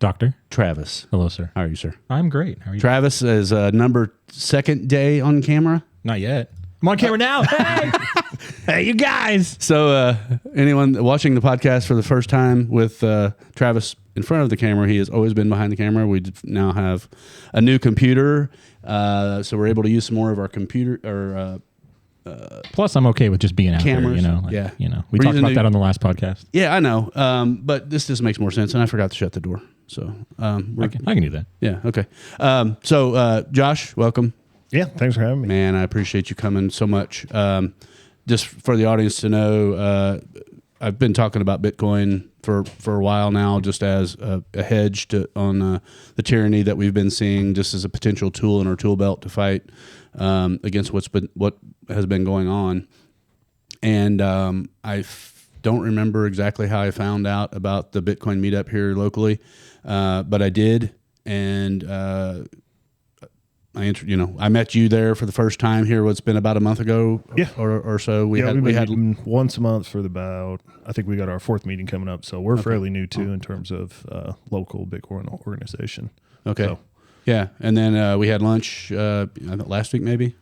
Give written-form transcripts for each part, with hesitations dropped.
Doctor. Travis. Hello, sir. How are you, sir? I'm great. How are you? Travis is number second day on camera. Not yet. I'm on camera now. Hey! Hey, you guys. So anyone watching the podcast for the first time with Travis in front of the camera, he has always been behind the camera. We now have a new computer, so we're able to use some more of our computer or Plus, I'm okay with just being out cameras. there. You know, Yeah. You know, we talked about that on the last podcast. Yeah, I know. But this just makes more sense, and I forgot to shut the door. So I can do that. Yeah. Okay. So Josh, welcome. Yeah, thanks for having me. Man, I appreciate you coming so much. Just for the audience to know, I've been talking about Bitcoin for a while now, just as a hedge on the tyranny that we've been seeing, just as a potential tool in our tool belt to fight against what has been going on. And I don't remember exactly how I found out about the Bitcoin meetup here locally, but I did, and I met you there for the first time here. What's been about a month ago, or so. We had meeting once a month for I think we got our fourth meeting coming up. So we're fairly new too in terms of local Bitcoin organization. Okay, so. Yeah, and then we had lunch last week maybe.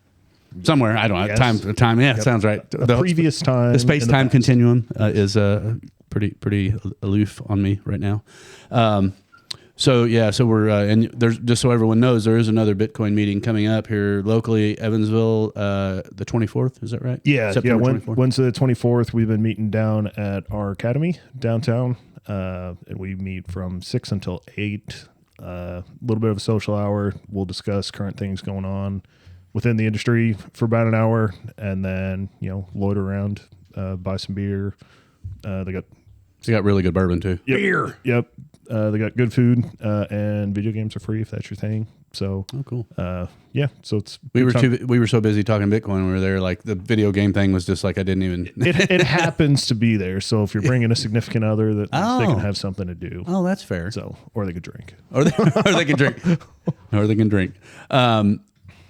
Somewhere, I don't know. Yes. Time. Yeah, sounds right. The previous time. The space-time continuum is pretty aloof on me right now. So we're and there's, just so everyone knows, there is another Bitcoin meeting coming up here locally, Evansville, the 24th. Is that right? Yeah, September 24th. Wednesday the 24th. We've been meeting down at our academy downtown, and we meet from 6 until 8. A little bit of a social hour. We'll discuss current things going on within the industry for about an hour, and then loiter around, buy some beer. They got really good bourbon too. Yep, beer. Yep. They got good food, and video games are free if that's your thing. So, cool. Yeah. So it's we were so busy talking Bitcoin when we were there. Like the video game thing was just like I didn't even. it happens to be there. So if you're bringing a significant other, that they can have something to do. Oh, that's fair. So or they could drink. Or they can drink. Or they can drink.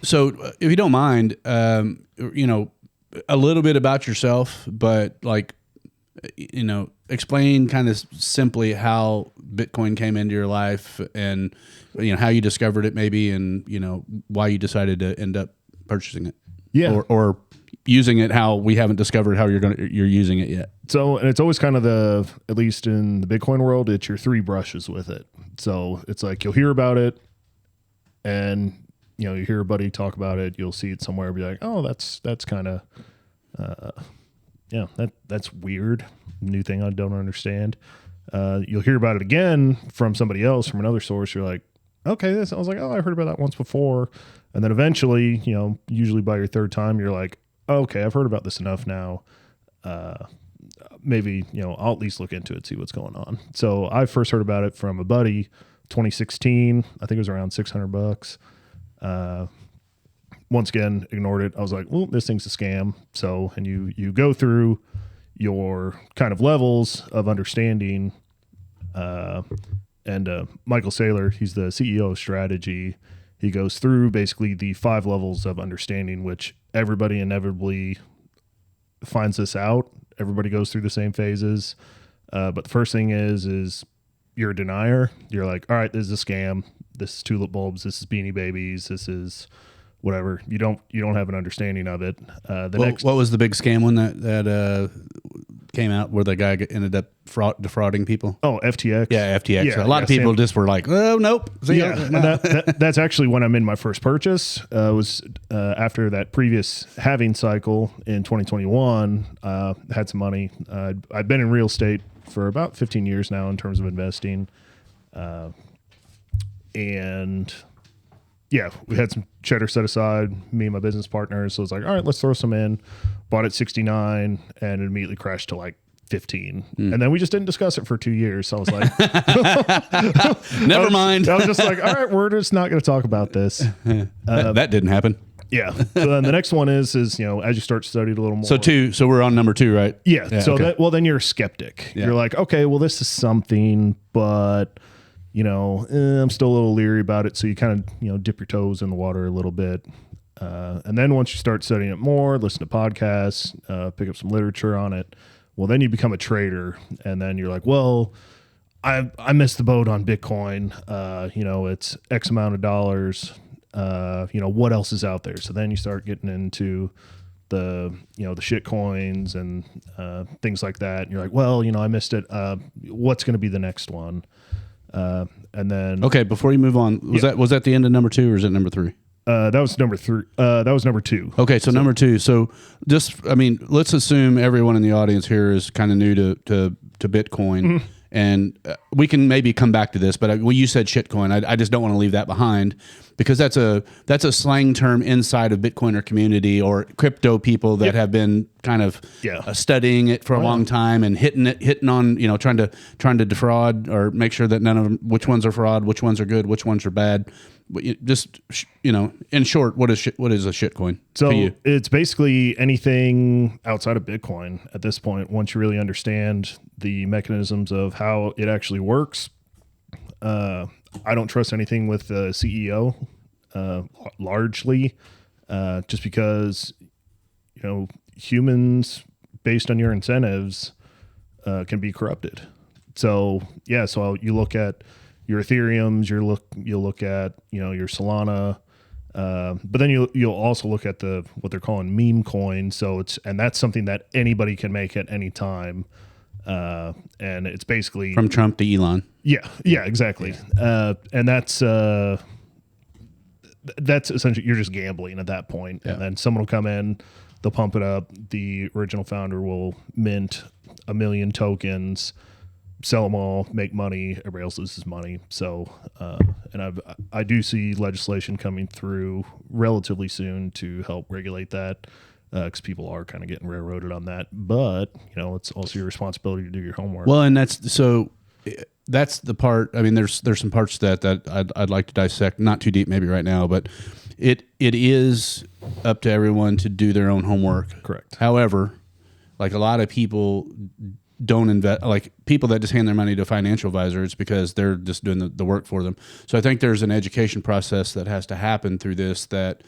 So if you don't mind, a little bit about yourself, but explain kind of simply how Bitcoin came into your life and, how you discovered it maybe, and, why you decided to end up purchasing it. Yeah. Or using it, how we haven't discovered how you're using it yet. So, and it's always kind of at least in the Bitcoin world, it's your three brushes with it. So it's like, you'll hear about it and, you hear a buddy talk about it, you'll see it somewhere, be like, oh, that's kind of, that's weird. New thing I don't understand. You'll hear about it again from somebody else, from another source. You're like, okay, I was like, oh, I heard about that once before. And then eventually, usually by your third time, you're like, okay, I've heard about this enough now. Maybe, I'll at least look into it, see what's going on. So I first heard about it from a buddy, 2016. I think it was around $600. Once again, ignored it. I was like, well, this thing's a scam. So, and you go through your kind of levels of understanding. And Michael Saylor, he's the CEO of Strategy. He goes through basically the 5 levels of understanding, which everybody inevitably finds this out. Everybody goes through the same phases. But the first thing is you're a denier. You're like, all right, this is a scam. This is tulip bulbs. This is Beanie Babies. This is whatever. You don't have an understanding of it. What was the big scam one that came out where the guy ended up defrauding people? Oh, FTX. Yeah, FTX. Yeah, a lot of people just were like, oh, nope. That's actually when I made my first purchase. Was after that previous halving cycle in 2021. Had some money. I've been in real estate for about 15 years now in terms of investing. And yeah, we had some cheddar set aside, me and my business partners. So I was like, all right, let's throw some in. Bought at 69 and it immediately crashed to like 15. And then we just didn't discuss it for 2 years. So I was like, never mind. I was just like, all right, we're just not going to talk about this. That didn't happen. Yeah. So then the next one is, as you start studying a little more. So we're on number 2, right? Yeah. So okay. Then you're a skeptic. Yeah. You're like, okay, well, this is something, but I'm still a little leery about it. So you kind of, dip your toes in the water a little bit. And then once you start studying it more, listen to podcasts, pick up some literature on it, well, then you become a trader. And then you're like, well, I missed the boat on Bitcoin. It's X amount of dollars. What else is out there? So then you start getting into the shitcoins and things like that. And you're like, well, I missed it. What's going to be the next one? And then Okay, before you move on, was that the end of number 2 or is it number 3? that was number 3. That was number 2. Okay, so number 2. So let's assume everyone in the audience here is kind of new to Bitcoin, and we can maybe come back to this. But when you said shitcoin, I just don't want to leave that behind, because that's a slang term inside of Bitcoiner community or crypto people that have been kind of studying it for a long time and hitting on trying to defraud or make sure that none of them, which ones are fraud, which ones are good, which ones are bad. Just in short, what is a shitcoin so to you? It's basically anything outside of Bitcoin at this point. Once you really understand the mechanisms of how it actually works, I don't trust anything with the CEO largely, just because humans based on your incentives can be corrupted. So you look at your Ethereums, you'll look at your Solana, but then you'll also look at what they're calling meme coins. So that's something that anybody can make at any time, and it's basically From Trump to Elon. Yeah, exactly. And that's essentially, you're just gambling at that point. Yeah. And then someone will come in, they'll pump it up. The original founder will mint 1 million tokens, sell them all, make money. Everybody else loses money. So, and I do see legislation coming through relatively soon to help regulate that, because people are kind of getting railroaded on that. But it's also your responsibility to do your homework. Well, and that's the part. I mean, there's some parts that I'd like to dissect, not too deep maybe right now, but it is up to everyone to do their own homework. Correct. However, like a lot of people don't invest, like people that just hand their money to a financial advisor, it's because they're just doing the work for them. So I think there's an education process that has to happen through this, that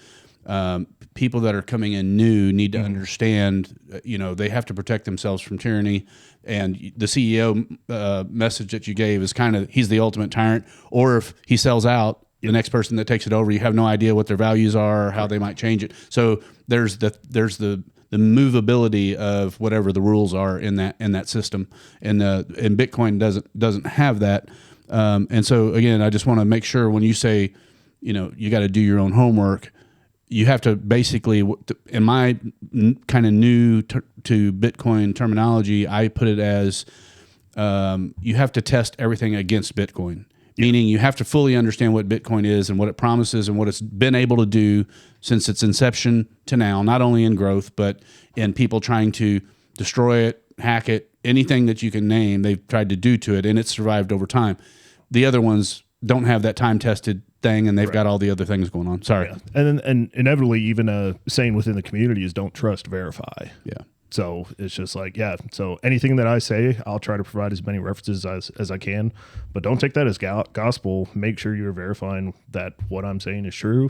people that are coming in new need to understand, they have to protect themselves from tyranny. And the CEO message that you gave is kind of, he's the ultimate tyrant. Or if he sells out, the next person that takes it over, you have no idea what their values are or how they might change it. So there's the movability of whatever the rules are in that system, and Bitcoin doesn't have that. And so again, I just want to make sure when you say, you got to do your own homework, you have to basically, in my kind of new to Bitcoin terminology, I put it as you have to test everything against Bitcoin. Meaning you have to fully understand what Bitcoin is and what it promises and what it's been able to do since its inception to now, not only in growth, but in people trying to destroy it, hack it, anything that you can name, they've tried to do to it, and it's survived over time. The other ones don't have that time-tested thing, and they've got all the other things going on. Sorry. Yeah. And inevitably, even a saying within the community is don't trust, verify. Yeah. So it's just like, so anything that I say, I'll try to provide as many references as I can, but don't take that as gospel. Make sure you're verifying that what I'm saying is true.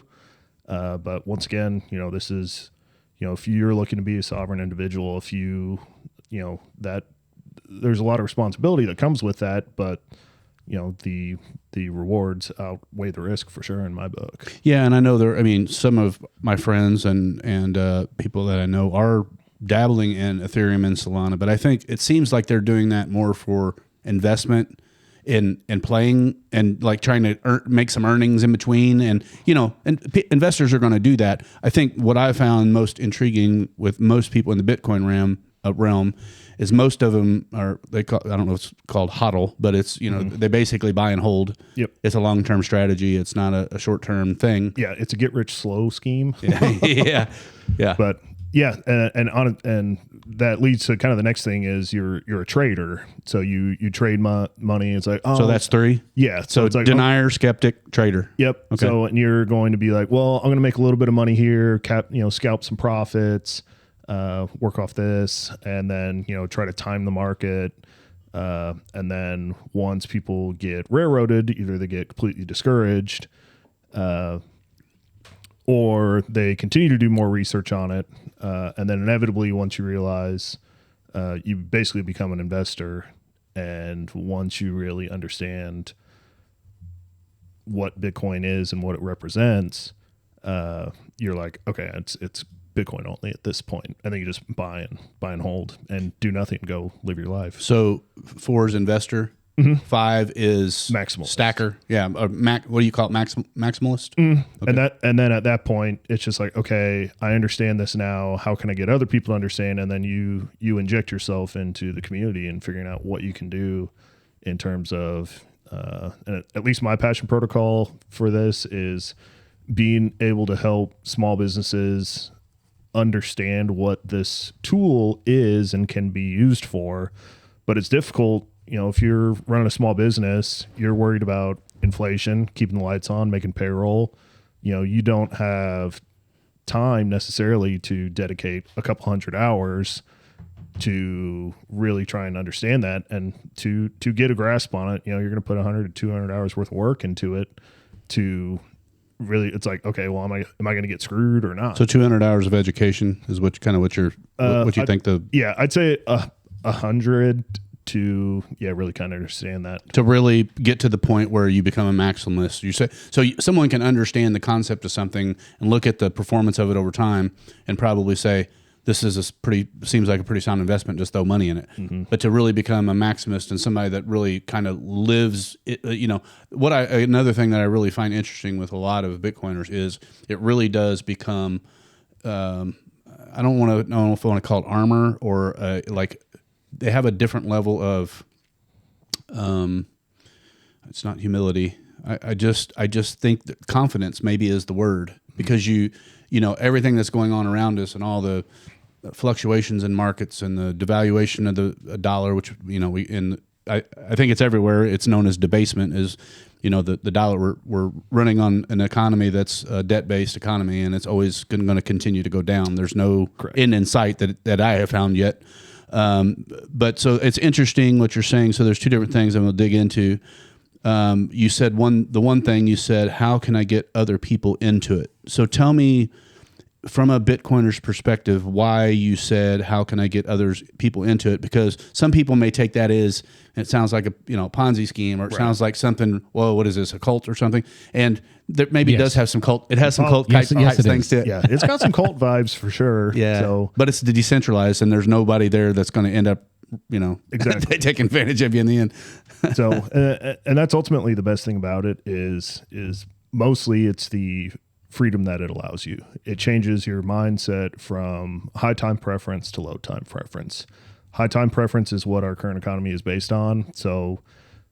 But once again, this is, if you're looking to be a sovereign individual, if that there's a lot of responsibility that comes with that, but the rewards outweigh the risk for sure in my book. Yeah. And I know some of my friends and people that I know are dabbling in Ethereum and Solana, but I think it seems like they're doing that more for investment in playing and like trying to make some earnings in between. And, investors are going to do that. I think what I found most intriguing with most people in the Bitcoin realm is most of them are, I don't know if it's called hodl, but it's, they basically buy and hold. Yep. It's a long-term strategy. It's not a short-term thing. Yeah. It's a get rich slow scheme. Yeah. But yeah, and that leads to kind of the next thing is you're a trader, so you trade money. It's like, so that's 3. Yeah, so it's like denier, skeptic, trader. Yep. Okay. So and you're going to be like, well, I'm going to make a little bit of money here, scalp some profits, work off this, and then try to time the market. And then once people get railroaded, either they get completely discouraged, or they continue to do more research on it. And then inevitably, once you realize you basically become an investor, And once you really understand what Bitcoin is and what it represents, you're like, okay, it's Bitcoin only at this point. And then you just buy and hold and do nothing, go live your life. So 4 is investor, 5 is Maximalist. stacker. Yeah. What do you call it? Maximalist? Okay. And then at that point, it's just like, okay, I understand this now. How can I get other people to understand? And then you inject yourself into the community and figuring out what you can do in terms of, and at least my passion protocol for this is being able to help small businesses understand what this tool is and can be used for. But it's difficult, if you're running a small business, you're worried about inflation, keeping the lights on, making payroll. You don't have time necessarily to dedicate a couple hundred hours to really try and understand that, and to get a grasp on it. You're going to put 100 to 200 hours worth of work into it to really, it's like, okay, well, am I going to get screwed or not? So 200 hours of education is what you think I'd say 100 to really kind of understand that, to really get to the point where you become a maximalist. You say, so someone can understand the concept of something and look at the performance of it over time and probably say, this is seems like a pretty sound investment, just throw money in it. Mm-hmm. But to really become a maximist and somebody that really kind of lives, another thing that I really find interesting with a lot of Bitcoiners is it really does become, I don't know if I want to call it armor or like they have a different level of, it's not humility. I just think that confidence maybe is the word, because everything that's going on around us and all the fluctuations in markets and the devaluation of the dollar, which I think it's everywhere. It's known as debasement. Is the dollar. We're running on an economy that's a debt-based economy, and it's always going to continue to go down. There's no end in sight that I have found yet. But so it's interesting what you're saying. So there's two different things I'm going to dig into. You said the one thing you said, how can I get other people into it? So tell me, from a Bitcoiner's perspective, why you said, how can I get people into it? Because some people may take that as, it sounds like a Ponzi scheme, or it sounds like something, well, what is this, a cult or something? And there maybe does have some cult, it has some cult type things to it. Yeah, it's got some cult vibes for sure. Yeah, so. But it's the decentralized, and there's nobody there that's going to end up, exactly taking advantage of you in the end. So, and that's ultimately the best thing about it is mostly it's the freedom that it allows you. It changes your mindset from high time preference to low time preference. High time preference is what our current economy is based on. So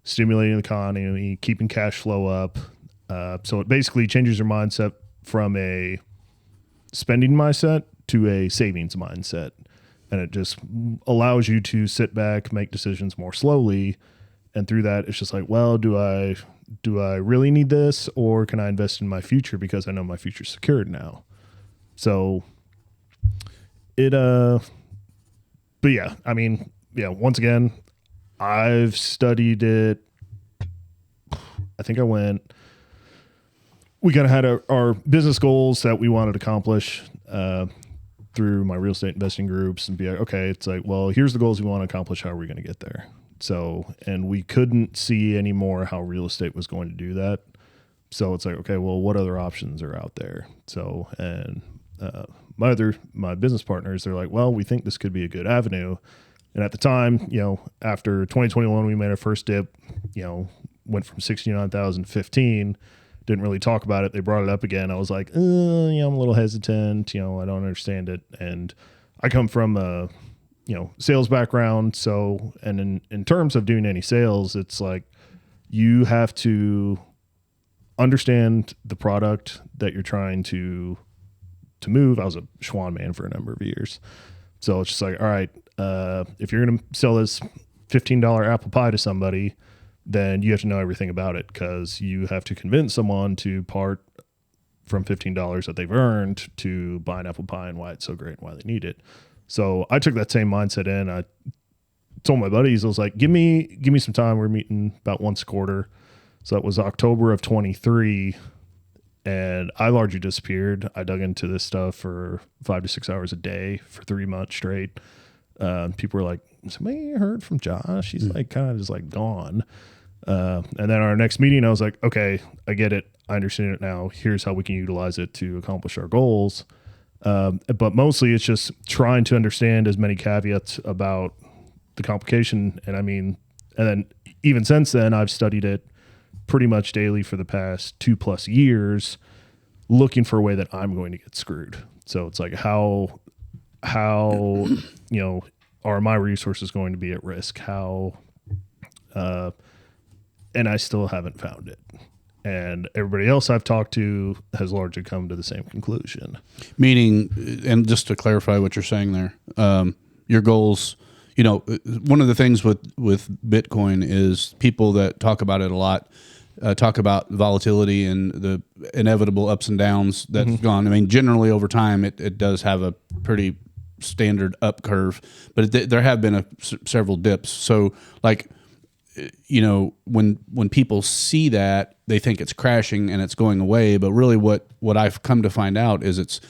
stimulating the economy, keeping cash flow up. So it basically changes your mindset from a spending mindset to a savings mindset. And it just allows you to sit back, make decisions more slowly. And through that, it's just like, well, do I really need this, or can I invest in my future because I know my future's secured now? So but yeah, once again, I've studied it. I think we kind of had our business goals that we wanted to accomplish through my real estate investing groups, and be like, okay, it's like, well, here's the goals we want to accomplish. How are we going to get there? So, and we couldn't see anymore how real estate was going to do that. So it's like, okay, well, what other options are out there? So, and my business partners, they're like, well, we think this could be a good avenue. And at the time, after 2021, we made our first dip, went from 69,000 to 15, didn't really talk about it. They brought it up again. I was like, I'm a little hesitant, I don't understand it. And I come from a, sales background. So, and in terms of doing any sales, it's like, you have to understand the product that you're trying to move. I was a Schwann man for a number of years. So it's just like, all right, if you're going to sell this $15 apple pie to somebody, then you have to know everything about it, because you have to convince someone to part from $15 that they've earned to buy an apple pie and why it's so great and why they need it. So I took that same mindset in. I told my buddies, I was like, give me some time. We're meeting about once a quarter. So that was October of 23. And I largely disappeared. I dug into this stuff for 5 to 6 hours a day for 3 months straight. People were like, somebody heard from Josh? He's like kind of just like gone. And then our next meeting, I was like, okay, I get it. I understand it now. Here's how we can utilize it to accomplish our goals. But mostly it's just trying to understand as many caveats about the complication. And I mean, and then even since then, I've studied it pretty much daily for the past 2+ years, looking for a way that I'm going to get screwed. So it's like, how, are my resources going to be at risk? How, and I still haven't found it. And everybody else I've talked to has largely come to the same conclusion. Meaning, and just to clarify what you're saying there, your goals, one of the things with Bitcoin is people that talk about it a lot, talk about volatility and the inevitable ups and downs that's gone. I mean, generally over time, it does have a pretty standard up curve, but there have been several dips. So like, when people see that, they think it's crashing and it's going away. But really what I've come to find out is it's,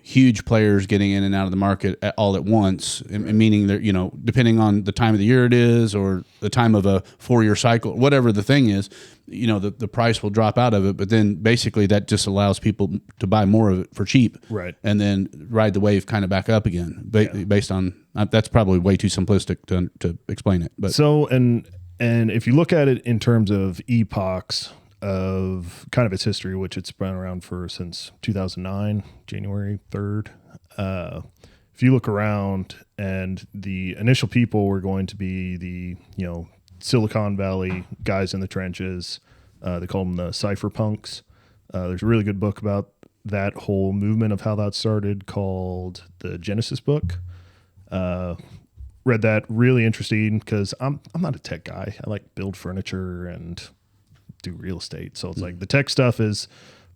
huge players getting in and out of the market all at once, and meaning they're, depending on the time of the year it is or the time of a 4-year cycle, whatever the thing is, the price will drop out of it. But then basically that just allows people to buy more of it for cheap. Right. And then ride the wave kind of back up again based on, that's probably way too simplistic to explain it. But so, and if you look at it in terms of epochs of kind of its history, which it's been around since 2009, January 3rd. If you look around, and the initial people were going to be the, Silicon Valley guys in the trenches. They call them the cypherpunks. There's a really good book about that whole movement of how that started called the Genesis book. Read that, really interesting, because I'm not a tech guy. I like build furniture and do real estate. So it's like the tech stuff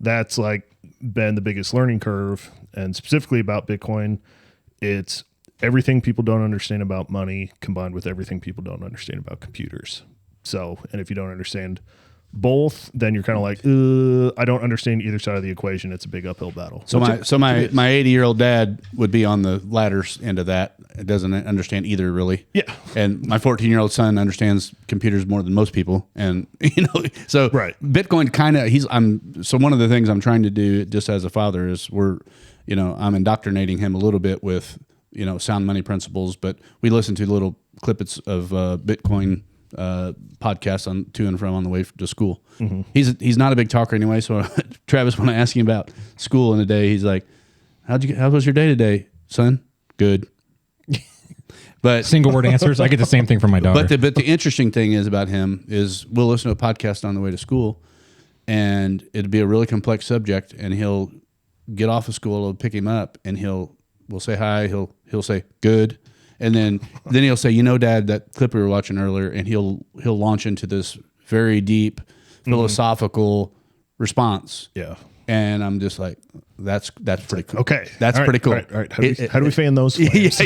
that's like been the biggest learning curve. And specifically about Bitcoin, it's everything people don't understand about money combined with everything people don't understand about computers. So, and if you don't understand both, then you're kind of like, I don't understand either side of the equation. It's a big uphill battle. So my 80-year-old dad would be on the latter end of that. It doesn't understand either, really. Yeah. And my 14-year-old son understands computers more than most people, and so right. Bitcoin kind of so one of the things I'm trying to do just as a father is I'm indoctrinating him a little bit with sound money principles, but we listen to little clippets of Bitcoin podcasts on to and from on the way to school. Mm-hmm. He's not a big talker anyway. So Travis, when I ask him about school in a day, he's like, how was your day today, son? Good. But single word answers. I get the same thing from my daughter. But the interesting thing is about him is we'll listen to a podcast on the way to school, and it'd be a really complex subject, and he'll get off of school, it'll pick him up, and we'll say hi, he'll say good. And then he'll say, Dad, that clip we were watching earlier, and he'll launch into this very deep philosophical response. Yeah. And I'm just like, that's pretty cool. Okay. That's pretty cool. All right. How do we fan those flames?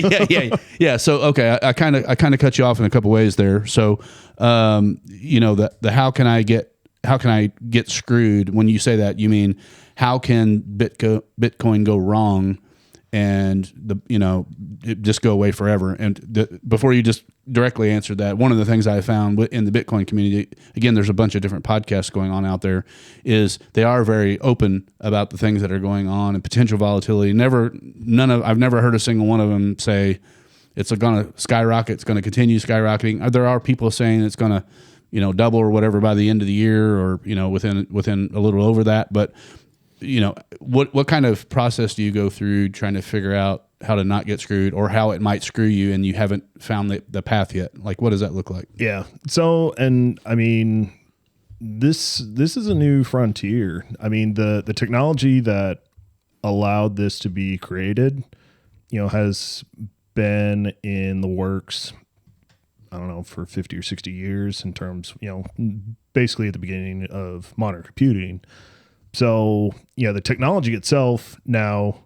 Yeah. So, okay. I kind of cut you off in a couple ways there. So, the how can I get screwed? When you say that, you mean, how can Bitcoin go wrong and it just go away forever? And before you just directly answer that, one of the things I found in the Bitcoin community, again, there's a bunch of different podcasts going on out there, is they are very open about the things that are going on and potential volatility. I've never heard a single one of them say it's going to skyrocket, it's going to continue skyrocketing. There are people saying it's going to, double or whatever by the end of the year, or within a little over that. But what kind of process do you go through trying to figure out how to not get screwed, or how it might screw you and you haven't found the path yet? Like, what does that look like? Yeah. So, and I mean, this is a new frontier. I mean, the technology that allowed this to be created, has been in the works, I don't know, for 50 or 60 years in terms, basically at the beginning of modern computing. So, the technology itself now,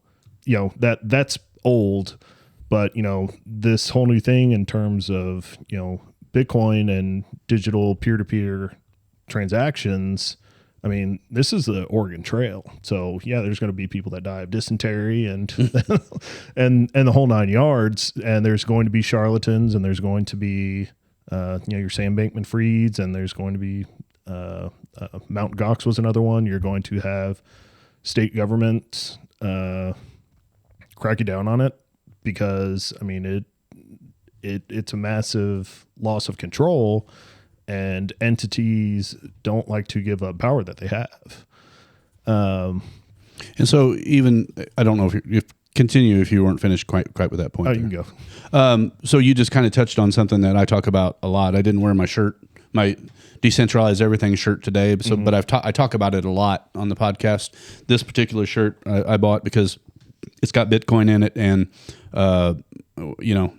that's old, but, this whole new thing in terms of, Bitcoin and digital peer-to-peer transactions, I mean, this is the Oregon Trail. So yeah, there's going to be people that die of dysentery and and the whole 9 yards. And there's going to be charlatans, and there's going to be your Sam Bankman-Frieds, and there's going to be Mount Gox was another one. You're going to have state governments cracking down on it because I mean it's a massive loss of control. And entities don't like to give up power that they have. And so even, I don't know if continue if you weren't finished quite with that point. Oh, you can go. So you just kind of touched on something that I talk about a lot. I didn't wear my shirt, my decentralized everything shirt today, but I talk about it a lot on the podcast. This particular shirt I bought because it's got Bitcoin in it, and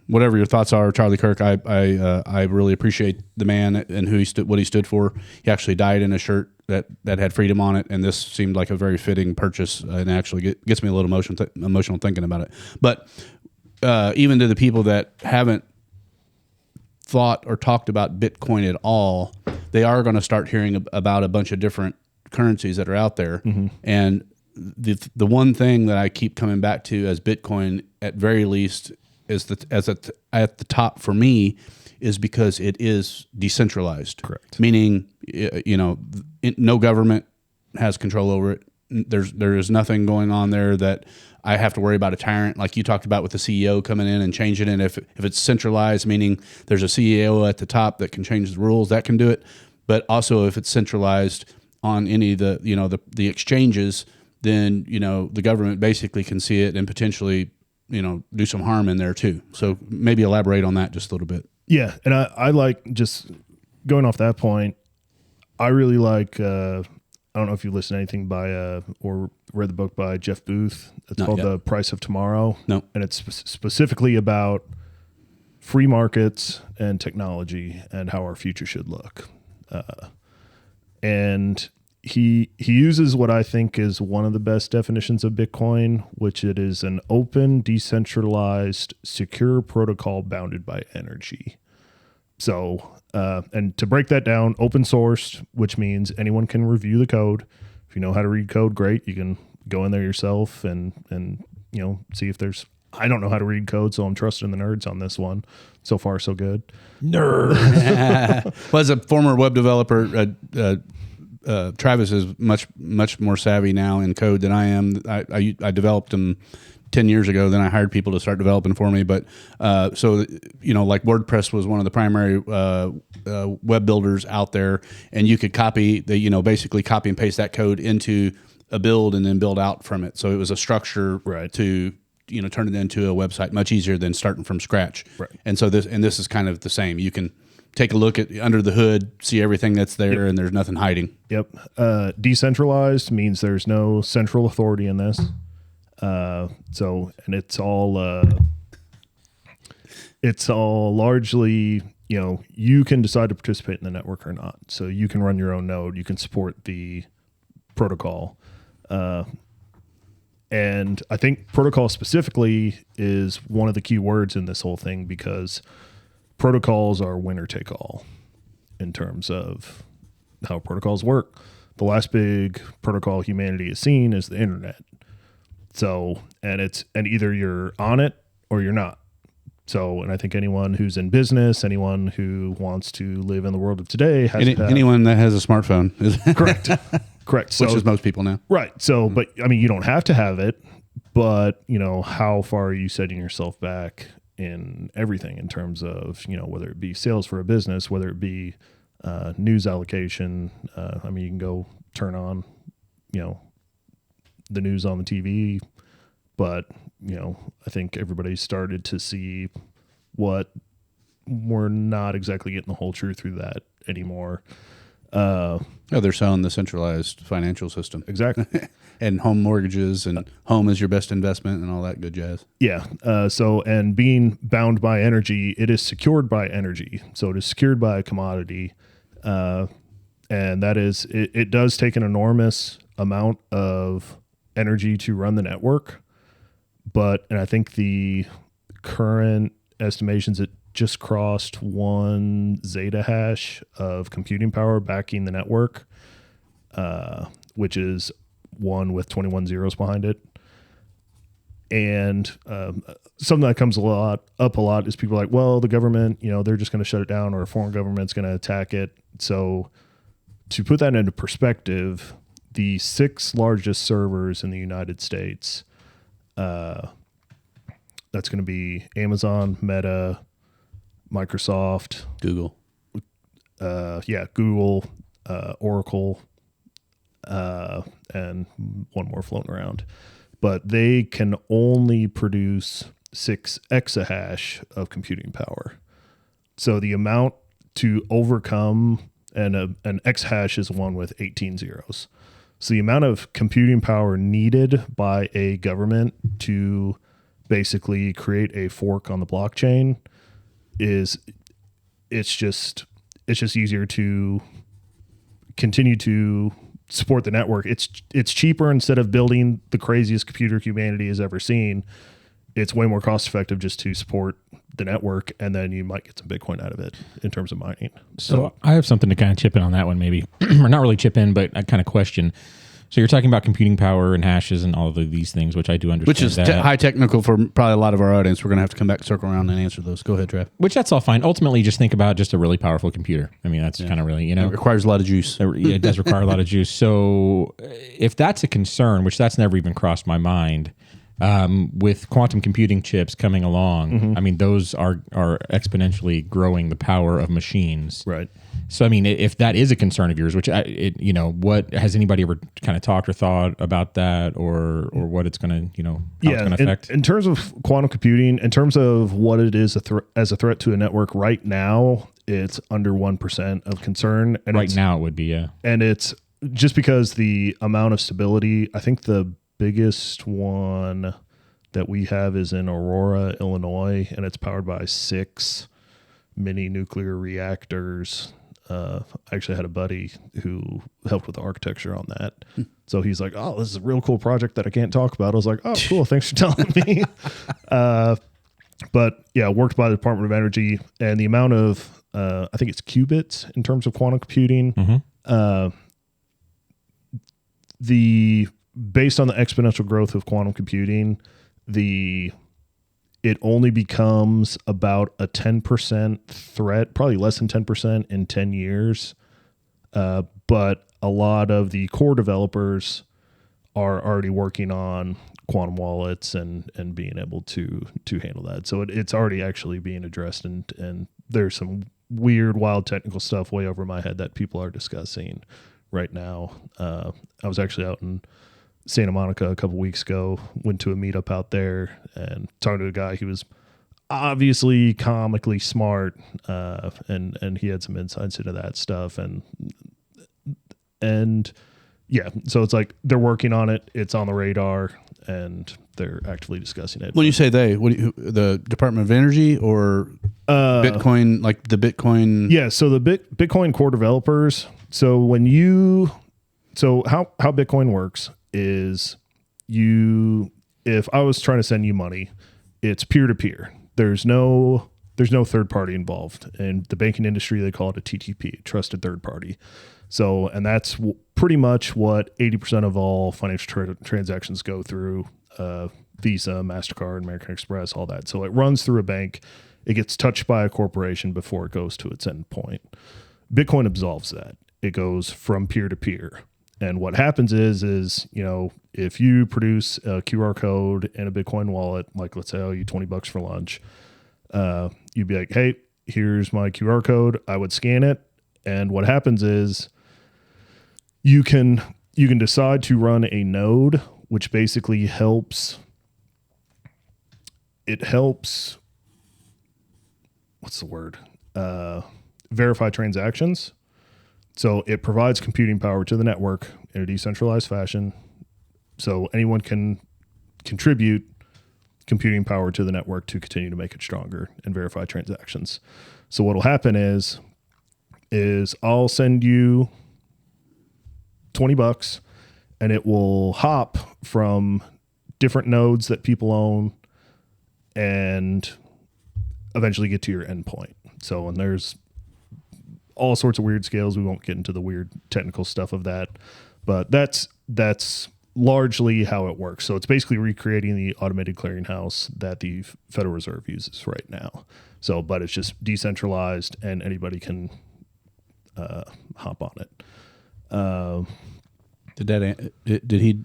whatever your thoughts are, Charlie Kirk, I really appreciate the man and what he stood for. He actually died in a shirt that had freedom on it, and this seemed like a very fitting purchase, and actually gets me a little emotional thinking about it. But even to the people that haven't thought or talked about Bitcoin at all, they are going to start hearing about a bunch of different currencies that are out there, and the one thing that I keep coming back to as Bitcoin, at very least, is at the top for me, is because it is decentralized. Correct. Meaning, no government has control over it. There is nothing going on there that I have to worry about a tyrant, like you talked about with the CEO coming in and changing it. If it's centralized, meaning there's a CEO at the top that can change the rules, that can do it. But also if it's centralized on any of the exchanges, then the government basically can see it and potentially do some harm in there too. So maybe elaborate on that just a little bit. Yeah, and I like, just going off that point, I really like I don't know if you listen to anything by or read the book by Jeff Booth. It's Not called yet. The Price of Tomorrow. No. And it's specifically about free markets and technology and how our future should look. And he uses what I think is one of the best definitions of Bitcoin, which it is an open, decentralized, secure protocol bounded by energy. So, and to break that down, open sourced, which means anyone can review the code. If you know how to read code, great. You can go in there yourself and see if there's, I don't know how to read code, so I'm trusting the nerds on this one. So far, so good. Nerd. Well, as a former web developer, Travis is much more savvy now in code than I am. I developed them 10 years ago. Then I hired people to start developing for me. But like WordPress was one of the primary web builders out there, and you could basically copy and paste that code into a build and then build out from it. So it was a structure to turn it into a website much easier than starting from scratch. Right. And so this is kind of the same. You can take a look at under the hood, see everything that's there, and there's nothing hiding. Yep. Decentralized means there's no central authority in this. And it's all largely, you can decide to participate in the network or not. So you can run your own node. You can support the protocol. And I think protocol specifically is one of the key words in this whole thing, because protocols are winner take all in terms of how protocols work. The last big protocol humanity has seen is the internet. So, and either you're on it or you're not. So, and I think anyone who's in business, anyone who wants to live in the world of today has anyone that has a smartphone is correct. So, which is most people now. Right. So, but I mean, you don't have to have it, but how far are you setting yourself back in everything in terms of, whether it be sales for a business, whether it be news allocation. I mean, you can go turn on, the news on the TV, but, I think everybody started to see what we're not exactly getting the whole truth through that anymore. They're selling the centralized financial system. Exactly. And home mortgages and home is your best investment and all that good jazz. Yeah. And being bound by energy, it is secured by energy. So it is secured by a commodity. And that is, it does take an enormous amount of energy to run the network. And I think the current estimations, it just crossed 1 zeta hash of computing power backing the network. which is one with 21 zeros behind it. And something that comes up a lot is people are like, well, the government, they're just going to shut it down, or a foreign government's going to attack it. So to put that into perspective, the 6 largest servers in the United States, that's going to be Amazon, Meta, Microsoft, Google. Google, Oracle, and one more floating around. But they can only produce 6 exahash of computing power. So the amount to overcome, and an exahash is one with 18 zeros. So the amount of computing power needed by a government to basically create a fork on the blockchain it's just easier to continue to support the network. It's cheaper. Instead of building the craziest computer humanity has ever seen, it's way more cost effective just to support the network, and then you might get some Bitcoin out of it in terms of mining. So I have something to kind of chip in on that one, maybe, or not really chip in, but I kind of question. So you're talking about computing power and hashes and all of these things, which I do understand. Which is high technical for probably a lot of our audience. We're going to have to come back, circle around, and answer those. Go ahead, Trav. Which that's all fine. Ultimately, just think about just a really powerful computer. I mean, that's kind of really, It requires a lot of juice. It does require a lot of juice. So if that's a concern, which that's never even crossed my mind, with quantum computing chips coming along, I mean, those are exponentially growing the power of machines. Right. So, I mean, if that is a concern of yours, which what has anybody ever kind of talked or thought about that, or what it's going to, how it's going to affect? In terms of quantum computing, in terms of what it is as a threat to a network right now, it's under 1% of concern. And right now it would be, yeah. And it's just because the amount of stability, I think the biggest one that we have is in Aurora, Illinois, and it's powered by 6 mini nuclear reactors. I actually had a buddy who helped with the architecture on that. So he's like, oh, this is a real cool project that I can't talk about. I was like, oh, cool. Thanks for telling me. But yeah, worked by the Department of Energy, and the amount of, I think it's qubits in terms of quantum computing. Based on the exponential growth of quantum computing, it only becomes about a 10% threat, probably less than 10% in 10 years. But a lot of the core developers are already working on quantum wallets and being able to handle that. So it's already actually being addressed, and there's some weird, wild technical stuff way over my head that people are discussing right now. I was actually out in Santa Monica a couple weeks ago, went to a meetup out there and talked to a guy who was obviously comically smart, and he had some insights into that stuff, and yeah, so it's like they're working on it, it's on the radar, and they're actively discussing it. When you say they, the Department of Energy or Bitcoin, like the Bitcoin? Yeah, so the Bitcoin core developers. So how Bitcoin works is if I was trying to send you money, it's peer-to-peer. There's no third party involved. In the banking industry, they call it a TTP, trusted third party. So, and that's pretty much what 80% of all financial transactions go through, Visa, MasterCard, American Express, all that. So it runs through a bank. It gets touched by a corporation before it goes to its end point. Bitcoin absolves that. It goes from peer to peer. And what happens is, if you produce a QR code in a Bitcoin wallet, like let's say I owe you $20 for lunch, you'd be like, hey, here's my QR code. I would scan it. And what happens is you can decide to run a node, which basically helps. It helps. What's the word? Verify transactions. So it provides computing power to the network in a decentralized fashion. So anyone can contribute computing power to the network to continue to make it stronger and verify transactions. So what'll happen is I'll send you $20 and it will hop from different nodes that people own and eventually get to your endpoint. So, and there's all sorts of weird scales. We won't get into the weird technical stuff of that, but that's largely how it works. So it's basically recreating the automated clearinghouse that the Federal Reserve uses right now. So, but it's just decentralized and anybody can hop on it. Did he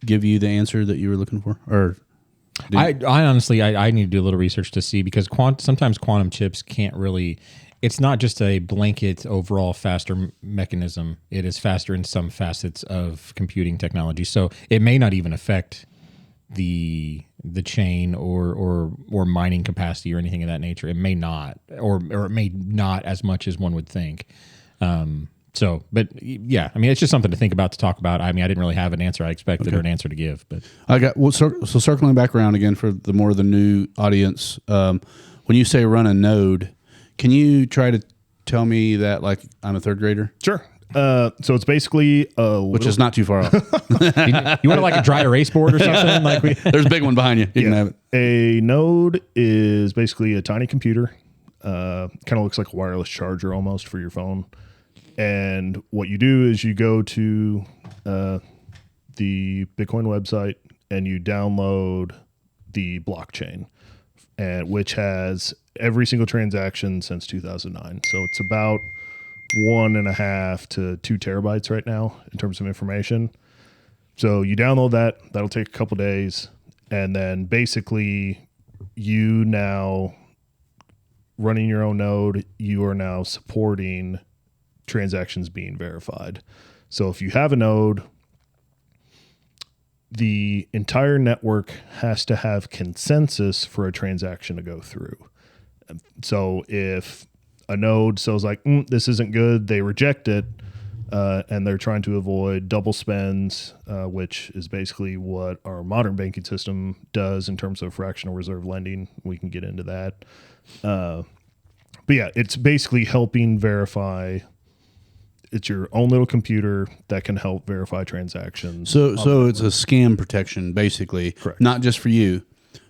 give you the answer that you were looking for? Or I honestly, I need to do a little research to see, because sometimes quantum chips can't really, it's not just a blanket overall faster mechanism. It is faster in some facets of computing technology. So it may not even affect the chain or mining capacity or anything of that nature. It may not, or it may not as much as one would think. So, but yeah, I mean, it's just something to think about, to talk about. I mean, I didn't really have an answer I expected or an answer to give, but I got so circling back around again for the more of the new audience. When you say run a node, can you try to tell me that like I'm a third grader? Sure. So it's basically which is not too far off. you want like a dry erase board or something? There's a big one behind you. You can have it. A node is basically a tiny computer. Kind of looks like a wireless charger almost for your phone. And what you do is you go to the Bitcoin website and you download the blockchain, and which has every single transaction since 2009. So it's about 1.5 to 2 terabytes right now in terms of information. So you download that. That'll take a couple days, and then basically you now running your own node. You are now supporting transactions being verified. So if you have a node, the entire network has to have consensus for a transaction to go through. So if a node says like, this isn't good, they reject it, and they're trying to avoid double spends, which is basically what our modern banking system does in terms of fractional reserve lending. We can get into that. But yeah, it's basically helping verify. It's your own little computer that can help verify transactions. So it's a scam protection, basically. Correct. Not just for you,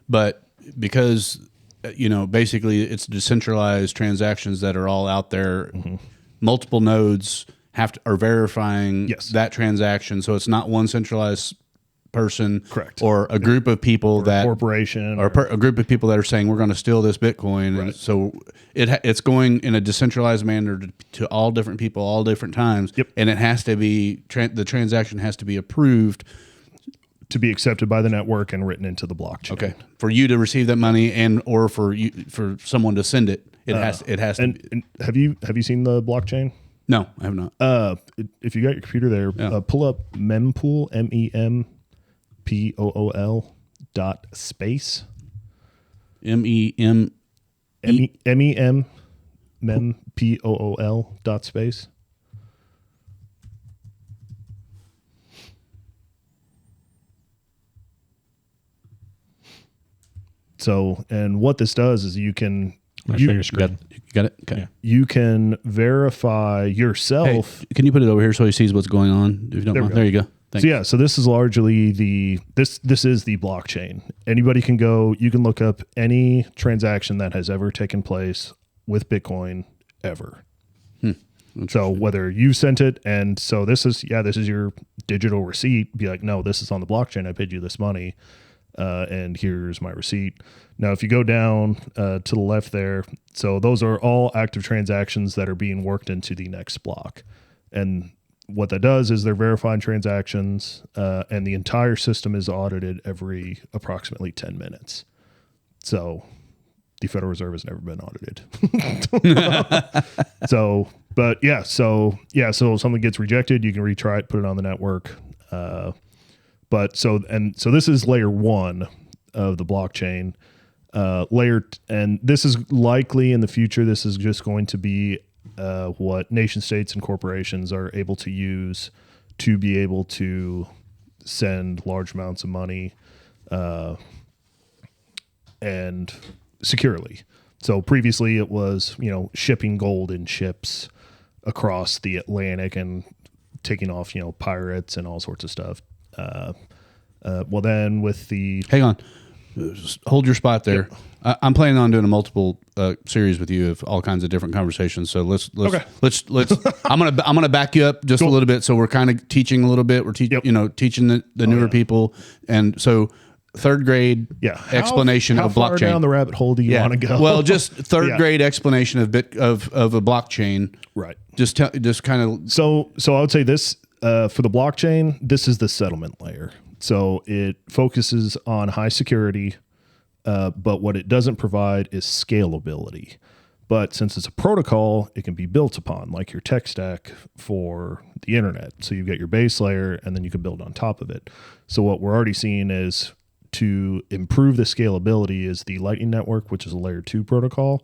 but because, basically it's decentralized transactions that are all out there. Mm-hmm. Multiple nodes are verifying that transaction. So it's not one centralized person, correct, or a group of people, that corporation, or a group of people that are saying we're going to steal this Bitcoin, right. And so it's going in a decentralized manner to all different people, all different times, and it has to be the transaction has to be approved to be accepted by the network and written into the blockchain. Okay, for you to receive that money or for someone to send it, it has to. And have you seen the blockchain? No, I have not. If you got your computer there, pull up mempool, MEMPOOL.space. MEMPOOL.space. So, and what this does is you can. Your screen. You got it? Okay. Yeah. You can verify yourself. Hey, can you put it over here so he sees what's going on? If you don't mind. There you go. Thanks. So this is largely this is the blockchain. Anybody can go, you can look up any transaction that has ever taken place with Bitcoin ever. So whether you sent it, and so this is your digital receipt, be like, no, this is on the blockchain. I paid you this money. And here's my receipt. Now, if you go down to the left there, so those are all active transactions that are being worked into the next block. And what that does is they're verifying transactions, and the entire system is audited every approximately 10 minutes. So the Federal Reserve has never been audited. So something gets rejected, you can retry it, put it on the network. So this is layer 1 of the blockchain. And this is likely in the future, this is just going to be what nation states and corporations are able to use to be able to send large amounts of money and securely. So previously it was, shipping gold in ships across the Atlantic and taking off, pirates and all sorts of stuff. Well, then with the... Hang on. just hold your spot there. I'm planning on doing a multiple series with you of all kinds of different conversations. So let's I'm gonna back you up just a little bit. So we're kind of teaching a little bit. We're teaching the newer people, and so third grade explanation of blockchain. How far down the rabbit hole do you want to go? Well, just third grade explanation of a blockchain. Right. Just kind of. So I would say this for the blockchain. This is the settlement layer. So it focuses on high security, but what it doesn't provide is scalability. But since it's a protocol, it can be built upon, like your tech stack for the internet. So you've got your base layer, and then you can build on top of it. So what we're already seeing is to improve the scalability is the Lightning Network, which is a layer 2 protocol.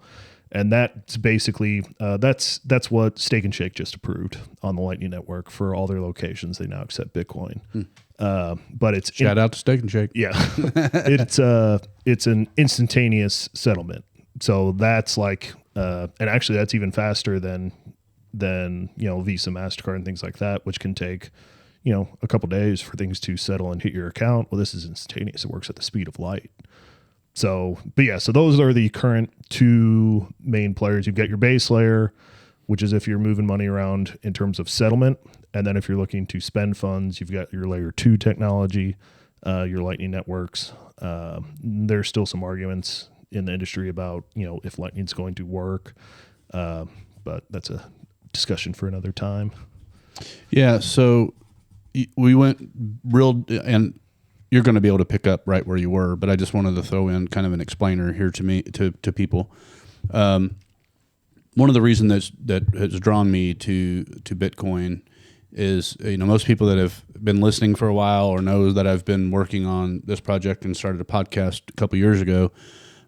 And that's basically, that's what Steak and Shake just approved on the Lightning Network for all their locations. They now accept Bitcoin. But it's shout out to Steak and Shake. Yeah, it's an instantaneous settlement. So that's like, and actually that's even faster than Visa, MasterCard, and things like that, which can take a couple days for things to settle and hit your account. Well, this is instantaneous. It works at the speed of light. So those are the current two main players. You've got your base layer, which is if you're moving money around in terms of settlement. And then if you're looking to spend funds, you've got your layer 2 technology, your Lightning networks. There's still some arguments in the industry about, if Lightning's going to work. But that's a discussion for another time. Yeah. So we went real, and you're going to be able to pick up right where you were, but I just wanted to throw in kind of an explainer here to people. One of the reasons that has drawn me to Bitcoin is, most people that have been listening for a while or knows that I've been working on this project and started a podcast a couple years ago.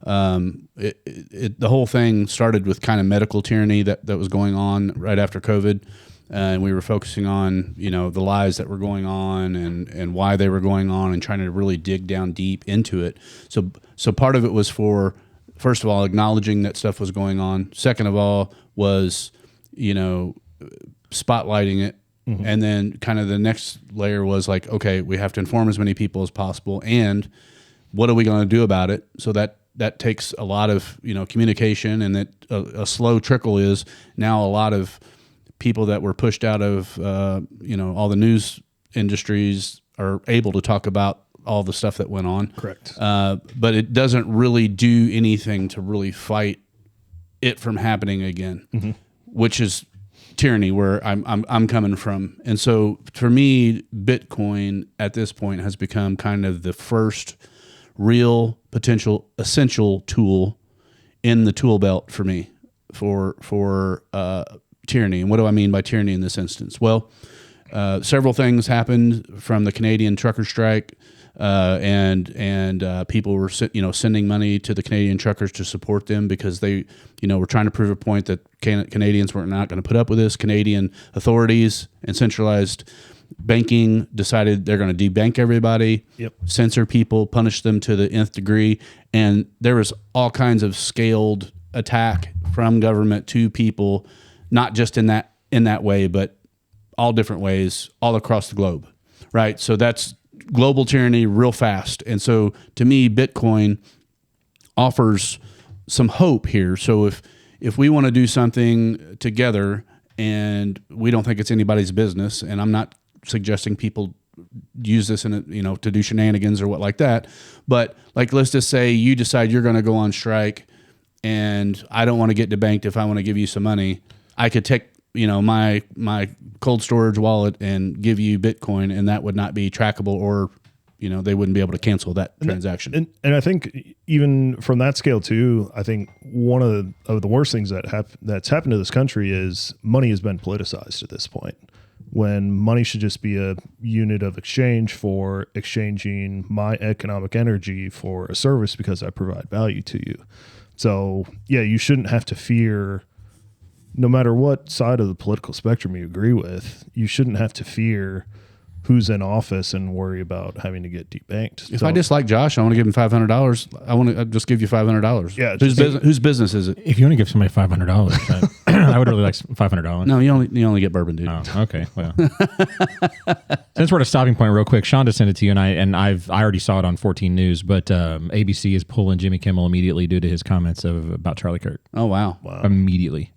The whole thing started with kind of medical tyranny that was going on right after COVID. And we were focusing on, the lies that were going on and why they were going on and trying to really dig down deep into it. So part of it was for, first of all, acknowledging that stuff was going on. Second of all was, spotlighting it. Mm-hmm. And then kind of the next layer was like, okay, we have to inform as many people as possible. And what are we going to do about it? So that takes a lot of, communication, and that a slow trickle is now a lot of people that were pushed out of, all the news industries are able to talk about all the stuff that went on. Correct. But it doesn't really do anything to really fight it from happening again, mm-hmm. which is tyranny, where I'm coming from. And so for me, Bitcoin at this point has become kind of the first real potential essential tool in the tool belt for me for tyranny. And what do I mean by tyranny in this instance? Well, several things happened from the Canadian trucker strike, and people were sending money to the Canadian truckers to support them because they were trying to prove a point that Canadians were not going to put up with this. Canadian authorities and centralized banking decided they're going to debank everybody, censor people, punish them to the nth degree, and there was all kinds of scaled attack from government to people, not just in that way, but all different ways all across the globe, right? So that's global tyranny real fast. And so to me, Bitcoin offers some hope here. So if we want to do something together and we don't think it's anybody's business, and I'm not suggesting people use this to do shenanigans or what like that, but like, let's just say you decide you're going to go on strike and I don't want to get debanked. If I want to give you some money, I could take my cold storage wallet and give you Bitcoin, and that would not be trackable, or they wouldn't be able to cancel that transaction. And I think even from that scale too, I think one of the worst things that's happened to this country is money has been politicized at this point, when money should just be a unit of exchange for exchanging my economic energy for a service because I provide value to you. So yeah, you shouldn't have to fear, no matter what side of the political spectrum you agree with, you shouldn't have to fear who's in office and worry about having to get debanked. If I dislike Josh, I want to give him $500. I'll just give you $500. Yeah, whose business is it? If you want to give somebody $500, I would really like $500. No, you only get bourbon, dude. Oh, okay. Well, since we're at a stopping point, real quick, Shonda sent it to you, and I already saw it on 14 News. But ABC is pulling Jimmy Kimmel immediately due to his comments about Charlie Kirk. Oh wow! Immediately.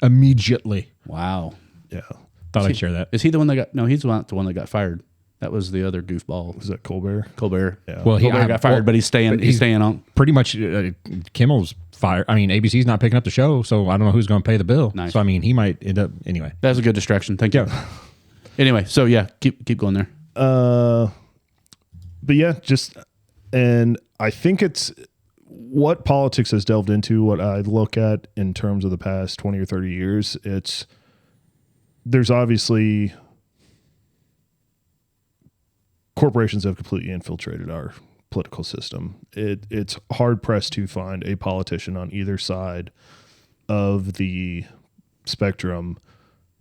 Wow. Yeah. Thought I'd share that. Is he the one that got? No, he's the one that got fired. That was the other goofball. Was that Colbert? Yeah. Well, Colbert got fired, but he's staying. He's staying on. Pretty much, Kimmel's fired. I mean, ABC's not picking up the show, so I don't know who's going to pay the bill. Nice. So I mean, he might end up anyway. That was a good distraction. Thank you. Anyway, so yeah, keep going there. But yeah, and I think it's what politics has delved into. What I look at in terms of the past 20 or 30 years, there's obviously corporations have completely infiltrated our political system. It's hard pressed to find a politician on either side of the spectrum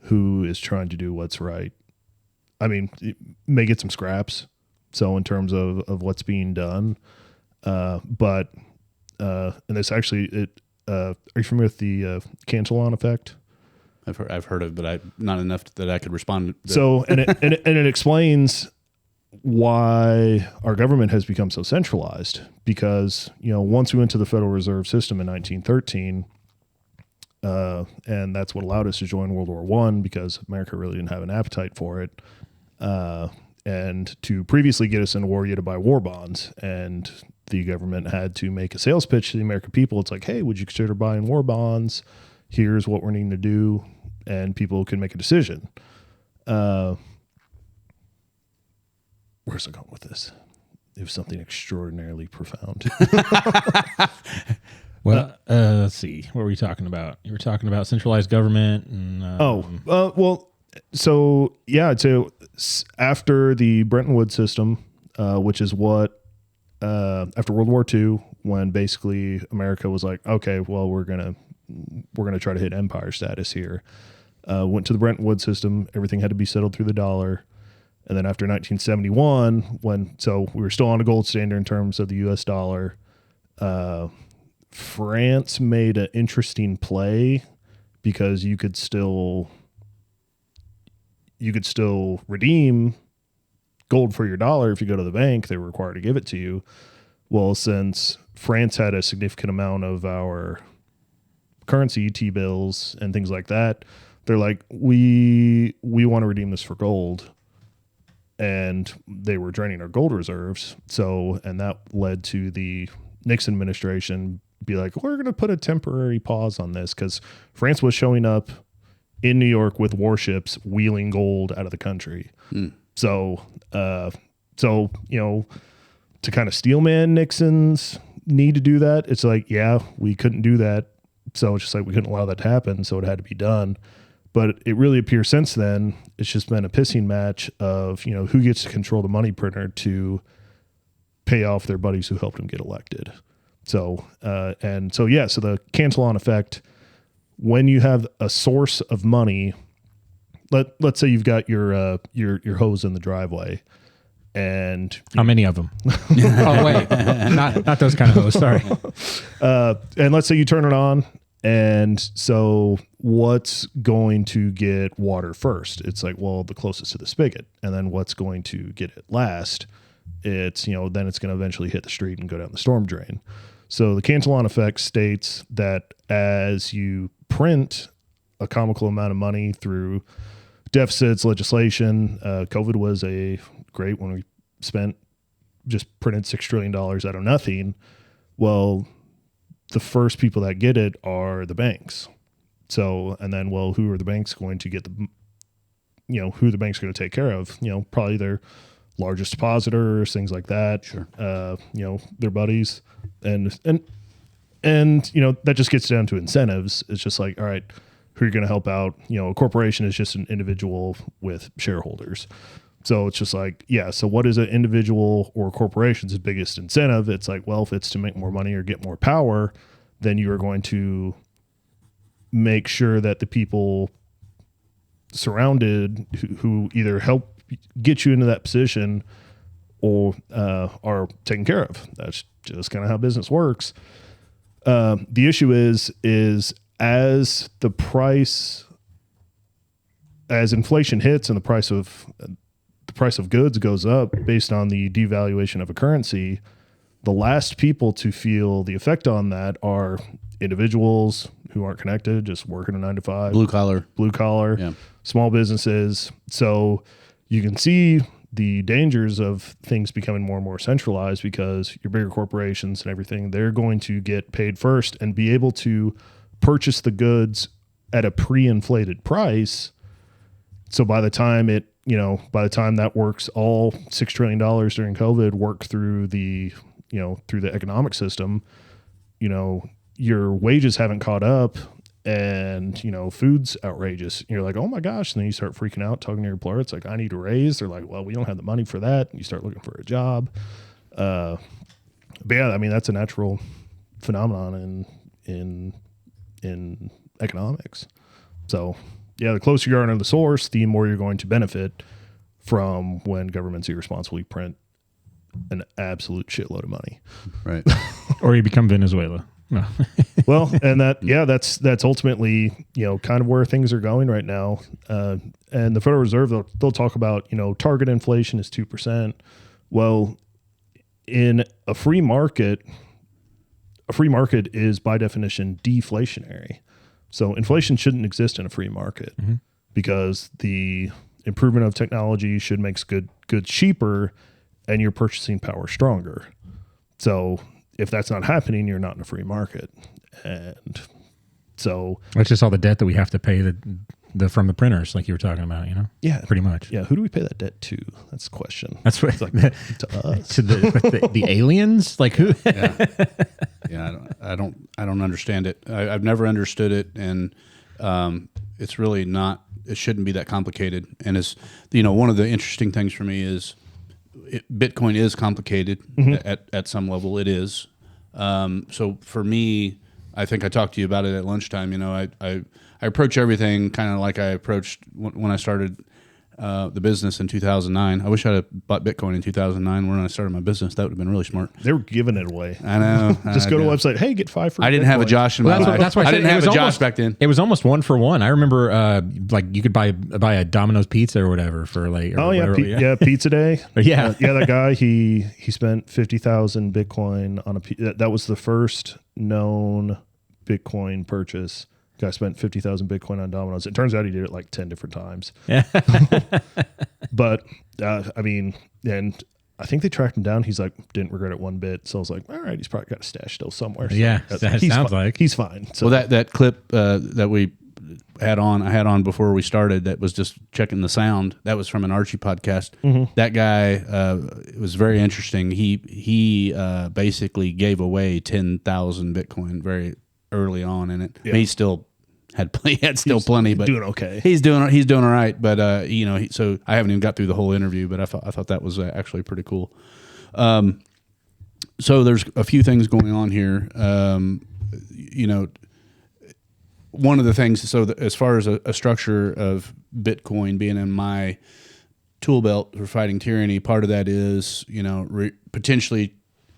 who is trying to do what's right. I mean, it may get some scraps. So in terms of what's being done, and this actually, are you familiar with the Cantillon effect? I've heard of it, but not enough that I could respond. So and it explains why our government has become so centralized, because once we went to the Federal Reserve System in 1913, and that's what allowed us to join World War I, because America really didn't have an appetite for it, and to previously get us into war, you had to buy war bonds, and the government had to make a sales pitch to the American people. It's like, hey, would you consider buying war bonds? Here's what we're needing to do, and people can make a decision. Where's it going with this? It was something extraordinarily profound. Well, let's see. What were you talking about? You were talking about centralized government. And, so after the Bretton Woods system, which is what, after World War II, when basically America was like, okay, well, we're gonna try to hit empire status here. Went to the Bretton Woods system. Everything had to be settled through the dollar. And then after 1971, so we were still on a gold standard in terms of the U.S. dollar, France made an interesting play, because you could still redeem gold for your dollar. If you go to the bank, they were required to give it to you. Well, since France had a significant amount of our currency, T-bills and things like that, they're like, we want to redeem this for gold. And they were draining our gold reserves. And that led to the Nixon administration be like, we're going to put a temporary pause on this, because France was showing up in New York with warships wheeling gold out of the country. So, to kind of steelman Nixon's need to do that, it's like, yeah, we couldn't do that. So it's just like, we couldn't allow that to happen. So it had to be done. But it really appears since then, it's just been a pissing match of, who gets to control the money printer to pay off their buddies who helped them get elected. So the Cantillon effect, when you have a source of money, let's say you've got your hose in the driveway, and how many of them? Oh wait, not those kind of hose. Sorry. And let's say you turn it on, and so what's going to get water first? It's like, well, the closest to the spigot, and then what's going to get it last? It's then it's going to eventually hit the street and go down the storm drain. So the Cantillon effect states that as you print a comical amount of money through deficits, legislation, COVID was a great when we printed $6 trillion out of nothing. Well, the first people that get it are the banks. So, and then, well, who are the banks going to get who the bank's going to take care of? Probably their largest depositors, things like that. Sure. Their buddies. And that just gets down to incentives. It's just like, all right, who are you going to help out? A corporation is just an individual with shareholders. So it's just like, yeah, so what is an individual or corporation's biggest incentive? It's like, well, if it's to make more money or get more power, then you are going to make sure that the people surrounded who either help get you into that position or are taken care of. That's just kind of how business works. The issue is as inflation hits and the price of goods goes up based on the devaluation of a currency, the last people to feel the effect on that are individuals who aren't connected, just working a 9 to 5, blue collar, yeah. Small businesses. So you can see the dangers of things becoming more and more centralized, because your bigger corporations and everything, they're going to get paid first and be able to purchase the goods at a pre-inflated price. So by the time that works, all $6 trillion during COVID worked through the economic system, your wages haven't caught up, and food's outrageous. You're like, oh my gosh. And then you start freaking out, talking to your employer. It's like, I need a raise. They're like, well, we don't have the money for that. And you start looking for a job. But yeah, I mean, that's a natural phenomenon in economics. So yeah, the closer you are to the source, the more you're going to benefit from when governments irresponsibly print an absolute shitload of money. Right. Or you become Venezuela. No. Well, and that's ultimately, kind of where things are going right now. And the Federal Reserve, they'll talk about, target inflation is 2%. Well, in a free market is by definition deflationary. So inflation shouldn't exist in a free market, because the improvement of technology should make goods cheaper and your purchasing power stronger. So if that's not happening, you're not in a free market. And so it's just all the debt that we have to pay from the printers, like you were talking about, Yeah. Pretty much. Yeah. Who do we pay that debt to? That's the question. That's what, it's like to us. To the aliens? Like who? Yeah. I don't understand it. I've never understood it. And it's really not, it shouldn't be that complicated. And it's, one of the interesting things for me is Bitcoin is complicated at some level. It is. So for me, I think I talked to you about it at lunchtime. I approach everything kind of like I approached when I started the business in 2009. I wish I'd have bought Bitcoin in 2009 when I started my business. That would have been really smart. They were giving it away. I know. Just go to the website. Hey, get 5 free. I didn't have a Josh in my life. That's why I didn't have a Josh almost, back then. It was almost 1 for 1. I remember like you could buy a Domino's pizza or whatever for like. Oh yeah, pizza day. Yeah, that guy he spent 50,000 Bitcoin on that was the first known Bitcoin purchase. Guy spent 50,000 Bitcoin on Domino's. It turns out he did it like 10 different times. But I mean, and I think they tracked him down. He's like, didn't regret it one bit. So I was like, all right, he's probably got a stash still somewhere. So yeah, that sounds like he's fine. So well, that clip that we I had on before we started, that was just checking the sound. That was from an Archie podcast. That guy, it was very interesting. He basically gave away 10,000 Bitcoin very early on in it. Yeah. He still had plenty, but doing okay. He's doing all right. But so I haven't even got through the whole interview, but I thought that was actually pretty cool. So there's a few things going on here. One of the things, as far as a structure of Bitcoin being in my tool belt for fighting tyranny, part of that is, potentially,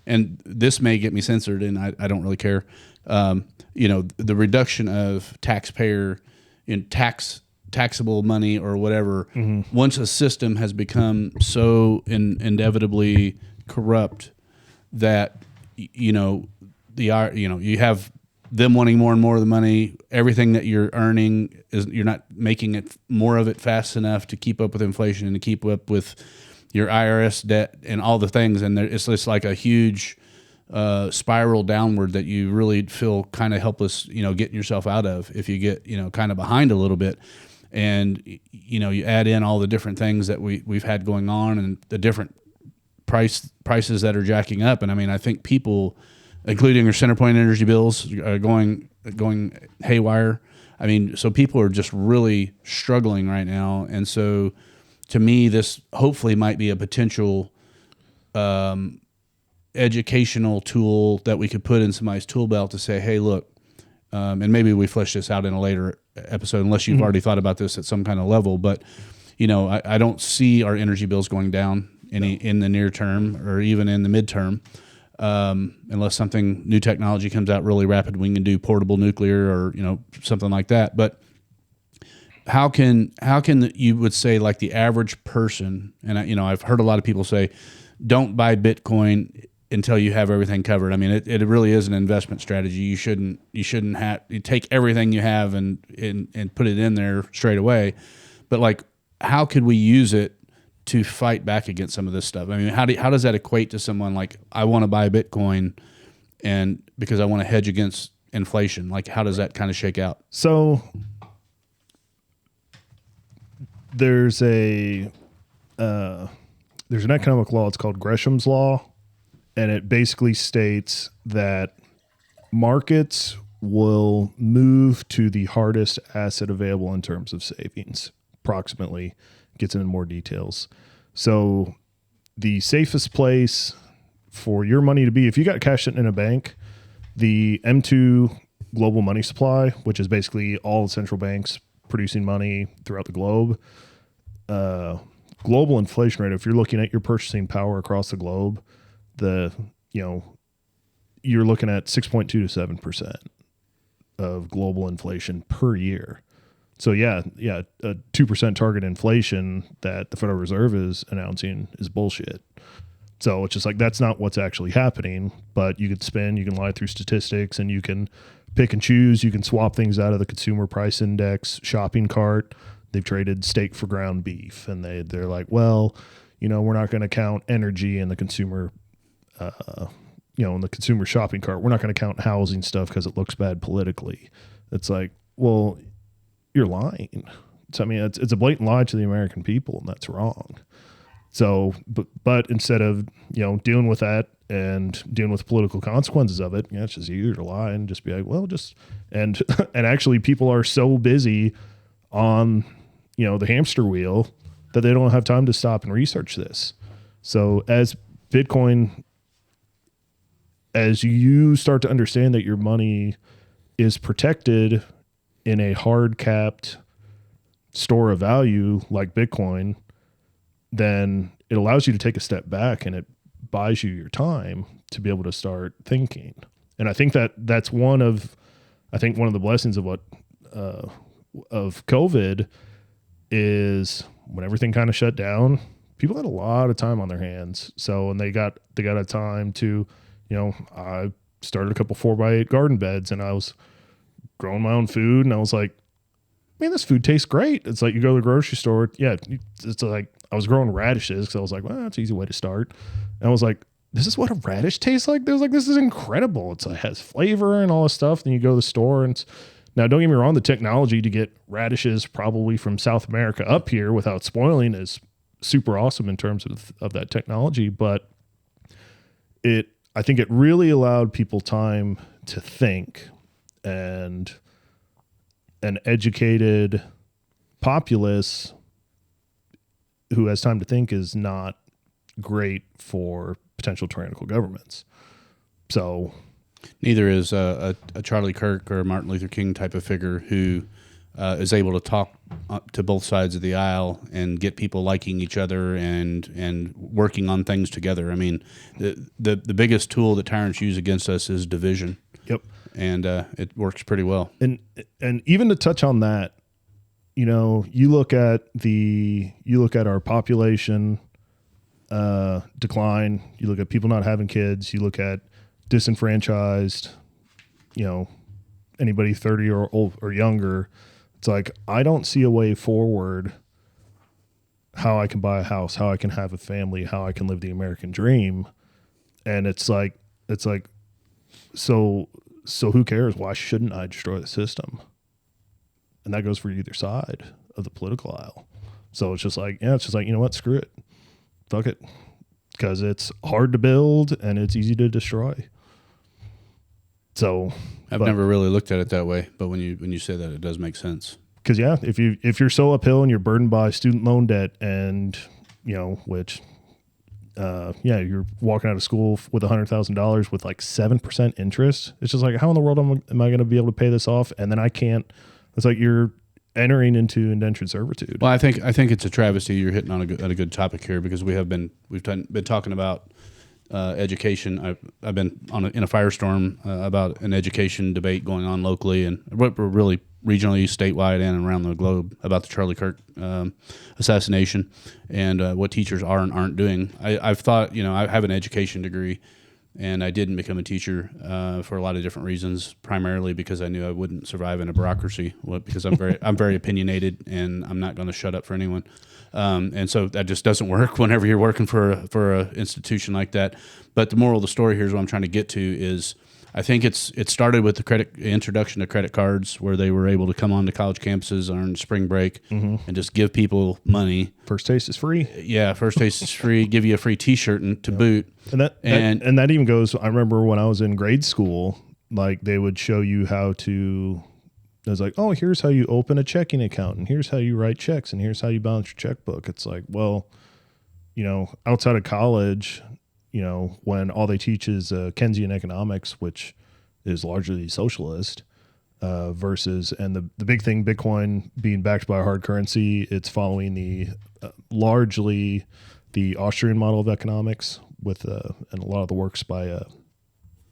and this may get me censored, and I don't really care, the reduction of taxpayer in taxable money or whatever. Once a system has become so inevitably corrupt that, you have them wanting more and more of the money, everything that you're earning you're not making it more of it fast enough to keep up with inflation and to keep up with your IRS debt and all the things. And it's just like a huge spiral downward that you really feel kind of helpless, getting yourself out of if you get, kind of behind a little bit. And, you add in all the different things that we've had going on and the different prices that are jacking up. And I mean, I think people, including your center point energy bills, are going haywire. I mean, so people are just really struggling right now. And so to me, this hopefully might be a potential educational tool that we could put in somebody's tool belt to say, hey, look, and maybe we flesh this out in a later episode, unless you've already thought about this at some kind of level. But, I don't see our energy bills going down in the near term or even in the midterm. Unless something new technology comes out really rapid, we can do portable nuclear or something like that. But how can you would say like the average person, and I've heard a lot of people say, don't buy Bitcoin until you have everything covered. I mean, it really is an investment strategy. You shouldn't you take everything you have and put it in there straight away. But like, how could we use it to fight back against some of this stuff? I mean, how does that equate to someone like, I want to buy Bitcoin and because I want to hedge against inflation? Like, how does that kind of shake out? So there's an economic law. It's called Gresham's law. And it basically states that markets will move to the hardest asset available in terms of savings, approximately. Gets into more details. So the safest place for your money to be, if you got cash sitting in a bank, the M2 global money supply, which is basically all central banks producing money throughout the globe, global inflation rate, if you're looking at your purchasing power across the globe, you're looking at 6.2 to 7% of global inflation per year. So a 2% target inflation that the Federal Reserve is announcing is bullshit. So it's just like, that's not what's actually happening, but you could spin, you can lie through statistics, and you can pick and choose. You can swap things out of the consumer price index shopping cart. They've traded steak for ground beef, and they're like, well, we're not going to count energy in the consumer, in the consumer shopping cart. We're not going to count housing stuff because it looks bad politically. It's like, well, you're lying. So, I mean, it's a blatant lie to the American people, and that's wrong. So, but instead of, dealing with that and dealing with the political consequences of it, it's just easier to lie and just be like, well, and actually people are so busy on, the hamster wheel that they don't have time to stop and research this. So as Bitcoin, as you start to understand that your money is protected in a hard capped store of value like Bitcoin, then it allows you to take a step back and it buys you your time to be able to start thinking. And I think that's one of the blessings of what of COVID is when everything kind of shut down, people had a lot of time on their hands. So, and they got a time to, I started a couple 4x8 garden beds and I was growing my own food, and I was like, man, this food tastes great. It's like you go to the grocery store. Yeah. It's like, I was growing radishes because I was like, well, that's an easy way to start. And I was like, this is what a radish tastes like. There's like, this is incredible. It has flavor and all this stuff. Then you go to the store and now don't get me wrong. The technology to get radishes probably from South America up here without spoiling is super awesome in terms of that technology. But I think it really allowed people time to think, and an educated populace who has time to think is not great for potential tyrannical governments. So neither is a Charlie Kirk or a Martin Luther King type of figure who is able to talk to both sides of the aisle and get people liking each other and working on things together. I mean, the biggest tool that tyrants use against us is division. Yep. And it works pretty well. And even to touch on that, you look at our population decline, you look at people not having kids, you look at disenfranchised, anybody 30 or old or younger. It's like, I don't see a way forward how I can buy a house, how I can have a family, how I can live the American dream. And it's like, so who cares? Why shouldn't I destroy the system? And that goes for either side of the political aisle. So it's just like, you know what? Screw it. Fuck it. Because it's hard to build and it's easy to destroy. So I've never really looked at it that way, but when you say that, it does make sense. Because if you're so uphill and you're burdened by student loan debt, and you're walking out of school with $100,000 with like 7% interest, it's just like, how in the world am I going to be able to pay this off? And then I can't. It's like entering into indentured servitude. Well, I think it's a travesty. You're hitting on a good topic here, because we've been talking about education. I've been in a firestorm about an education debate going on locally, and we're really regionally, statewide, and around the globe about the Charlie Kirk assassination, and what teachers are and aren't doing. I've thought, I have an education degree, and I didn't become a teacher for a lot of different reasons. Primarily because I knew I wouldn't survive in a bureaucracy. Because I'm very opinionated, and I'm not going to shut up for anyone. And so that just doesn't work whenever you're working for a institution like that. But the moral of the story here is what I'm trying to get to is, I think it started with the introduction to credit cards, where they were able to come onto college campuses on spring break and just give people money. First taste is free. Yeah, first taste is free. Give you a free T-shirt to boot. And that even goes. I remember when I was in grade school, like they would show you how to. It was like, oh, here's how you open a checking account, and here's how you write checks, and here's how you balance your checkbook. It's like, well, outside of college, when all they teach is Keynesian economics, which is largely socialist, versus, and the big thing, Bitcoin being backed by a hard currency, it's following the largely the Austrian model of economics with and a lot of the works by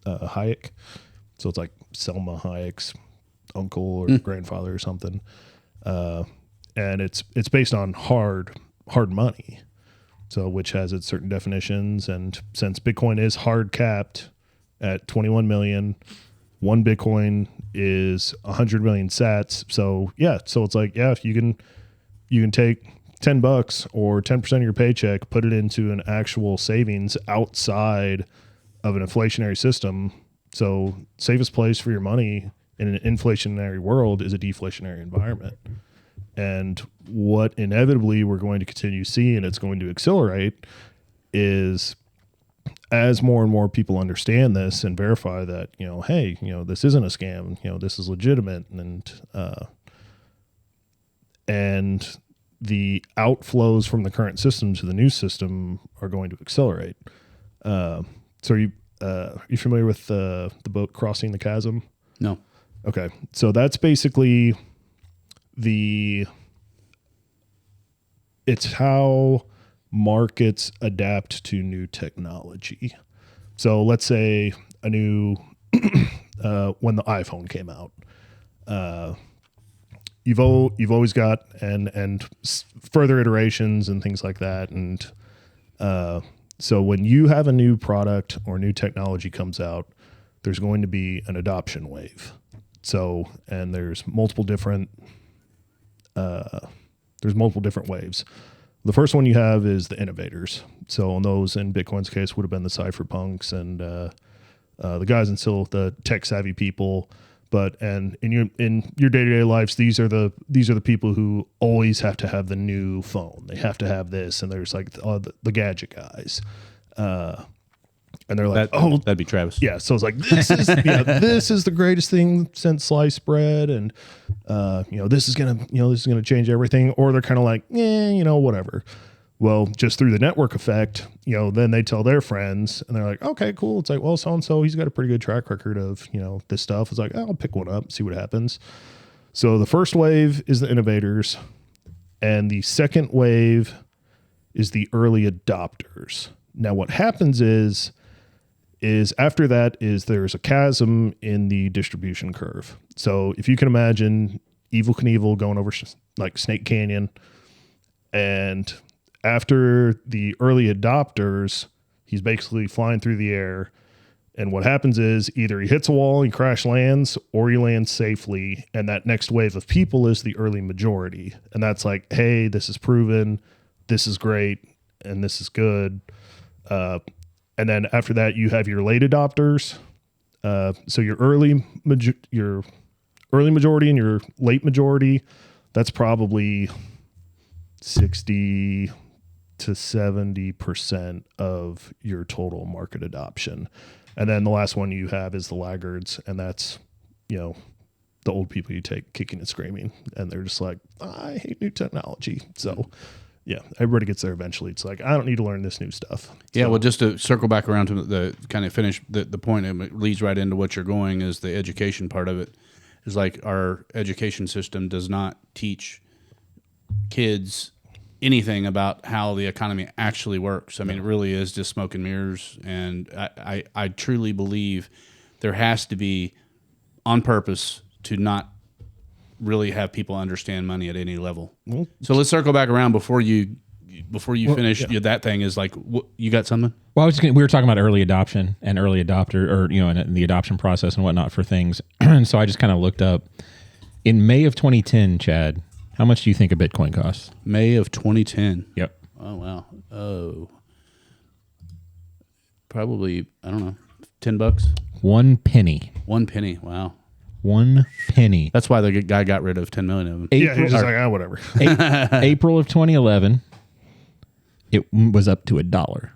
Hayek. So it's like Selma Hayek's uncle or grandfather or something, and it's based on hard money. So, which has its certain definitions, and since Bitcoin is hard capped at 21 million, one Bitcoin is 100 million sats. So it's like, you can take $10 or 10% of your paycheck, put it into an actual savings outside of an inflationary system. So, safest place for your money in an inflationary world is a deflationary environment. And what inevitably we're going to continue to see, and it's going to accelerate, is as more and more people understand this and verify that, hey, this isn't a scam, this is legitimate, and the outflows from the current system to the new system are going to accelerate. So are you familiar with the boat Crossing the Chasm? No. Okay. So that's basically it's how markets adapt to new technology. So let's say a new when the iPhone came out, you've always got and further iterations and things like that. And so when you have a new product or new technology comes out, there's going to be an adoption wave. So, and there's multiple different waves. The first one you have is the innovators. So on those, in Bitcoin's case, would have been the cypherpunks and the guys and still the tech savvy people. But and in your day-to-day lives, these are the people who always have to have the new phone. They have to have this, and there's like the gadget guys. And they're like, "Oh, that'd be Travis." Yeah, so it's like this is the greatest thing since sliced bread, and this is gonna change everything. Or they're kind of like, whatever. Well, just through the network effect, then they tell their friends, and they're like, okay, cool. It's like, well, so and so, he's got a pretty good track record of this stuff. It's like, I'll pick one up, see what happens. So the first wave is the innovators, and the second wave is the early adopters. Now, what happens is after that there's a chasm in the distribution curve. So if you can imagine Evel Knievel going over like Snake Canyon, and after the early adopters, he's basically flying through the air. And what happens is either he hits a wall, he crash lands, or he lands safely. And that next wave of people is the early majority. And that's like, hey, this is proven, this is great, and this is good. And then after that, you have your late adopters. So your early majority and your late majority, that's probably 60 to 70% of your total market adoption. And then the last one you have is the laggards, and that's, the old people you take kicking and screaming, and they're just like, I hate new technology. So yeah, everybody gets there eventually. It's like, I don't need to learn this new stuff. Yeah, So, well, just to circle back around to the kind of finish the point, and it leads right into what you're going is the education part of it. is like our education system does not teach kids anything about how the economy actually works. I mean, it really is just smoke and mirrors. And I truly believe there has to be, on purpose, to not really have people understand money at any level. So let's circle back around before you finish. That thing is like, you got something? Well, we were talking about early adoption and early adopter, or and the adoption process and whatnot for things. And so I just kind of looked up in May of 2010, Chad. How much do you think a Bitcoin costs? May of 2010. Yep. Oh wow. Oh, probably, I don't know, $10. 1 penny. 1 penny. Wow. 1 penny. That's why the guy got rid of 10 million of them. Yeah, he's just like, whatever. April of 2011, it was up to $1.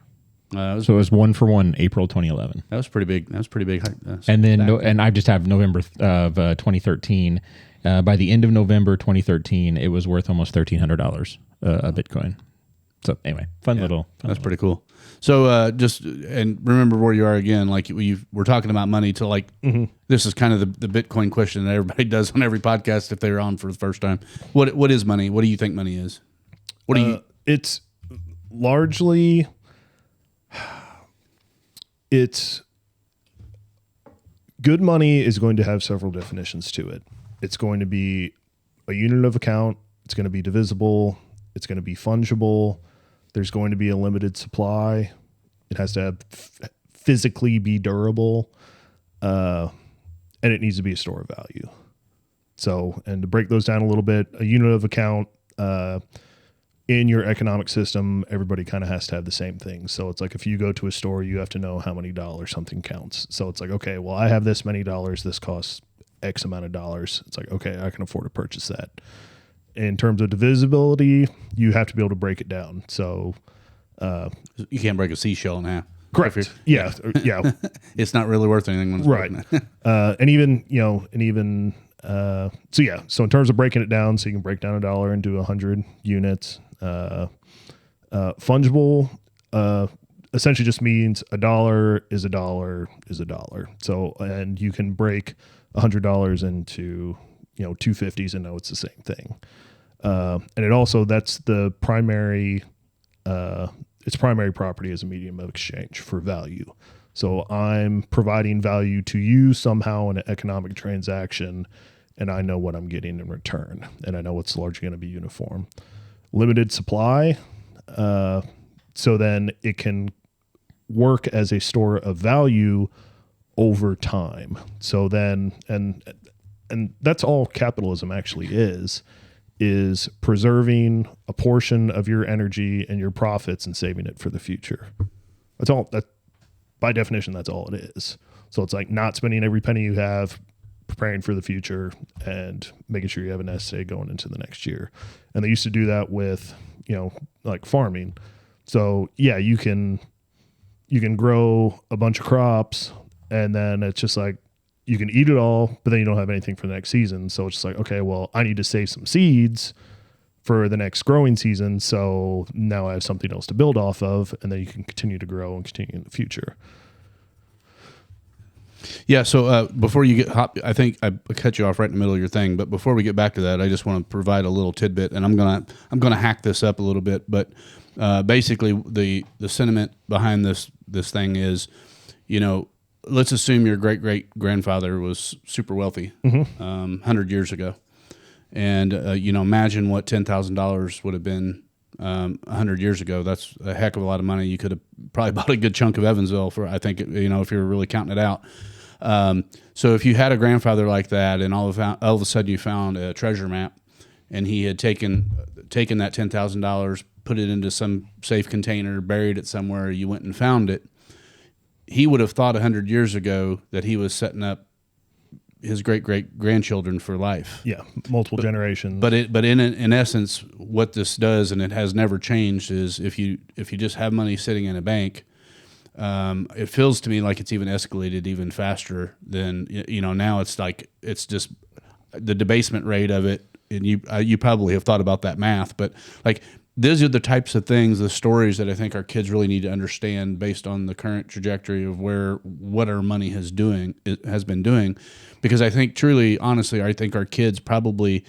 So it was 1 for 1 April 2011. That was pretty big. That was pretty big. And then, and I just have November of 2013. By the end of November 2013, it was worth almost $1,300 a Bitcoin. So anyway, That's pretty cool. So just, and remember where you are again. Like we're talking about money to like, this is kind of the Bitcoin question that everybody does on every podcast if they're on for the first time. What is money? What do you think money is? What do you? It's largely, it's good money is going to have several definitions to it. It's going to be a unit of account. It's going to be divisible. It's going to be fungible. There's going to be a limited supply. It has to have physically be durable. And it needs to be a store of value. So, and to break those down a little bit, a unit of account, in your economic system, everybody kind of has to have the same thing. So it's like if you go to a store, you have to know how many dollars something counts. So it's like, okay, well, I have this many dollars. This costs X amount of dollars. It's like, okay, I can afford to purchase that. In terms of divisibility, you have to be able to break it down. So you can't break a seashell in half. Correct. Yeah. Yeah. It's not really worth anything when it's right. So yeah. So in terms of breaking it down, so you can break down $1 into 100 units. Fungible essentially just means $1 is $1 is $1. So, and you can break $100 into, 250s and know it's the same thing. And it also, that's the primary, its primary property as a medium of exchange for value. So I'm providing value to you somehow in an economic transaction, and I know what I'm getting in return, and I know it's largely going to be uniform. Limited supply, so then it can work as a store of value over time. So then, and that's all capitalism actually is preserving a portion of your energy and your profits and saving it for the future. That's all. That by definition, that's all it is. So it's like not spending every penny you have, preparing for the future, and making sure you have a nest egg going into the next year. And they used to do that with, like farming. So yeah, you can grow a bunch of crops, and then it's just like you can eat it all, but then you don't have anything for the next season. So it's just like, okay, well, I need to save some seeds for the next growing season. So now I have something else to build off of, and then you can continue to grow and continue in the future. Yeah. So before you get hop, I think I cut you off right in the middle of your thing. But before we get back to that, I just want to provide a little tidbit, and I'm gonna hack this up a little bit. But basically, the sentiment behind this thing is, let's assume your great grandfather was super wealthy, 100 years ago, and imagine what $10,000 would have been 100 years ago. That's a heck of a lot of money. You could have probably bought a good chunk of Evansville for, I think, if you were really counting it out. So if you had a grandfather like that, and all of a sudden you found a treasure map, and he had taken that $10,000, put it into some safe container, buried it somewhere, you went and found it, he would have thought 100 years ago that he was setting up his great-grandchildren for life. Yeah, multiple generations. But in essence, what this does, and it has never changed, is if you just have money sitting in a bank, it feels to me like it's even escalated even faster than now. It's like it's just the debasement rate of it, and you probably have thought about that math, but like those are the types of things, the stories that I think our kids really need to understand based on the current trajectory of what our money has been doing, because I think truly, honestly, I think our kids probably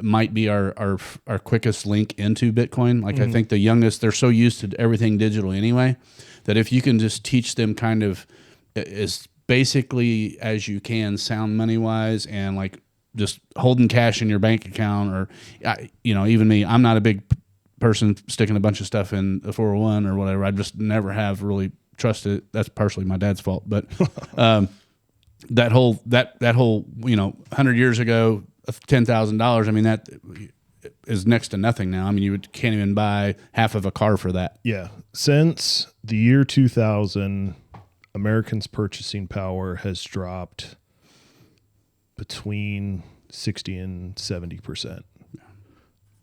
might be our quickest link into Bitcoin. Like I think the youngest, they're so used to everything digital anyway, that if you can just teach them kind of as basically as you can, sound money wise, and like just holding cash in your bank account, or even me, I'm not a big person sticking a bunch of stuff in a 401 or whatever. I just never have really trusted it. That's partially my dad's fault, but that whole 100 years ago, $10,000. I mean, that is next to nothing now. I mean, can't even buy half of a car for that. Yeah. Since the year 2000, Americans' purchasing power has dropped between 60 and 70%.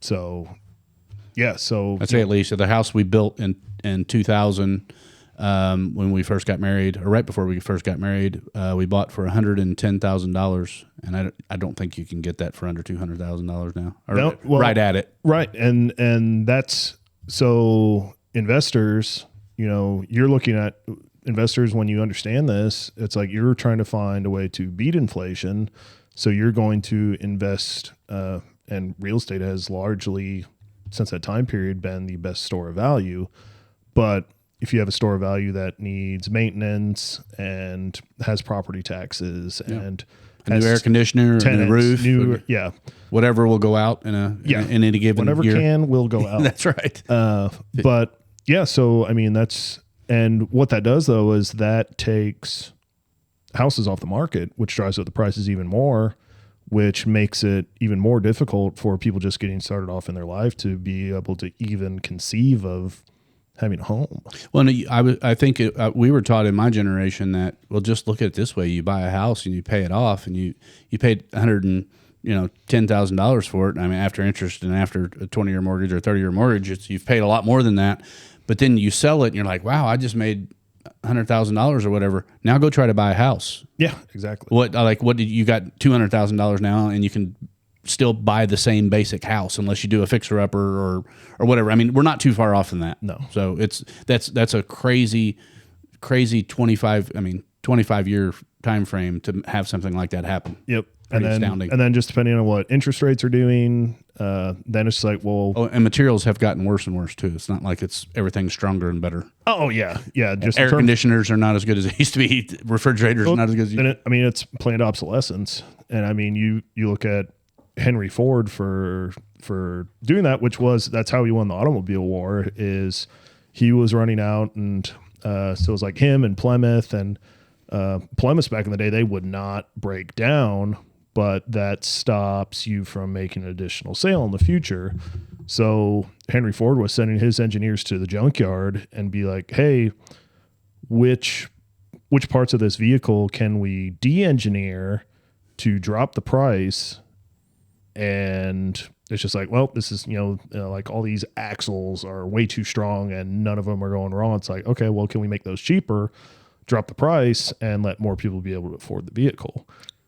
So, yeah. So I'd say at least the house we built in 2000, when we first got married, or right before we first got married, we bought for $110,000, and I don't think you can get that for under $200,000 now. Or no, well, right at it. Right, and that's so investors. You're looking at investors when you understand this. It's like you're trying to find a way to beat inflation, so you're going to invest. And real estate has largely, since that time period, been the best store of value, but if you have a store of value that needs maintenance and has property taxes and a new air conditioner, tenants, a new roof, whatever will go out in any given whatever year. can will go out. That's right. But yeah, so I mean and what that does though is that takes houses off the market, which drives up the prices even more, which makes it even more difficult for people just getting started off in their life to be able to even conceive of having a home. Well, I think we were taught in my generation that, well, just look at it this way: you buy a house and you pay it off, and you paid $10,000 for it. I mean, after interest and after a 20-year mortgage or 30-year mortgage, you've paid a lot more than that. But then you sell it, and you're like, wow, I just made $100,000 or whatever. Now go try to buy a house. Yeah, exactly. What did you got $200,000 now, and you can still buy the same basic house unless you do a fixer upper or whatever. I mean, we're not too far off from that. No. So that's a crazy 25-year time frame to have something like that happen. Yep. Pretty astounding. And then just depending on what interest rates are doing, then it's like, well, and materials have gotten worse and worse too. It's not like everything's stronger and better. Oh yeah. Yeah. Just air conditioners are not as good as they used to be. Refrigerators are not as good as it's planned obsolescence. And I mean, you look at Henry Ford for doing that, that's how he won the automobile war, is he was running out, and so it was like him and Plymouth, and Plymouth back in the day, they would not break down, but that stops you from making an additional sale in the future. So Henry Ford was sending his engineers to the junkyard and be like, hey, which parts of this vehicle can we de-engineer to drop the price? And it's just like, well, this is, like all these axles are way too strong and none of them are going wrong. It's like, okay, well, can we make those cheaper, drop the price, and let more people be able to afford the vehicle?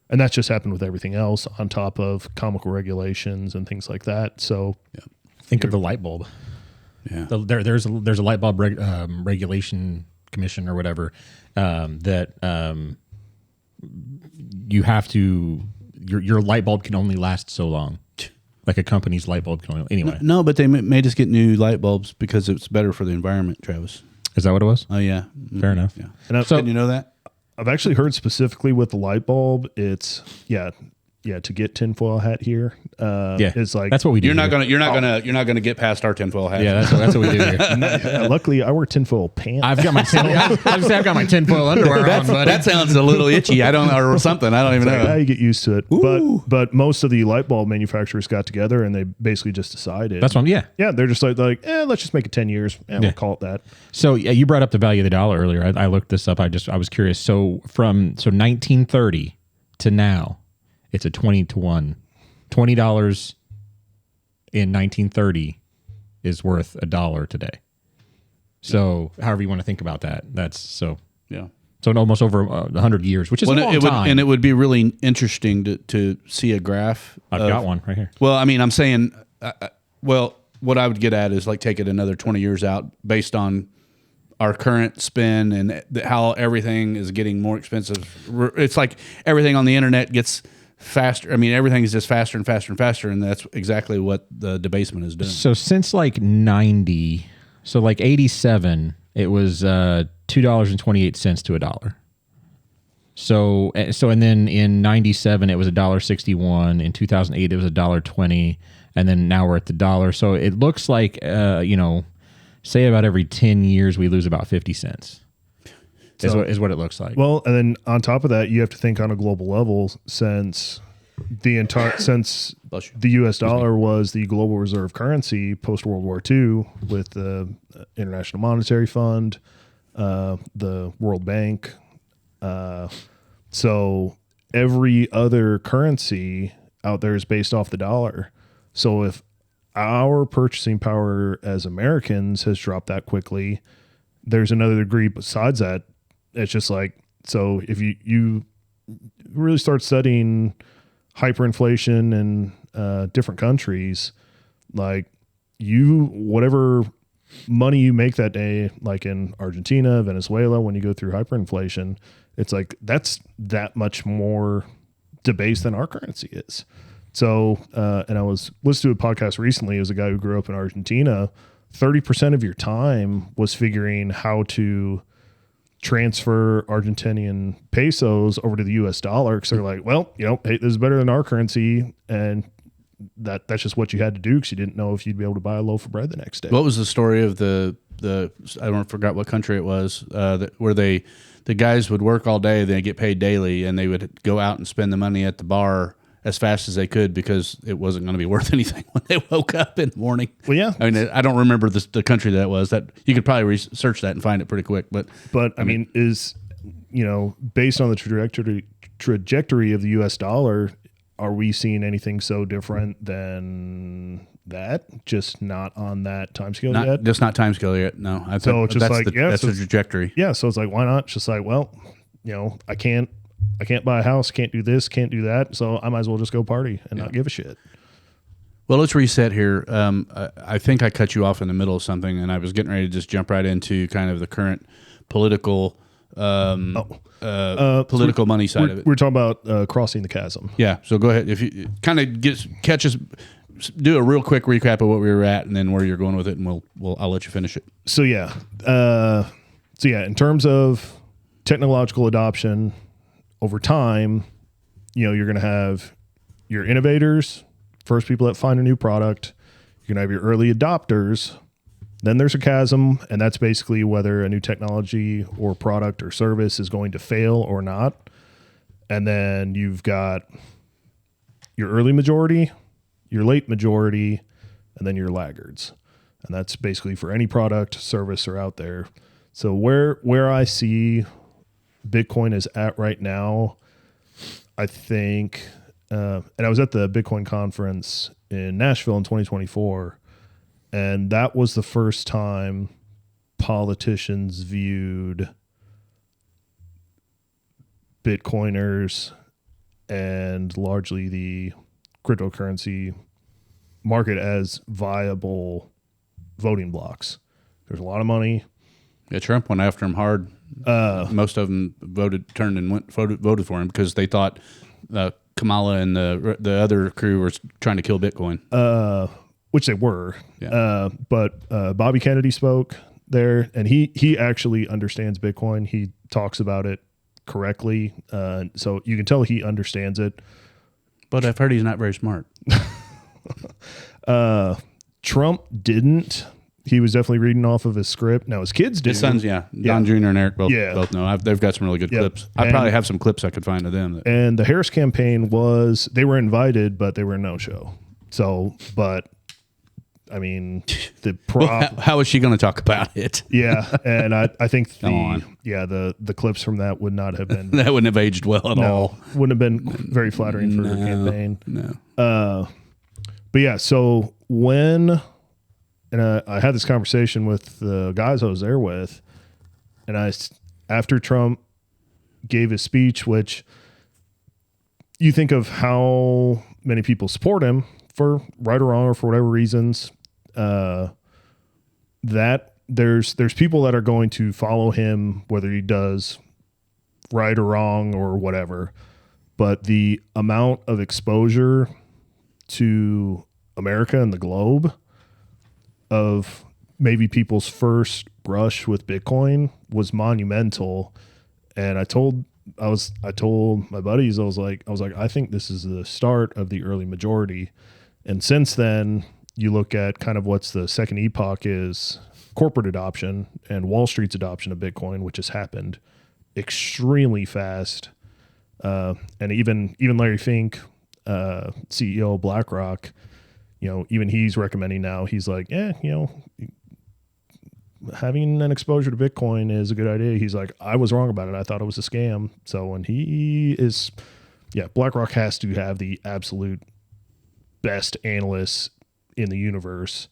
And that's just happened with everything else on top of comical regulations and things like that. So think of the light bulb. Yeah. There's a light bulb regulation commission or whatever that you have to, your light bulb can only last so long. Like a company's light bulb can only, anyway. No, but they made us get new light bulbs because it's better for the environment, Travis. Is that what it was? Oh, yeah. Fair enough. Yeah. And Didn't you know that? I've actually heard specifically with the light bulb, it's to get tinfoil hat here. It's like, that's what we do. You're not gonna get past our tinfoil hat. Yeah, that's what we do here. Luckily, I wear tinfoil pants. I've got my I've got my tinfoil underwear on, buddy. That sounds a little itchy. or something. I don't even know. How you get used to it. But most of the light bulb manufacturers got together and they basically just decided. That's one. Yeah. Yeah, they're just like, let's just make it 10 years and we'll call it that. So you brought up the value of the dollar earlier. I looked this up. I was curious. So from 1930 to now, it's a 20-to-1. $20 in 1930 is worth $1 today. So however you want to think about that, that's so almost over 100 years, which is a long time. And it would be really interesting to see a graph. I've got one right here. Well, I mean, I'm saying, what I would get at is like take it another 20 years out based on our current spin and how everything is getting more expensive. It's like everything on the internet gets faster. I mean, everything is just faster and faster and faster, and that's exactly what the debasement is doing. So since like 90, so like 87, it was $2.28 to $1. So and then in 97 it was $1.61. In 2008 it was $1.20, and then now we're at the dollar. So it looks like say about every 10 years we lose about 50 cents. Is what it looks like. Well, and then on top of that, you have to think on a global level, since the U.S. dollar was the global reserve currency post World War II with the International Monetary Fund, the World Bank. So every other currency out there is based off the dollar. So if our purchasing power as Americans has dropped that quickly, there's another degree besides that. It's just like, so if you really start studying hyperinflation in different countries, like whatever money you make that day, like in Argentina, Venezuela, when you go through hyperinflation, it's like that's that much more debased than our currency is. So, and I was listening to a podcast recently as a guy who grew up in Argentina. 30% of your time was figuring how to transfer Argentinian pesos over to the US dollar, because they're like, well, hey, this is better than our currency, and that's just what you had to do because you didn't know if you'd be able to buy a loaf of bread the next day. What was the story of I forgot what country it was, where the guys would work all day, they get paid daily, and they would go out and spend the money at the bar as fast as they could because it wasn't going to be worth anything when they woke up in the morning. Well, yeah. I mean, I don't remember the country that was. That you could probably research that and find it pretty quick. But I mean, is based on the trajectory of the U.S. dollar, are we seeing anything so different than that? Just not on that timescale yet. Just not timescale yet. No. So it's just that's the trajectory. Yeah. So it's like, why not? It's just like, well, I can't buy a house, can't do this, can't do that. So I might as well just go party and not give a shit. Well, let's reset here. I think I cut you off in the middle of something, and I was getting ready to just jump right into kind of the current political money side of it. We're talking about crossing the chasm. Yeah. So go ahead. If you kind of catch us, do a real quick recap of what we were at, and then where you're going with it, and I'll let you finish it. So yeah. In terms of technological adoption over time, you're going to have your innovators, first people that find a new product. You're going to have your early adopters. Then there's a chasm, and that's basically whether a new technology or product or service is going to fail or not. And then you've got your early majority, your late majority, and then your laggards. And that's basically for any product, service, or out there. So where I see Bitcoin is at right now, I think, and I was at the Bitcoin conference in Nashville in 2024, and that was the first time politicians viewed Bitcoiners and largely the cryptocurrency market as viable voting blocks. There's a lot of money. Yeah, Trump went after him hard. Most of them voted for him because they thought Kamala and the other crew were trying to kill Bitcoin. Which they were. Yeah. But Bobby Kennedy spoke there, and he actually understands Bitcoin. He talks about it correctly, so you can tell he understands it. But I've heard he's not very smart. Trump didn't. He was definitely reading off of his script. Now his kids do. His sons, Don Jr. and Eric both know. They've got some really good clips. I probably have some clips I could find of them. And the Harris campaign they were invited, but they were a no-show. So, but I mean, how is she going to talk about it? Yeah, and I think the clips from that would not have been that wouldn't have aged well at all. Wouldn't have been very flattering for her campaign. No. But yeah, so when I had this conversation with the guys I was there with, and after Trump gave his speech, which you think of how many people support him for right or wrong or for whatever reasons. that there's people that are going to follow him, whether he does right or wrong or whatever. But the amount of exposure to America and the globe of maybe people's first brush with Bitcoin was monumental. And I told my buddies, I was like, I think this is the start of the early majority. And since then, you look at kind of what's the second epoch is corporate adoption and Wall Street's adoption of Bitcoin, which has happened extremely fast. And even Larry Fink, CEO of BlackRock, even he's recommending now, he's like, having an exposure to Bitcoin is a good idea. He's like, I was wrong about it. I thought it was a scam. So when BlackRock has to have the absolute best analysts in the universe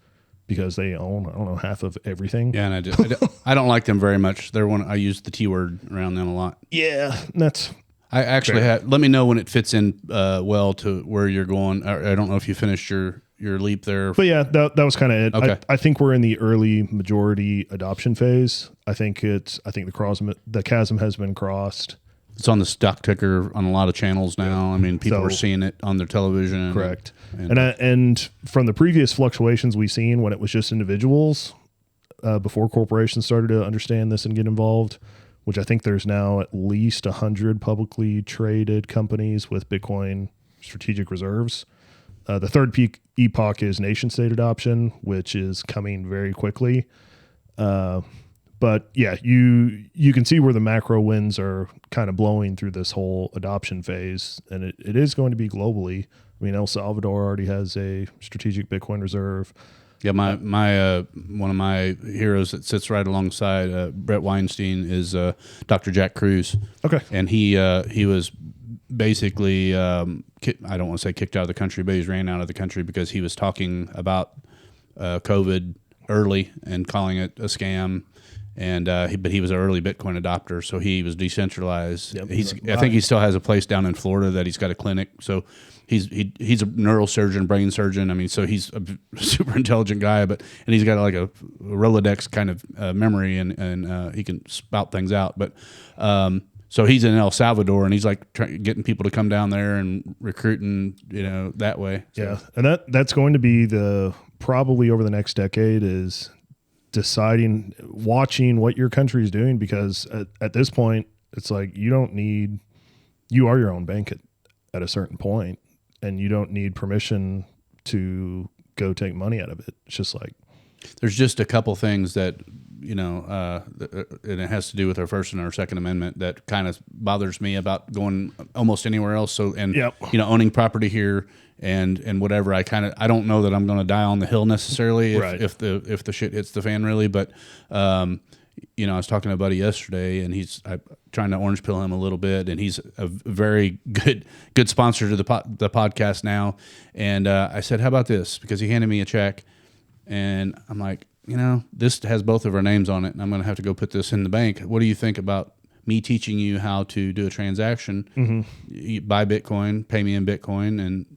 because they own, I don't know, half of everything. Yeah, and I don't like them very much. They're one, I use the T word around them a lot. Yeah, that's... I actually let me know when it fits in well to where you're going. I don't know if you finished your leap there. But yeah, that was kind of it. Okay. I think we're in the early majority adoption phase. I think the chasm has been crossed. It's on the stock ticker on a lot of channels now. I mean, people are seeing it on their television. Correct. And from the previous fluctuations we've seen when it was just individuals, before corporations started to understand this and get involved, which I think there's now at least 100 publicly traded companies with Bitcoin strategic reserves. The third epoch is nation state adoption, which is coming very quickly. But yeah, you can see where the macro winds are kind of blowing through this whole adoption phase, and it is going to be globally. I mean, El Salvador already has a strategic Bitcoin reserve. Yeah, my one of my heroes that sits right alongside Brett Weinstein is Dr. Jack Cruz. Okay, and he was basically I don't want to say kicked out of the country, but he was ran out of the country because he was talking about COVID early and calling it a scam. And but he was an early Bitcoin adopter, so he was decentralized. Yep. I think he still has a place down in Florida that he's got a clinic. So he's a neurosurgeon, brain surgeon. I mean, so he's a super intelligent guy, and he's got like a Rolodex kind of memory, and he can spout things out. But so he's in El Salvador, and he's like getting people to come down there and recruiting, that way. So. Yeah, and that's going to be probably over the next decade is watching what your country is doing, because at this point it's like you are your own bank at a certain point, and you don't need permission to go take money out of it. It's just like there's just a couple things that and it has to do with our First and our Second Amendment that kind of bothers me about going almost anywhere else. So owning property here and whatever, I don't know that I'm going to die on the hill necessarily if the shit hits the fan really. But I was talking to a buddy yesterday, and I'm trying to orange pill him a little bit, and he's a very good sponsor to the podcast now. And I said, how about this? Because he handed me a check, and I'm like, this has both of our names on it, and I'm going to have to go put this in the bank. What do you think about me teaching you how to do a transaction? Mm-hmm. You buy Bitcoin, pay me in Bitcoin, and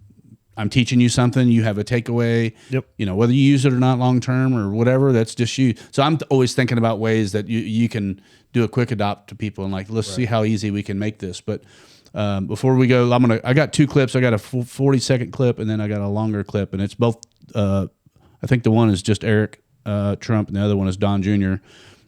I'm teaching you something. You have a takeaway. Yep. Whether you use it or not long term or whatever, that's just you. So I'm always thinking about ways that you can do a quick adopt to people, and like, let's see how easy we can make this. But before we go, I got two clips. I got a 40-second clip, and then I got a longer clip, and it's both. I think the one is just Eric Trump, and the other one is Don Jr.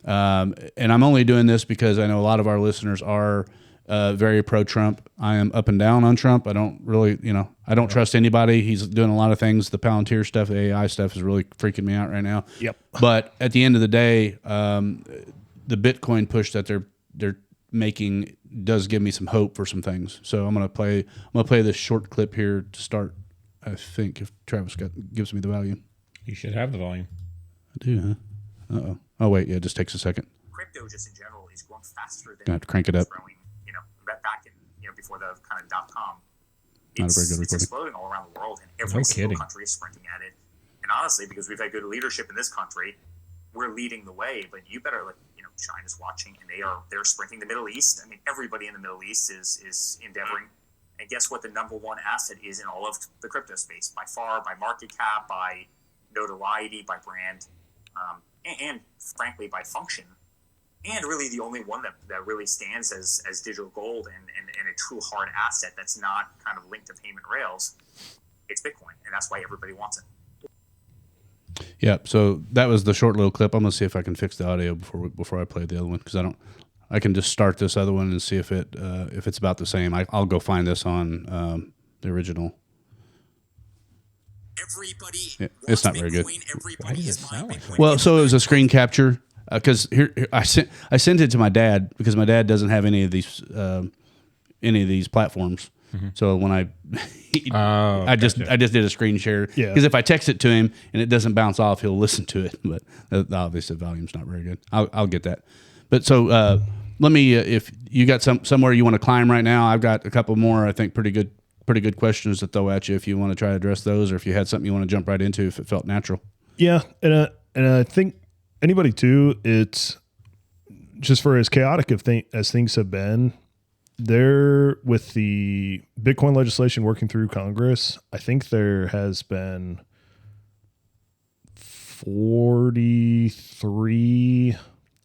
And I'm only doing this because I know a lot of our listeners are very pro-Trump. I am up and down on Trump. I don't really, I don't trust anybody. He's doing a lot of things. The Palantir stuff, the AI stuff is really freaking me out right now. Yep. But at the end of the day, the Bitcoin push that they're making does give me some hope for some things. So I'm gonna play this short clip here to start. I think if Travis gives me the volume. You should have the volume. I do, huh? Uh-oh. Oh, wait. Yeah, it just takes a second. Crypto, just in general, is growing faster than Gonna have to crank it up. growing, back in, before the kind of .com. Not a very good It's recording. exploding all around the world, and every single country is sprinting at it. And honestly, because we've had good leadership in this country, we're leading the way. But you better, China's watching, and they're sprinting. The Middle East, I mean, everybody in the Middle East is endeavoring. And guess what? The number one asset is in all of the crypto space by far, by market cap, by notoriety, by brand, and frankly by function, and really the only one that really stands as digital gold and a true hard asset that's not kind of linked to payment rails. It's Bitcoin, and that's why everybody wants it. Yeah, so that was the short little clip. I'm gonna see if I can fix the audio before I play the other one, because I can just start this other one and see if it's about the same. I'll go find this on the original. Everybody it's not very good. Everybody is buying Bitcoin. Well, so it was a screen capture, because here I sent it to my dad, because my dad doesn't have any of these platforms. Mm-hmm. So when I just did a screen share, because if I text it to him and it doesn't bounce off, he'll listen to it. But obviously the volume's not very good. I'll get that. But so let me, if you got somewhere you want to climb right now, I've got a couple more, I think, pretty good questions to throw at you if you want to try to address those, or if you had something you want to jump right into if it felt natural. Yeah, and I think anybody too, it's just for as chaotic as things have been, there with the Bitcoin legislation working through Congress, I think there has been 43.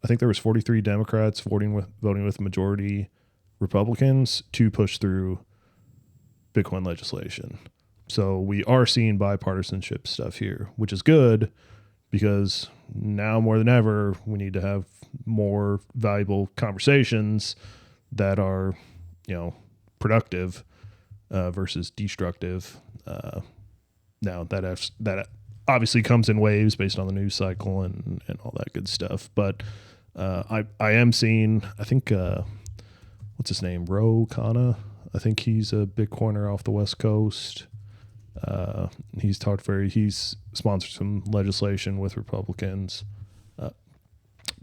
I think there was 43 Democrats voting with majority Republicans to push through Bitcoin legislation. So we are seeing bipartisanship stuff here, which is good, because now more than ever we need to have more valuable conversations that are, productive versus destructive. Now that obviously comes in waves based on the news cycle and all that good stuff. But I am seeing, I think, what's his name? Ro Khanna. I think he's a Bitcoiner off the West Coast. He's sponsored some legislation with Republicans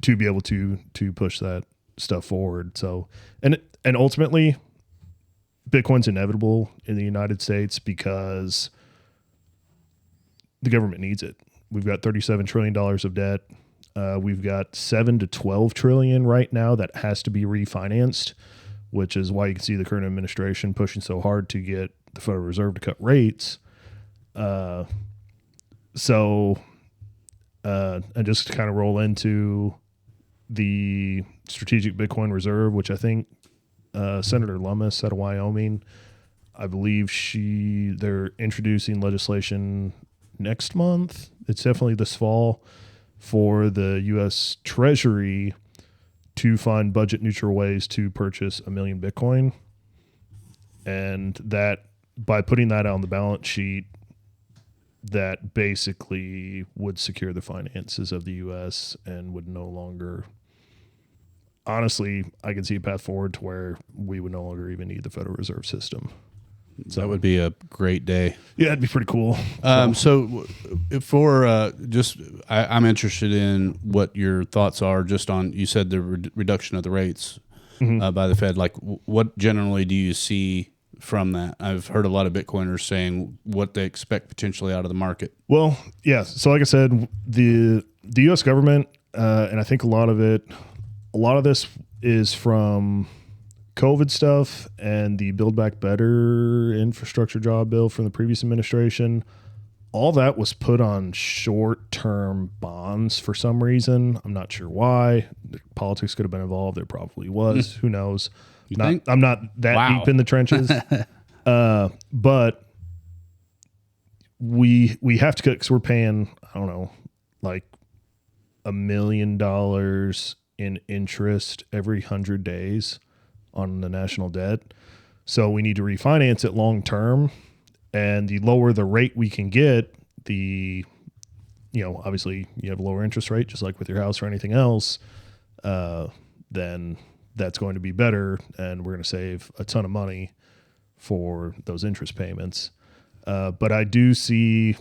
to be able to push that stuff forward. So, and ultimately, Bitcoin's inevitable in the United States because the government needs it. We've got $37 trillion of debt. We've got 7 to 12 trillion right now that has to be refinanced, which is why you can see the current administration pushing so hard to get the Federal Reserve to cut rates. And just to kind of roll into the strategic Bitcoin reserve, which I think Senator Lummis out of Wyoming, I believe they're introducing legislation next month. It's definitely this fall for the U.S. Treasury to find budget neutral ways to purchase 1 million Bitcoin. And that by putting that on the balance sheet, that basically would secure the finances of the U.S. and would no longer, honestly, I can see a path forward to where we would no longer even need the Federal Reserve System. So that would be a great day. Yeah, it'd be pretty cool. So for I'm interested in what your thoughts are just on, you said the reduction of the rates by the Fed. Like, what generally do you see from that? I've heard a lot of Bitcoiners saying what they expect potentially out of the market. Well, yeah. So like I said, the U.S. government, and I think a lot of this is from COVID stuff and the Build Back Better infrastructure job bill from the previous administration. All that was put on short-term bonds for some reason. I'm not sure why. Politics could have been involved. There probably was. Who knows? I'm not that deep in the trenches. But we have to cut, because we're paying, I don't know, like $1 million in interest every 100 days on the national debt. So we need to refinance it long term, and the lower the rate we can get, obviously you have a lower interest rate, just like with your house or anything else, then that's going to be better, and we're going to save a ton of money for those interest payments. But I do see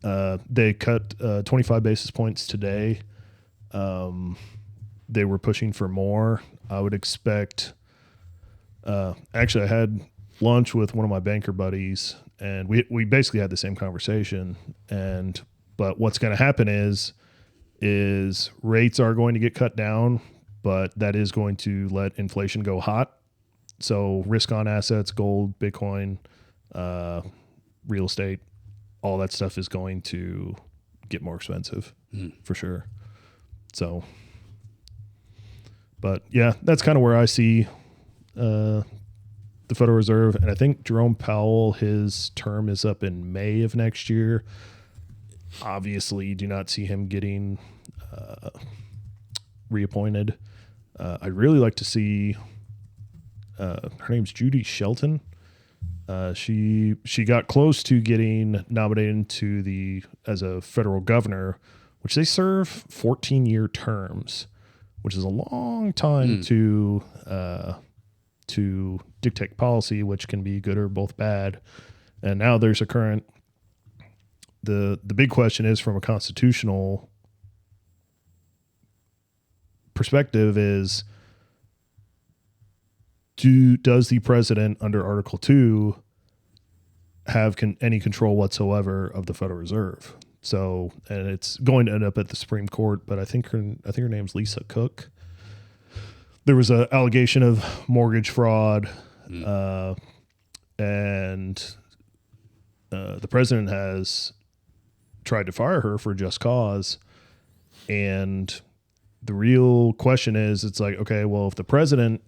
they cut 25 basis points today. They were pushing for more. I would expect, actually I had lunch with one of my banker buddies, and we basically had the same conversation. But what's going to happen is rates are going to get cut down, but that is going to let inflation go hot. So risk on assets, gold, Bitcoin, real estate, all that stuff is going to get more expensive for sure. So, but yeah, that's kind of where I see the Federal Reserve. And I think Jerome Powell, his term is up in May of next year. Obviously, do not see him getting reappointed. I'd really like to see, her name's Judy Shelton. She got close to getting nominated as a federal governor, which they serve 14-year terms, which is a long time to dictate policy, which can be good or both bad. And now there's a current. The big question is, from a constitutional perspective, is does the president under Article 2 have any control whatsoever of the Federal Reserve? So, and it's going to end up at the Supreme Court, but I think her name's Lisa Cook. There was an allegation of mortgage fraud, and the president has tried to fire her for just cause. And the real question is, it's like, okay, well, if the president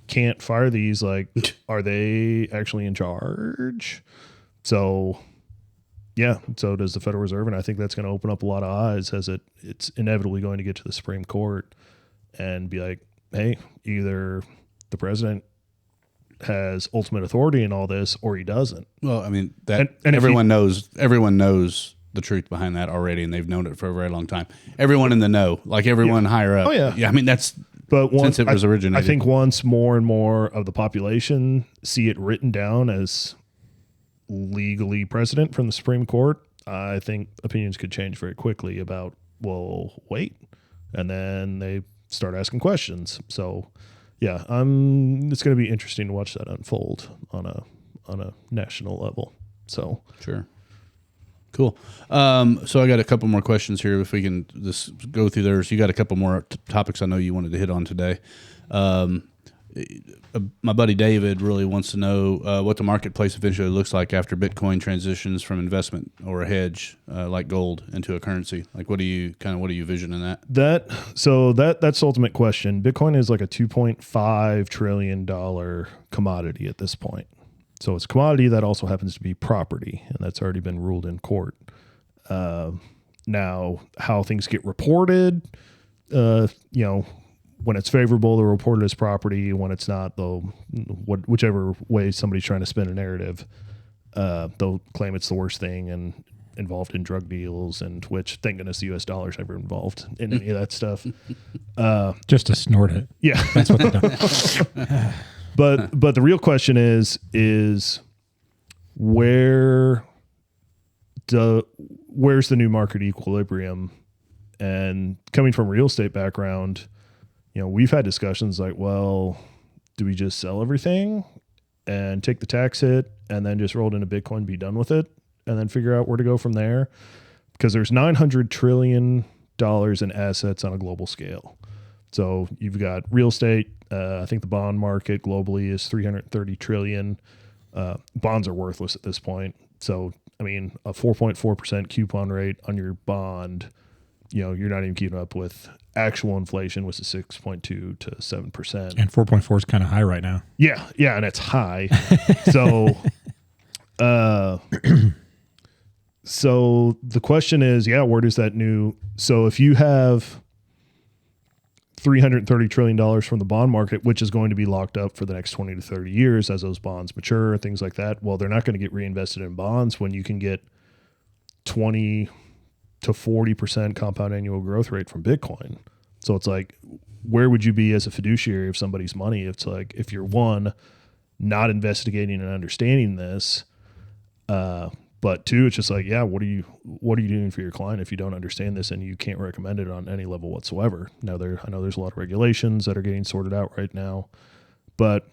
can't fire these, like, are they actually in charge? So, yeah, so does the Federal Reserve, and I think that's going to open up a lot of eyes as it's inevitably going to get to the Supreme Court and be like, hey, either the president has ultimate authority in all this or he doesn't. Well, I mean, that and everyone knows the truth behind that already, and they've known it for a very long time. Everyone in the know, like everyone higher up. Oh, yeah. I mean, that's since it was originated. I think once more and more of the population see it written down as legally precedent from the Supreme Court, I think opinions could change very quickly about, well, wait, and then they start asking questions. So, yeah, it's going to be interesting to watch that unfold on a national level. So, sure. Cool. So I got a couple more questions here. If we can just go through those. You got a couple more topics I know you wanted to hit on today. My buddy David really wants to know what the marketplace eventually looks like after Bitcoin transitions from investment or a hedge like gold into a currency. Like, what do you vision in that? That's the ultimate question. Bitcoin is like a $2.5 trillion commodity at this point. So it's a commodity that also happens to be property, and that's already been ruled in court. Now, how things get reported, when it's favorable, they're reported as property. When it's not, whichever way somebody's trying to spin a narrative, they'll claim it's the worst thing and involved in drug deals, and which, thank goodness, the U.S. dollar's never involved in any of that stuff. Just to snort it. Yeah. That's what they're doing. But the real question is where's the new market equilibrium? And coming from a real estate background, we've had discussions like, well, do we just sell everything and take the tax hit and then just roll it into Bitcoin and be done with it and then figure out where to go from there? Because there's $900 trillion in assets on a global scale. So you've got real estate. I think the bond market globally is $330 trillion. Bonds are worthless at this point. So, I mean, a 4.4% coupon rate on your bond, you're not even keeping up with actual inflation, which is 6.2 to 7%. And 4.4 is kind of high right now. Yeah, and it's high. So, so the question is, where does that new? So if you have $330 trillion from the bond market, which is going to be locked up for the next 20 to 30 years as those bonds mature, things like that. Well, they're not going to get reinvested in bonds when you can get 20 to 40% compound annual growth rate from Bitcoin. So it's like, where would you be as a fiduciary of somebody's money? It's like, if you're not investigating and understanding this, but two, it's just like, what are you doing for your client if you don't understand this and you can't recommend it on any level whatsoever? Now, I know there's a lot of regulations that are getting sorted out right now, but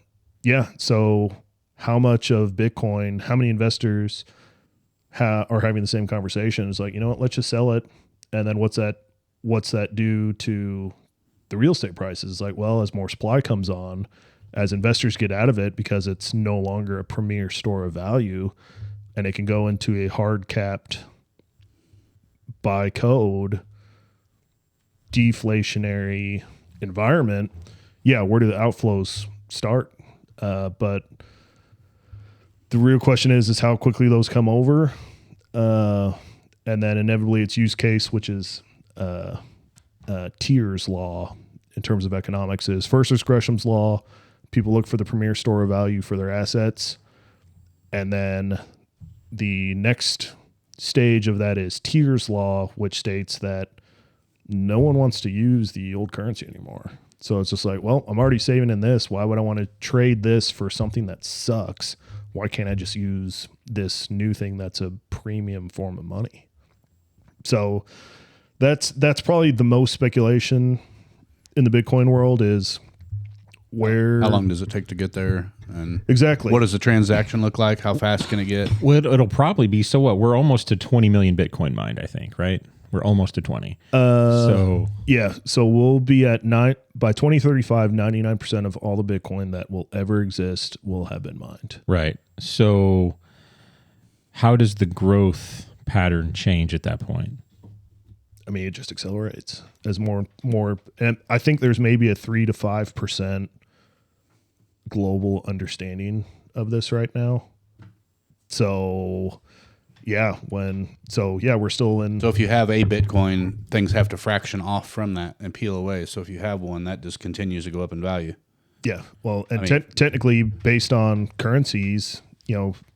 so how much of Bitcoin, how many investors are having the same conversation? It's like, let's just sell it. And then what's that do to the real estate prices? Like, well, as more supply comes on, as investors get out of it because it's no longer a premier store of value, and it can go into a hard capped by code deflationary environment, where do the outflows start? But the real question is how quickly those come over. And then inevitably its use case, which is Tease law in terms of economics, is first is Gresham's law. People look for the premier store of value for their assets. And then the next stage of that is Tease law, which states that no one wants to use the old currency anymore. So it's just like, well, I'm already saving in this. Why would I want to trade this for something that sucks? Why can't I just use this new thing that's a premium form of money? So that's probably the most speculation in the Bitcoin world is where. How long does it take to get there? And exactly. What does the transaction look like? How fast can it get? Well, it'll probably be, so what? We're almost to 20 million Bitcoin mined, I think, right? We're almost to 20. So we'll be at by 2035, 99% of all the Bitcoin that will ever exist will have been mined. Right. So how does the growth pattern change at that point? I mean, it just accelerates as more, and I think there's maybe a 3 to 5% global understanding of this right now. So we're still in. So if you have a Bitcoin, things have to fraction off from that and peel away. So if you have one, that just continues to go up in value. Yeah. Well, and technically based on currencies,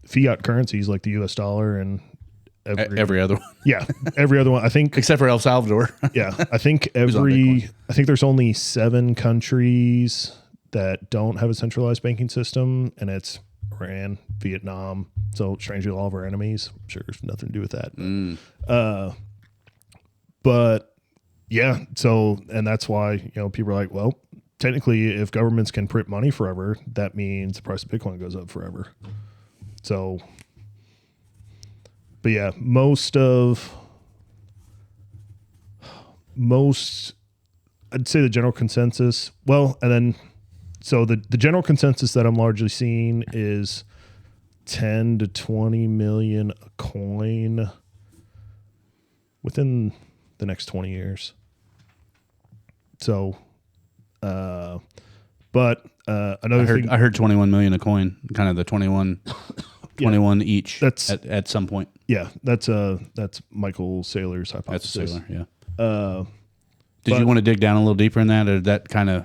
fiat currencies like the US dollar and every other one. Yeah. Every other one. I think. Except for El Salvador. Yeah. I think I think there's only 7 countries that don't have a centralized banking system, and it's Iran, Vietnam. So strangely, all of our enemies. I'm sure there's nothing to do with that. But yeah, so, and that's why, people are like, well, technically if governments can print money forever, that means the price of Bitcoin goes up forever. So, but yeah, I'd say the general consensus, so the general consensus that I'm largely seeing is 10 to 20 million a coin within the next 20 years. So, but another thing. I heard 21 million a coin, kind of the 21 each at some point. Yeah, that's Michael Saylor's hypothesis. That's Saylor, yeah. Did you want to dig down a little deeper in that, or that kind of...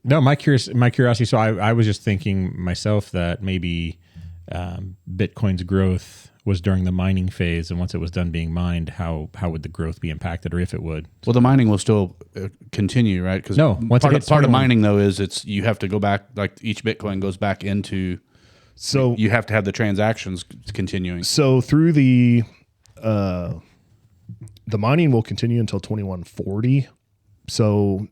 No, my curiosity. So I was just thinking myself that maybe Bitcoin's growth was during the mining phase, and once it was done being mined, how would the growth be impacted, or if it would? Well, the mining will still continue, right? Because part of mining though is you have to go back, like each Bitcoin goes back into. So you have to have the transactions continuing. So through the mining will continue until 2140. So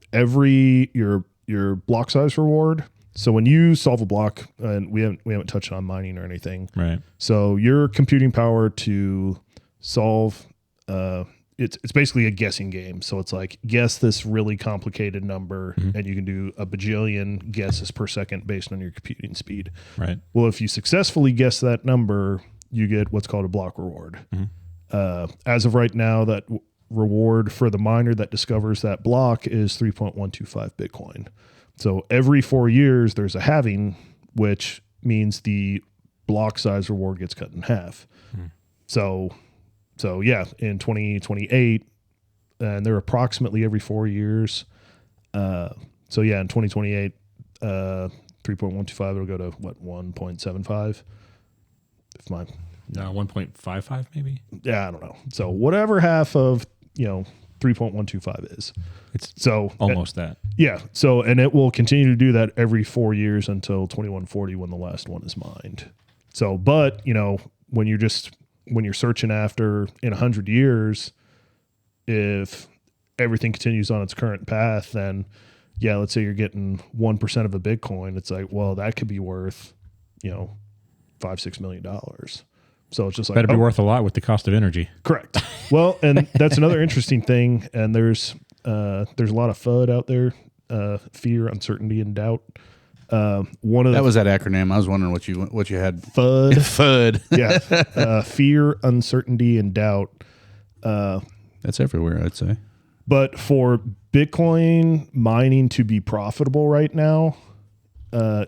your block size reward. So when you solve a block, and we haven't touched on mining or anything, right? So your computing power to solve, it's basically a guessing game. So it's like guess this really complicated number, and you can do a bajillion guesses per second based on your computing speed. Right. Well, if you successfully guess that number, you get what's called a block reward. As of right now, that reward for the miner that discovers that block is 3.125 Bitcoin. So every 4 years there's a halving, which means the block size reward gets cut in half. So yeah, in 2028, and they're approximately every 4 years. So yeah, in 2028, 3.125, it'll go to what, 1.75? If my 1.55 maybe. Yeah, I don't know. So whatever half of 3.125 is. It's so almost that. Yeah. So, and it will continue to do that every 4 years until 2140 when the last one is mined. So, but when you're searching after in 100 years, if everything continues on its current path, then yeah, let's say you're getting 1% of a Bitcoin. It's like, well, that could be worth, $5-6 million. So it's just like, better be worth a lot with the cost of energy. Correct. Well, and that's another interesting thing. And there's a lot of FUD out there, fear, uncertainty, and doubt. One of that was that acronym. I was wondering what you had. FUD. FUD. Yeah. Fear, uncertainty, and doubt. That's everywhere, I'd say. But for Bitcoin mining to be profitable right now,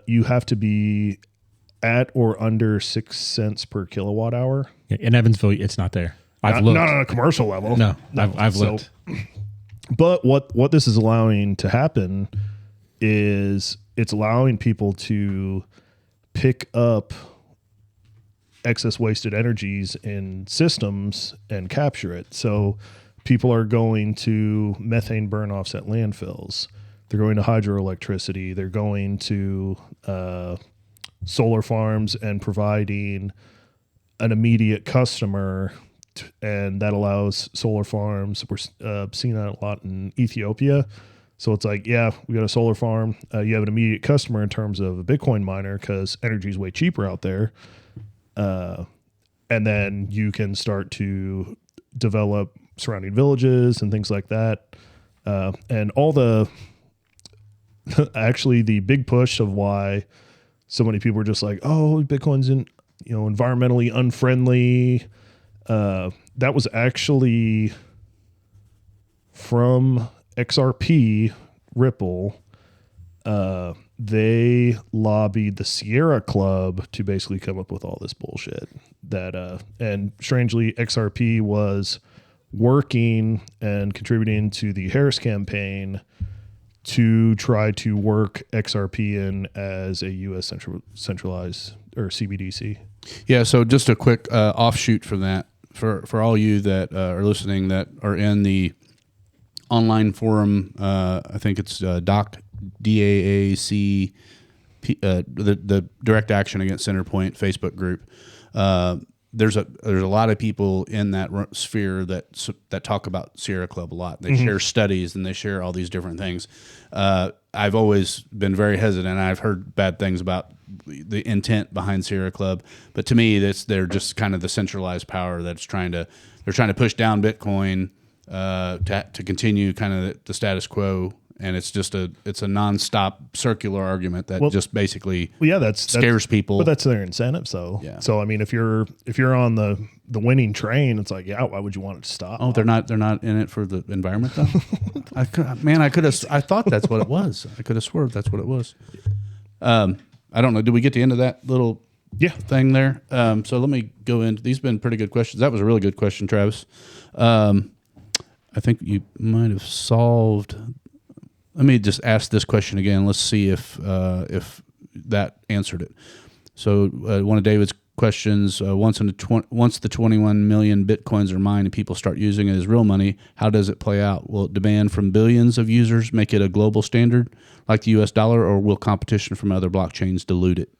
you have to be at or under 6 cents per kilowatt hour. In Evansville, it's not there. I've looked. Not on a commercial level. No, I've looked. But what this is allowing to happen is it's allowing people to pick up excess wasted energies in systems and capture it. So people are going to methane burn-offs at landfills. They're going to hydroelectricity. They're going to solar farms and providing an immediate customer, and that allows solar farms. We're seeing that a lot in Ethiopia. So it's like, yeah, we got a solar farm. You have an immediate customer in terms of a Bitcoin miner because energy is way cheaper out there. And then you can start to develop surrounding villages and things like that. And all the, actually the big push of why so many people are just like, oh, Bitcoin's environmentally unfriendly. That was actually from XRP Ripple. They lobbied the Sierra Club to basically come up with all this bullshit and strangely XRP was working and contributing to the Harris campaign to try to work XRP in as a U.S. centralized or CBDC. Yeah. So just a quick offshoot from that for all you that are listening that are in the online forum. I think it's DAAC, the Direct Action Against Centerpoint Facebook group. There's a lot of people in that sphere that talk about Sierra Club a lot. They share studies and they share all these different things. I've always been very hesitant. I've heard bad things about the intent behind Sierra Club, but to me, they're just kind of the centralized power that's trying to push down Bitcoin to continue kind of the status quo. And it's a nonstop circular argument that just basically scares people. But that's their incentive. So yeah. So I mean, if you're on the winning train, it's like, yeah, why would you want it to stop? Oh, they're not in it for the environment though. I thought that's what it was. I could have sworn that's what it was. I don't know. Did we get to the end of that little thing there? So let me go into these. Have been pretty good questions. That was a really good question, Travis. I think you might have solved. Let me just ask this question again. Let's see if that answered it. So one of David's questions: once the 21 million Bitcoins are mined and people start using it as real money, how does it play out? Will it demand from billions of users make it a global standard like the U.S. dollar, or will competition from other blockchains dilute it?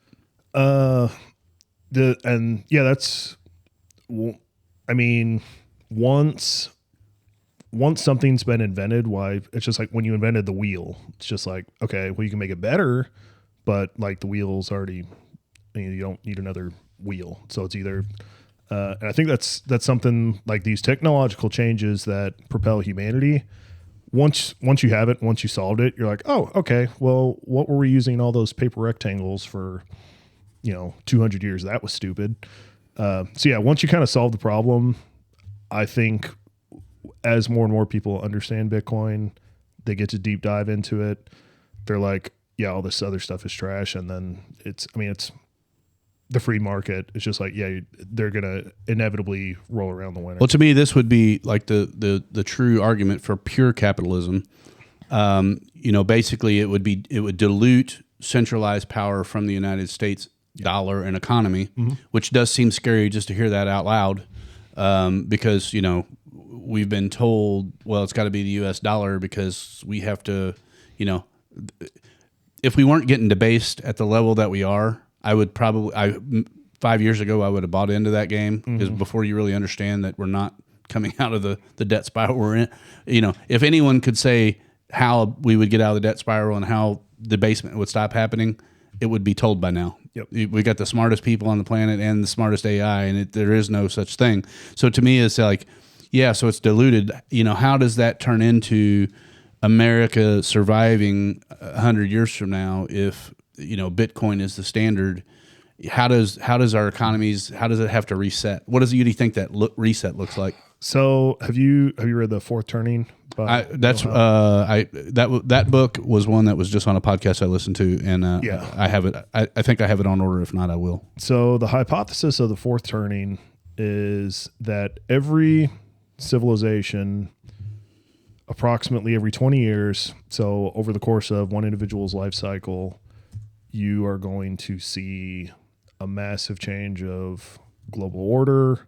Once something's been invented, why it's just like when you invented the wheel, it's just like, okay, well, you can make it better, but like the wheel's already, you don't need another wheel. So it's either, and I think that's something like these technological changes that propel humanity. Once you have it, once you solved it, you're like, oh, okay, well, what were we using all those paper rectangles for, 200 years? That was stupid. So yeah, once you kind of solve the problem, I think as more and more people understand Bitcoin, they get to deep dive into it. They're like, yeah, all this other stuff is trash. And then it's the free market. It's just like, yeah, they're going to inevitably roll around the winner. Well, to me, this would be like the true argument for pure capitalism. Basically it would dilute centralized power from the United States dollar and economy, which does seem scary just to hear that out loud. Because, we've been told, well, it's got to be the U.S. dollar because we have to, if we weren't getting debased at the level that we are, I would probably, 5 years ago, I would have bought into that game because before you really understand that we're not coming out of the debt spiral we're in. If anyone could say how we would get out of the debt spiral and how debasement would stop happening, it would be told by now. Yep. We got the smartest people on the planet and the smartest AI, and there is no such thing. So to me, it's like, yeah, so it's diluted. How does that turn into America surviving 100 years from now if Bitcoin is the standard, how does our economies, how does it have to reset? What do you think that reset looks like? So have you read The Fourth Turning? That book was one that was just on a podcast I listened to, and I have it. I think I have it on order. If not, I will. So the hypothesis of The Fourth Turning is that every civilization, approximately every 20 years, so over the course of one individual's life cycle, you are going to see a massive change of global order,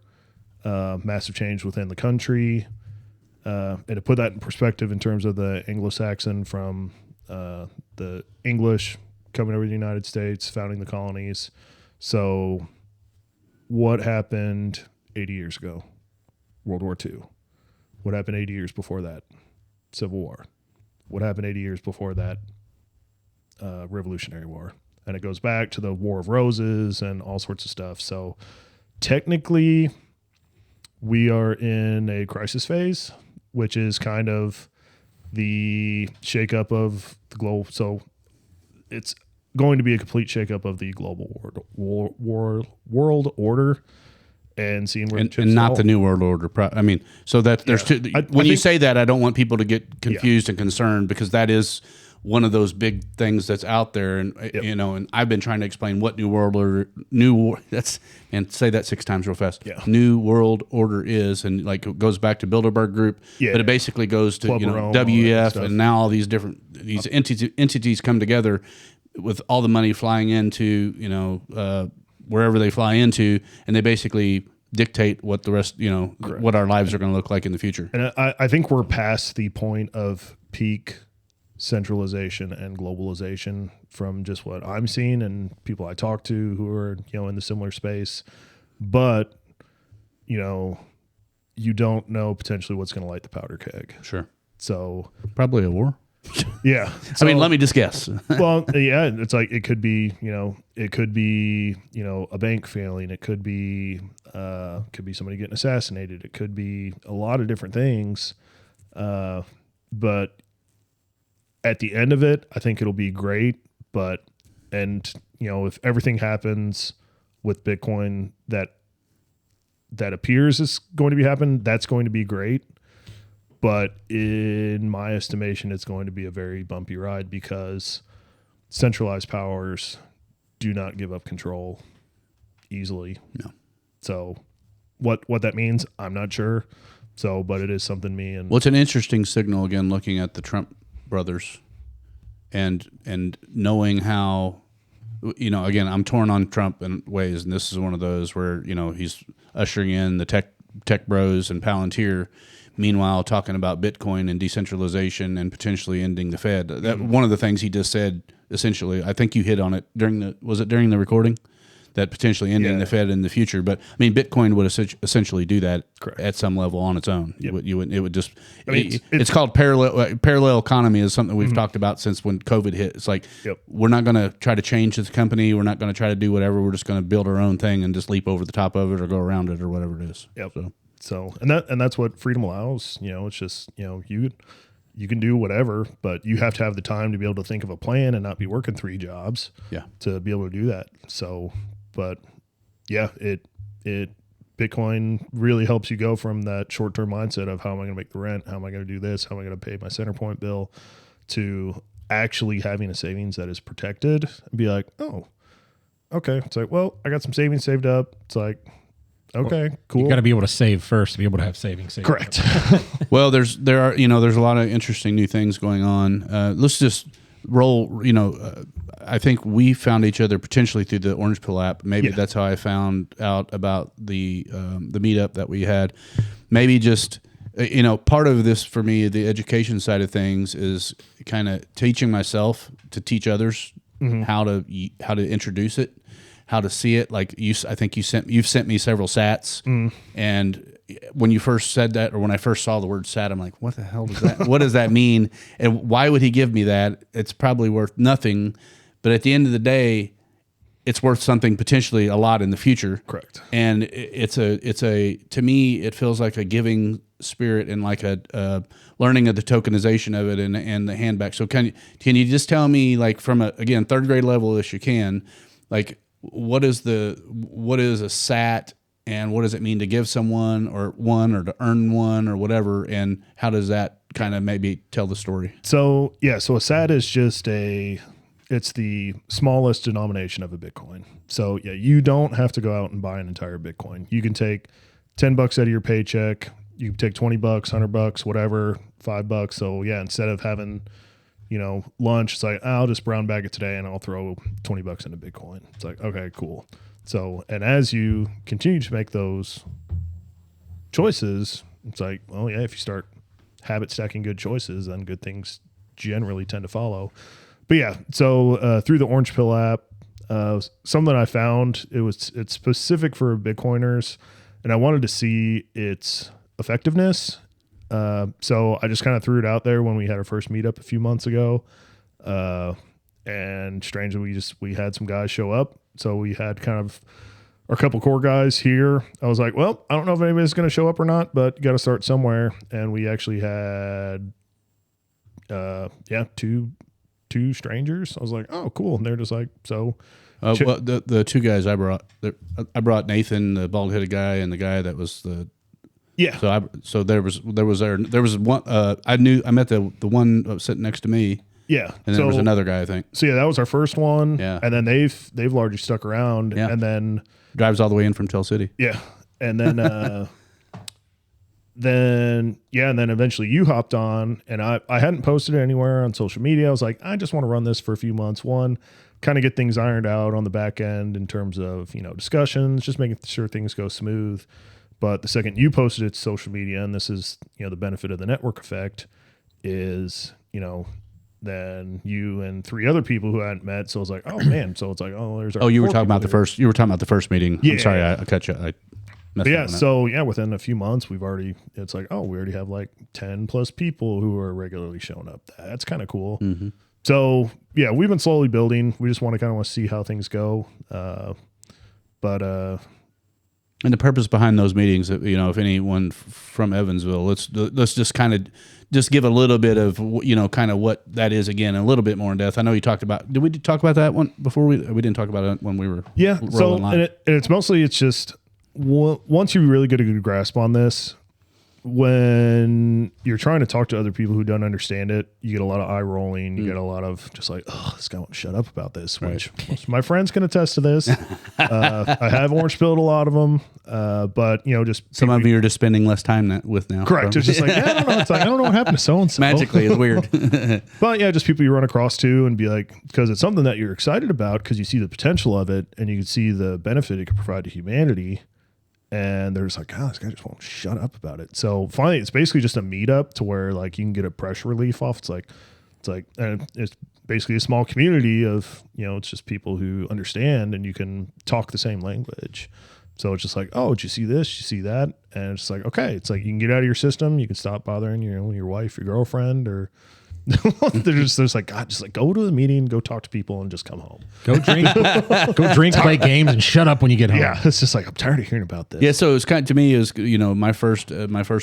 massive change within the country. And to put that in perspective in terms of the Anglo-Saxon from the English coming over to the United States, founding the colonies. So what happened 80 years ago? World War II. What happened 80 years before that? Civil War. What happened 80 years before that? Revolutionary War. And it goes back to the War of Roses and all sorts of stuff. So technically, we are in a crisis phase, which is kind of the shakeup of the global. So it's going to be a complete shakeup of the global world order, and seeing where and not the new world order. I mean, so that there's two. When you say that, I don't want people to get confused and concerned, because that is one of those big things that's out there, and and I've been trying to explain what new world order, say that 6 times real fast. Yeah. New world order is, and like it goes back to Bilderberg Group, but it basically goes to Rome, WEF, and now all these different entities come together with all the money flying into wherever they fly into, and they basically dictate what the rest what our lives are going to look like in the future. And I think we're past the point of peak centralization and globalization from just what I'm seeing and people I talk to who are, in the similar space. But, you don't know potentially what's going to light the powder keg. Sure. So probably a war. Yeah. So, I mean, let me just guess. Well, yeah, it's like, it could be, a bank failing. It could be somebody getting assassinated. It could be a lot of different things. But at the end of it, I think it'll be great. But, if everything happens with Bitcoin that appears is going to be happening, that's going to be great. But in my estimation, it's going to be a very bumpy ride, because centralized powers do not give up control easily. No. So what that means, I'm not sure. So, but it is something it's an interesting signal, again, looking at the Trump brothers and knowing how, again, I'm torn on Trump in ways, and this is one of those where, he's ushering in the tech bros and Palantir, meanwhile talking about Bitcoin and decentralization and potentially ending the Fed. That one of the things he just said, essentially, I think you hit on it during the recording, that potentially ending the Fed in the future. But I mean, Bitcoin would essentially do that. Correct. At some level on its own. Yep. It would just. It's called parallel economy, is something we've talked about since when COVID hit. It's like, we're not going to try to change this company. We're not going to try to do whatever. We're just going to build our own thing and just leap over the top of it or go around it or whatever it is. Yep. So and that's what freedom allows. It's just you can do whatever, but you have to have the time to be able to think of a plan and not be working 3 jobs. Yeah. To be able to do that. So. But yeah, Bitcoin really helps you go from that short-term mindset of how am I going to make the rent? How am I going to do this? How am I going to pay my Centerpoint bill? To actually having a savings that is protected and be like, oh, okay. It's like, well, I got some savings saved up. It's like, okay, cool. You got to be able to save first to be able to have savings saved. Correct. Well, there's a lot of interesting new things going on. Let's just roll, I think we found each other potentially through the Orange Pill app. Maybe that's how I found out about the meetup that we had. Maybe just, part of this for me, the education side of things, is kind of teaching myself to teach others how to introduce it, how to see it. Like I think you've sent me several sats, and when you first said that, or when I first saw the word sat, I'm like, what the hell does that? What does that mean? And why would he give me that? It's probably worth nothing, but at the end of the day, it's worth something potentially a lot in the future. Correct. And it's a to me, it feels like a giving spirit and like a learning of the tokenization of it and the handback. So can you just tell me, like, from again, third grade level as you can, like, what is a SAT and what does it mean to give someone or to earn one or whatever, and how does that kind of maybe tell the story? So a SAT is just it's the smallest denomination of a Bitcoin. So yeah, you don't have to go out and buy an entire Bitcoin. You can take $10 out of your paycheck. You can take $20, $100, whatever, $5. So yeah, instead of having, lunch, it's like, I'll just brown bag it today and I'll throw $20 into Bitcoin. It's like, okay, cool. So, and as you continue to make those choices, it's like, well, yeah, if you start habit stacking good choices, then good things generally tend to follow. But yeah, so through the Orange Pill app, something I found, it's specific for Bitcoiners, and I wanted to see its effectiveness. So I just kind of threw it out there when we had our first meetup a few months ago. And strangely, we had some guys show up. So we had kind of our couple core guys here. I was like, well, I don't know if anybody's going to show up or not, but you got to start somewhere. And we actually had, two strangers. I was like, oh, cool. And they're just like, so. Well, the two guys I brought Nathan, the bald headed guy, and the guy that was the. Yeah. So there was one. I met the one sitting next to me. Yeah. And there was another guy, I think. So yeah, that was our first one. Yeah. And then they've largely stuck around. Yeah. And then drives all the way in from Tell City. Yeah. And then and then eventually you hopped on, and I hadn't posted it anywhere on social media. I was like, I just want to run this for a few months. One, kind of get things ironed out on the back end in terms of, discussions, just making sure things go smooth. But the second you posted it to social media, and this is, the benefit of the network effect is, then you and three other people who I hadn't met. So I was like, oh man. So it's like, there's our. Oh, you were talking about the first meeting. Yeah. I'm sorry, I cut you. Within a few months, we already have like 10 plus people who are regularly showing up. That's kind of cool. Mm-hmm. So yeah, we've been slowly building. We just want to see how things go. And the purpose behind those meetings, if anyone from Evansville, let's just kind of just give a little bit of, kind of what that is again, a little bit more in depth. I know you talked about, did we talk about that one before we didn't talk about it when we were rolling live. It's just once you really get a good grasp on this, when you're trying to talk to other people who don't understand it, you get a lot of eye rolling. You get a lot of just like, oh, this guy won't shut up about this, which my friends can attest to this. I have orange pilled a lot of them, but just some of you are just spending less time with now. Correct. So. It's just like, I don't know. It's like, I don't know what happened to so-and-so. Magically, it's weird. But yeah, just people you run across too and be like, because it's something that you're excited about because you see the potential of it and you can see the benefit it could provide to humanity. And they're just like, God, this guy just won't shut up about it. So finally, it's basically just a meetup to where like you can get a pressure relief off. It's basically a small community of, it's just people who understand and you can talk the same language. So it's just like, oh, did you see this? Did you see that? And it's like, okay, it's like you can get out of your system. You can stop bothering, your wife, your girlfriend, or they're just like, God, just like go to the meeting, go talk to people, and just come home. Go drink, play games, and shut up when you get home. Yeah, it's just like I'm tired of hearing about this. Yeah, so it was kind of, to me, it was my first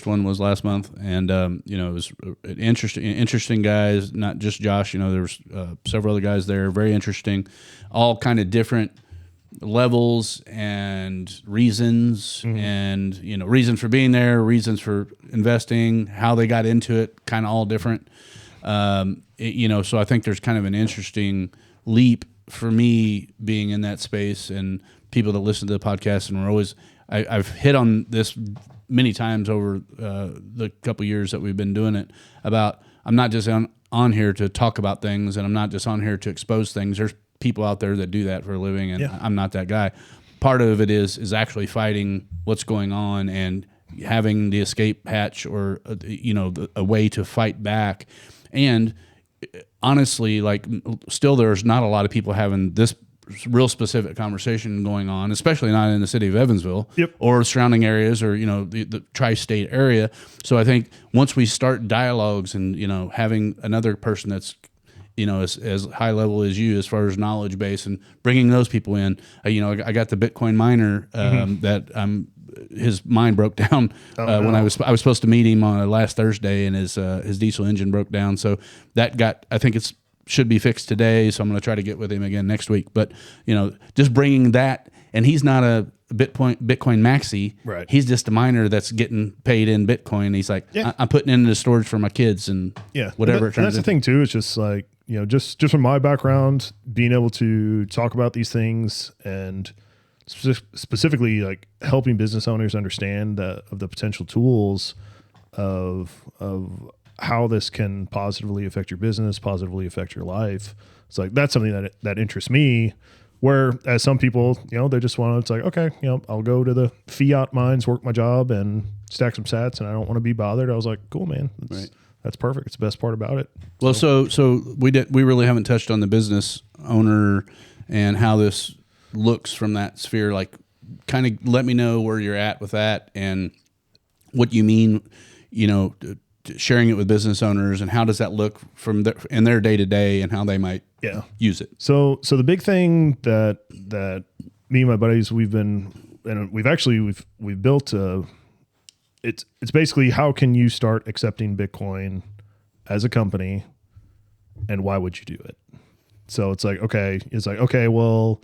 one was last month, and it was interesting guys, not just Josh. There was several other guys there, very interesting, all kind of different levels and reasons, and reasons for being there, reasons for investing, how they got into it, kind of all different. So I think there's kind of an interesting leap for me being in that space, and people that listen to the podcast, and we're always, I've hit on this many times over the couple years that we've been doing it, about I'm not just on here to talk about things, and I'm not just on here to expose things. There's people out there that do that for a living, and I'm not that guy. Part of it is actually fighting what's going on and having the escape hatch or a way to fight back. And honestly, like, still there's not a lot of people having this real specific conversation going on, especially not in the city of Evansville or surrounding areas or, the tri-state area. So I think once we start dialogues and, having another person that's, as high level as you, as far as knowledge base, and bringing those people in, I got the Bitcoin miner that I'm his mind broke down when I was supposed to meet him on last Thursday, and his diesel engine broke down. So that I think should be fixed today. So I'm going to try to get with him again next week. But just bringing that, and he's not a Bitcoin maxi. Right. He's just a miner that's getting paid in Bitcoin. He's like, I'm putting it into storage for my kids and whatever. And that's the thing too. It's just like, just from my background, being able to talk about these things and specifically like helping business owners understand of the potential tools of how this can positively affect your business, positively affect your life. It's like, that's something that interests me. Where as some people, they just want to, it's like, okay, I'll go to the fiat mines, work my job and stack some sats, and I don't want to be bothered. I was like, cool, man. That's perfect. It's the best part about it. Well, so we really haven't touched on the business owner and how this looks from that sphere. Like, kind of let me know where you're at with that and what you mean, sharing it with business owners, and how does that look in their day to day, and how they might use it. So the big thing that me and my buddies we've built it's basically, how can you start accepting Bitcoin as a company, and why would you do it? So it's like, okay, well,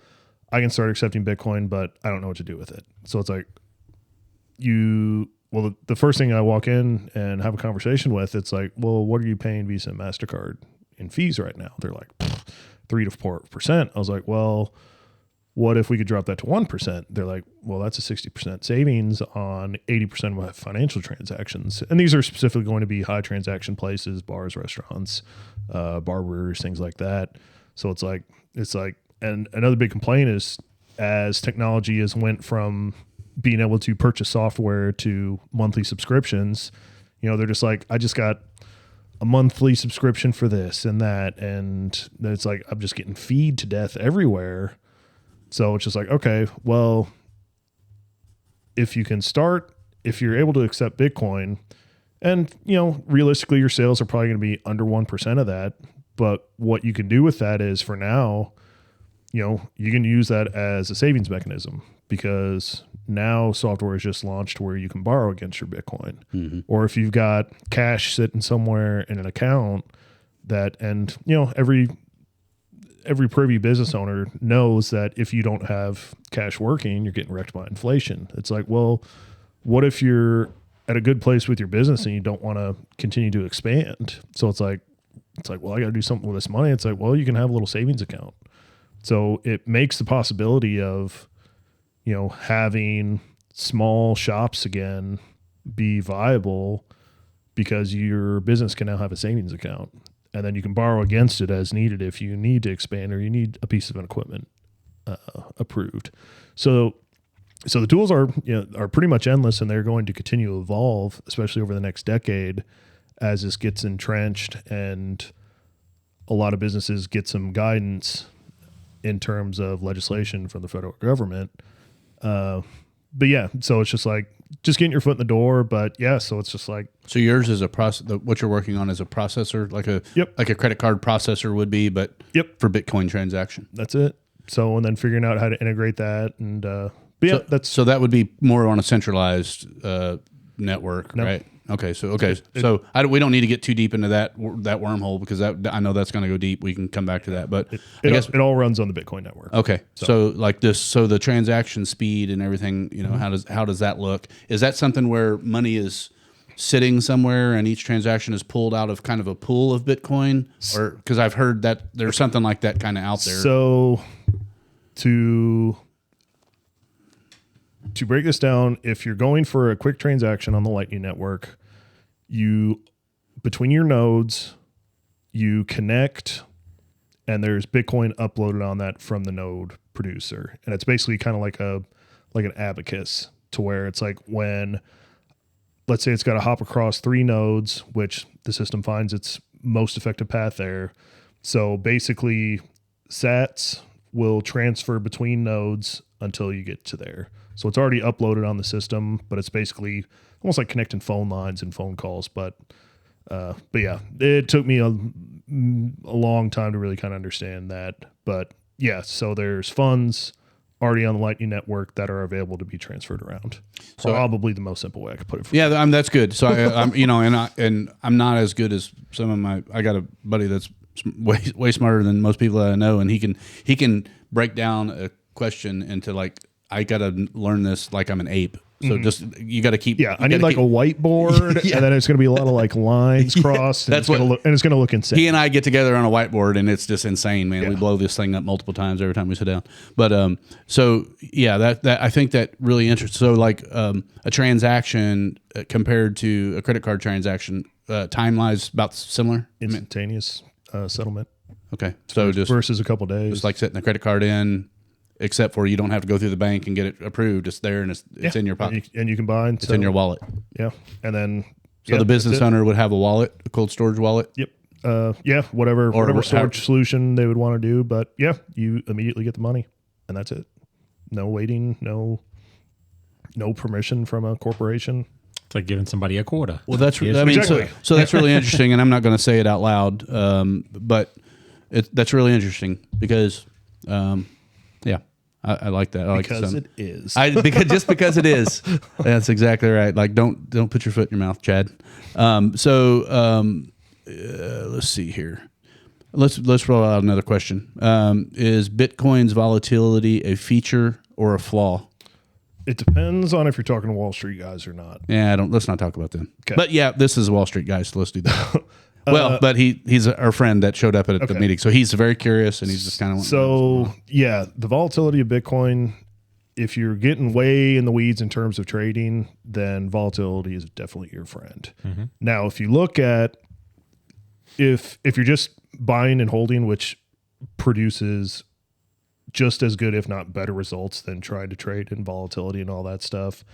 I can start accepting Bitcoin, but I don't know what to do with it. So it's like, the first thing I walk in and have a conversation with, it's like, well, what are you paying Visa and MasterCard in fees right now? They're like 3 to 4%. I was like, well, what if we could drop that to 1%? They're like, well, that's a 60% savings on 80% of my financial transactions. And these are specifically going to be high transaction places, bars, restaurants, barbers, things like that. So it's like, and another big complaint is, as technology has went from being able to purchase software to monthly subscriptions, they're just like, I just got a monthly subscription for this and that. And then it's like, I'm just getting feed to death everywhere. So it's just like, okay, well, if you're able to accept Bitcoin, and, realistically your sales are probably going to be under 1% of that. But what you can do with that is, for now, you can use that as a savings mechanism, because now software is just launched where you can borrow against your Bitcoin. Mm-hmm. Or if you've got cash sitting somewhere in an account and every privy business owner knows that if you don't have cash working, you're getting wrecked by inflation. It's like, well, what if you're at a good place with your business and you don't want to continue to expand? So it's like, well, I got to do something with this money. It's like, well, you can have a little savings account. So it makes the possibility of, having small shops again be viable, because your business can now have a savings account, and then you can borrow against it as needed if you need to expand or you need a piece of equipment approved. So the tools are pretty much endless, and they're going to continue to evolve, especially over the next decade, as this gets entrenched and a lot of businesses get some guidance in terms of legislation from the federal government. But yeah, so it's just like, just getting your foot in the door. But yeah, so it's just like, so yours is a process. What you're working on is a processor, like a credit card processor would be, but for Bitcoin transaction. That's it. So, and then figuring out how to integrate that, and so that would be more on a centralized network, right? Okay, so we don't need to get too deep into that wormhole, because I know that's going to go deep. We can come back to that, but I guess it all runs on the Bitcoin network. Okay, so like this, so the transaction speed and everything, how does that look? Is that something where money is sitting somewhere and each transaction is pulled out of kind of a pool of Bitcoin, or because I've heard that there's something like that kind of out there? So to break this down, if you're going for a quick transaction on the Lightning Network, between your nodes, you connect, and there's Bitcoin uploaded on that from the node producer. And it's basically kind of like an abacus, to where it's like, when, let's say it's got to hop across 3 nodes, which the system finds its most effective path there. So basically, sats will transfer between nodes until you get to there. So it's already uploaded on the system, but it's basically almost like connecting phone lines and phone calls. But yeah, it took me a long time to really kind of understand that. But yeah, so there's funds already on the Lightning Network that are available to be transferred around. So probably the most simple way I could put it. Yeah, that's good. So I'm, you know, and I'm not as good as some of my. I got a buddy that's way smarter than most people that I know, and he can break down a question into like, I got to learn this like I'm an ape. So just you got to keep. Yeah, I need like a whiteboard, and then it's going to be a lot of like lines crossed. And that's it's going to look insane. He and I get together on a whiteboard, and it's just insane, man. We blow this thing up multiple times every time we sit down. But so yeah, that I think that really interesting. So like a transaction compared to a credit card transaction, time-wise about similar. Instantaneous settlement. Okay, so just versus a couple days, just like setting the credit card in. Except for you don't have to go through the bank and get it approved. It's there and it's in your pocket. And you can buy and it's in your wallet. Yeah. And then so the business owner would have a wallet, a cold storage wallet. Yep. Yeah, whatever storage solution they would want to do. But yeah, you immediately get the money and that's it. No waiting, no permission from a corporation. It's like giving somebody a quarter. Well, that's so that's really interesting, and I'm not going to say it out loud, but that's really interesting because yeah. I like that. I because it is. Because it is. That's exactly right. Like don't put your foot in your mouth, Chad. Let's see here. Let's roll out another question. Is Bitcoin's volatility a feature or a flaw? It depends on if you're talking to Wall Street guys or not. Yeah, let's not talk about them. Okay. But yeah, this is Wall Street guys, so let's do that. Well, but he's our friend that showed up at the meeting, so he's very curious and he's just kind of. So yeah, the volatility of Bitcoin. If you're getting way in the weeds in terms of trading, then volatility is definitely your friend. Mm-hmm. Now, if you look at if you're just buying and holding, which produces just as good, if not better, results than trying to trade in volatility and all that stuff.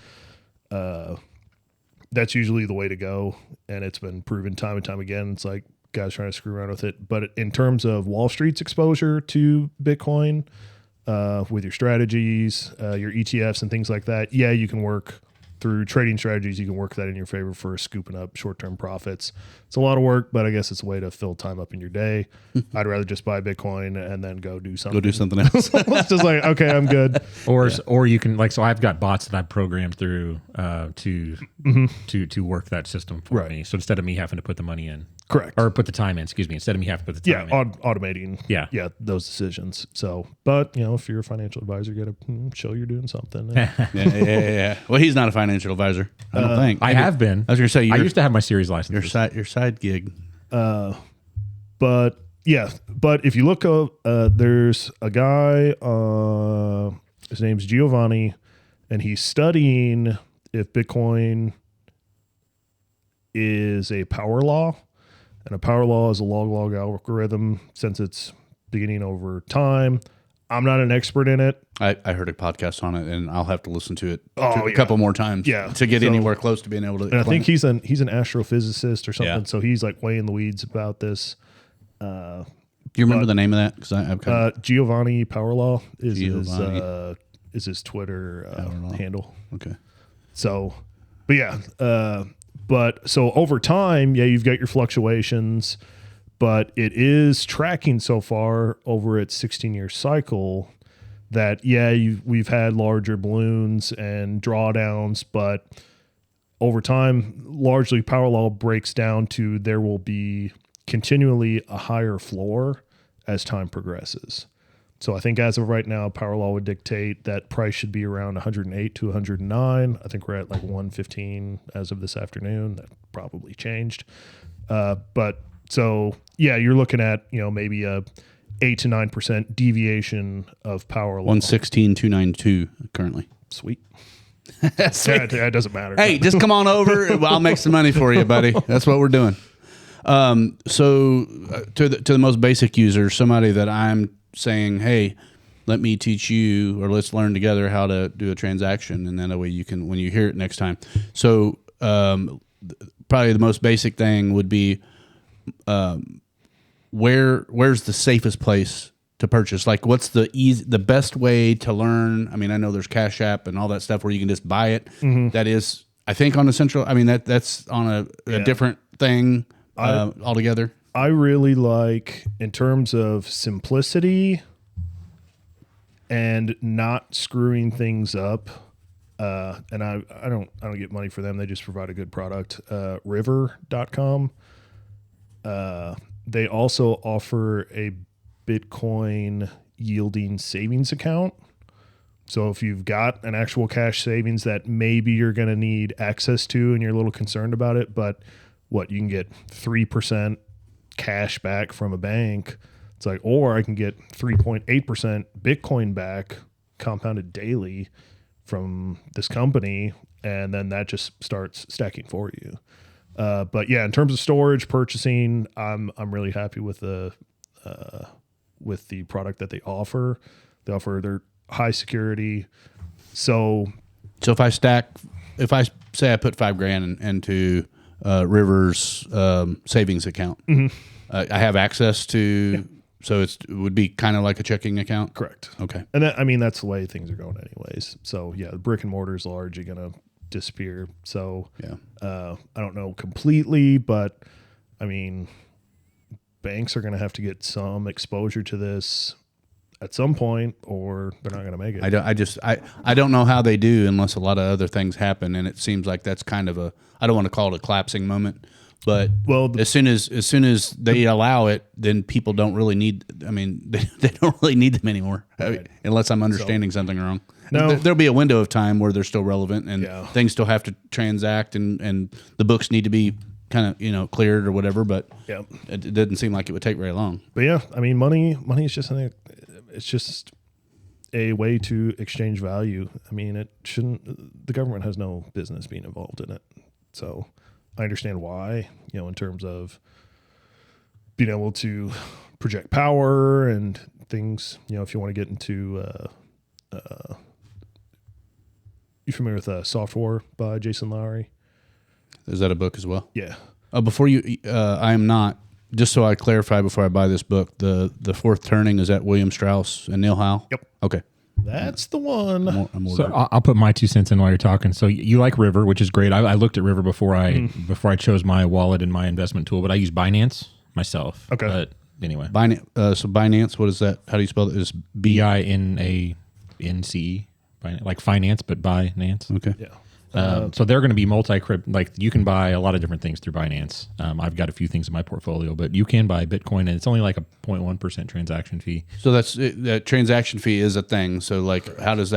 That's usually the way to go, and it's been proven time and time again. It's like guys trying to screw around with it. But in terms of Wall Street's exposure to Bitcoin, with your strategies, your ETFs and things like that, yeah, you can work through trading strategies. You can work that in your favor for scooping up short-term profits. It's a lot of work, but I guess it's a way to fill time up in your day. I'd rather just buy Bitcoin and then go do something. Go do something else. It's just like, okay, I'm good. Or you can so I've got bots that I've programmed through to work that system for me. So instead of me having to put the money in, correct, or put the time in, excuse me, instead of me having to put the time in, automating, those decisions. So, but if you're a financial advisor, you got to show you're doing something. Yeah. Well, he's not a financial advisor. I don't think. I have been. I was going to say, I used to have my series license. Your side gig. But if you look up, there's a guy, his name's Giovanni, and he's studying if Bitcoin is a power law, and a power law is a log algorithm since it's beginning over time. I'm not an expert in it. I heard a podcast on it, and I'll have to listen to it a couple more times to get anywhere close to being able to. And I think he's an astrophysicist or something, so he's like way in the weeds about this. Do you remember the name of that? Because Giovanni Power Law is his Twitter handle. Okay. So, but so over time, you've got your fluctuations. But it is tracking so far over its 16-year cycle that, we've had larger balloons and drawdowns, but over time, largely power law breaks down to there will be continually a higher floor as time progresses. So I think as of right now, power law would dictate that price should be around 108 to 109. I think we're at like 115 as of this afternoon. That probably changed. So you're looking at, maybe a 8 to 9% deviation of power law. 116,292 currently. Sweet. Sweet. That doesn't matter. Hey, just come on over. I'll make some money for you, buddy. That's what we're doing. So to the most basic user, somebody that I'm saying, hey, let me teach you, or let's learn together how to do a transaction, and then that way you can, when you hear it next time. So probably the most basic thing would be, where's the safest place to purchase? Like, what's the best way to learn? I mean, I know there's Cash App and all that stuff where you can just buy it. Mm-hmm. That is, I think, on the central. I mean, that's on a different thing altogether. I really like, in terms of simplicity, and not screwing things up. And I don't get money for them. They just provide a good product. River.com. They also offer a Bitcoin yielding savings account. So if you've got an actual cash savings that maybe you're going to need access to and you're a little concerned about it, but you can get 3% cash back from a bank. It's like, or I can get 3.8% Bitcoin back compounded daily from this company. And then that just starts stacking for you. But yeah, in terms of storage, purchasing, I'm really happy with the product that they offer. They offer their high security. So if I say I put $5,000 into River's savings account, I have access to. So it would be kind of like a checking account. Correct. Okay. And that's the way things are going, anyways. So yeah, the brick and mortar is largely going to disappear. So yeah, I don't know completely, but I mean, banks are going to have to get some exposure to this at some point, or they're not going to make it. I don't know how they do unless a lot of other things happen, and it seems like that's kind of I don't want to call it a collapsing moment, but as soon as they allow it, then people don't really need. I mean, they don't really need them anymore, right. Unless I'm understanding something wrong. No, there'll be a window of time where they're still relevant and things still have to transact, and the books need to be kind of cleared or whatever. But it didn't seem like it would take very long. But yeah, I mean, money is just something. It's just a way to exchange value. I mean, it shouldn't. The government has no business being involved in it. So I understand why. In terms of being able to project power and things. If you want to get into. You familiar with Software by Jason Lowery? Is that a book as well? Yeah. Before you, I am not. Just so I clarify before I buy this book, the Fourth Turning is that William Strauss and Neil Howe? Yep. Okay. That's the one. So I'll put my 2 cents in while you're talking. So you like River, which is great. I looked at River before I chose my wallet and my investment tool, but I use Binance myself. Okay. But anyway, Binance. What is that? How do you spell it? Is BINANCE, like finance, but Binance. Okay. Yeah. So they're going to be multi-crypt. Like you can buy a lot of different things through Binance. I've got a few things in my portfolio, but you can buy Bitcoin, and it's only like a 0.1% transaction fee. So that transaction fee is a thing. So like, how does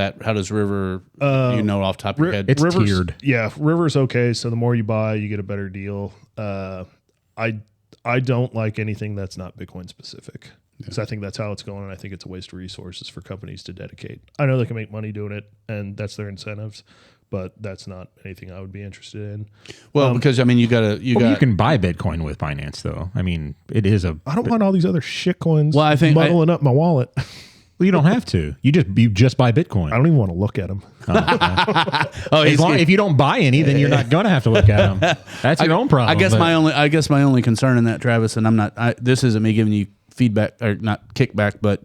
River? Off the top of your head? It's tiered. Yeah, River's okay. So the more you buy, you get a better deal. I don't like anything that's not Bitcoin specific. Because I think that's how it's going, and I think it's a waste of resources for companies to dedicate. I know they can make money doing it, and that's their incentives, but that's not anything I would be interested in. Well, because I mean, you can buy Bitcoin with Binance, though. I mean, it is a. I don't want all these other shitcoins. Well, I think muddling up my wallet. Well, you don't have to. You just buy Bitcoin. I don't even want to look at them. If you don't buy any, then you're not going to have to look at them. That's your own problem. I guess my only concern in that, Travis, and I'm not. This isn't me giving you feedback or not kickback, but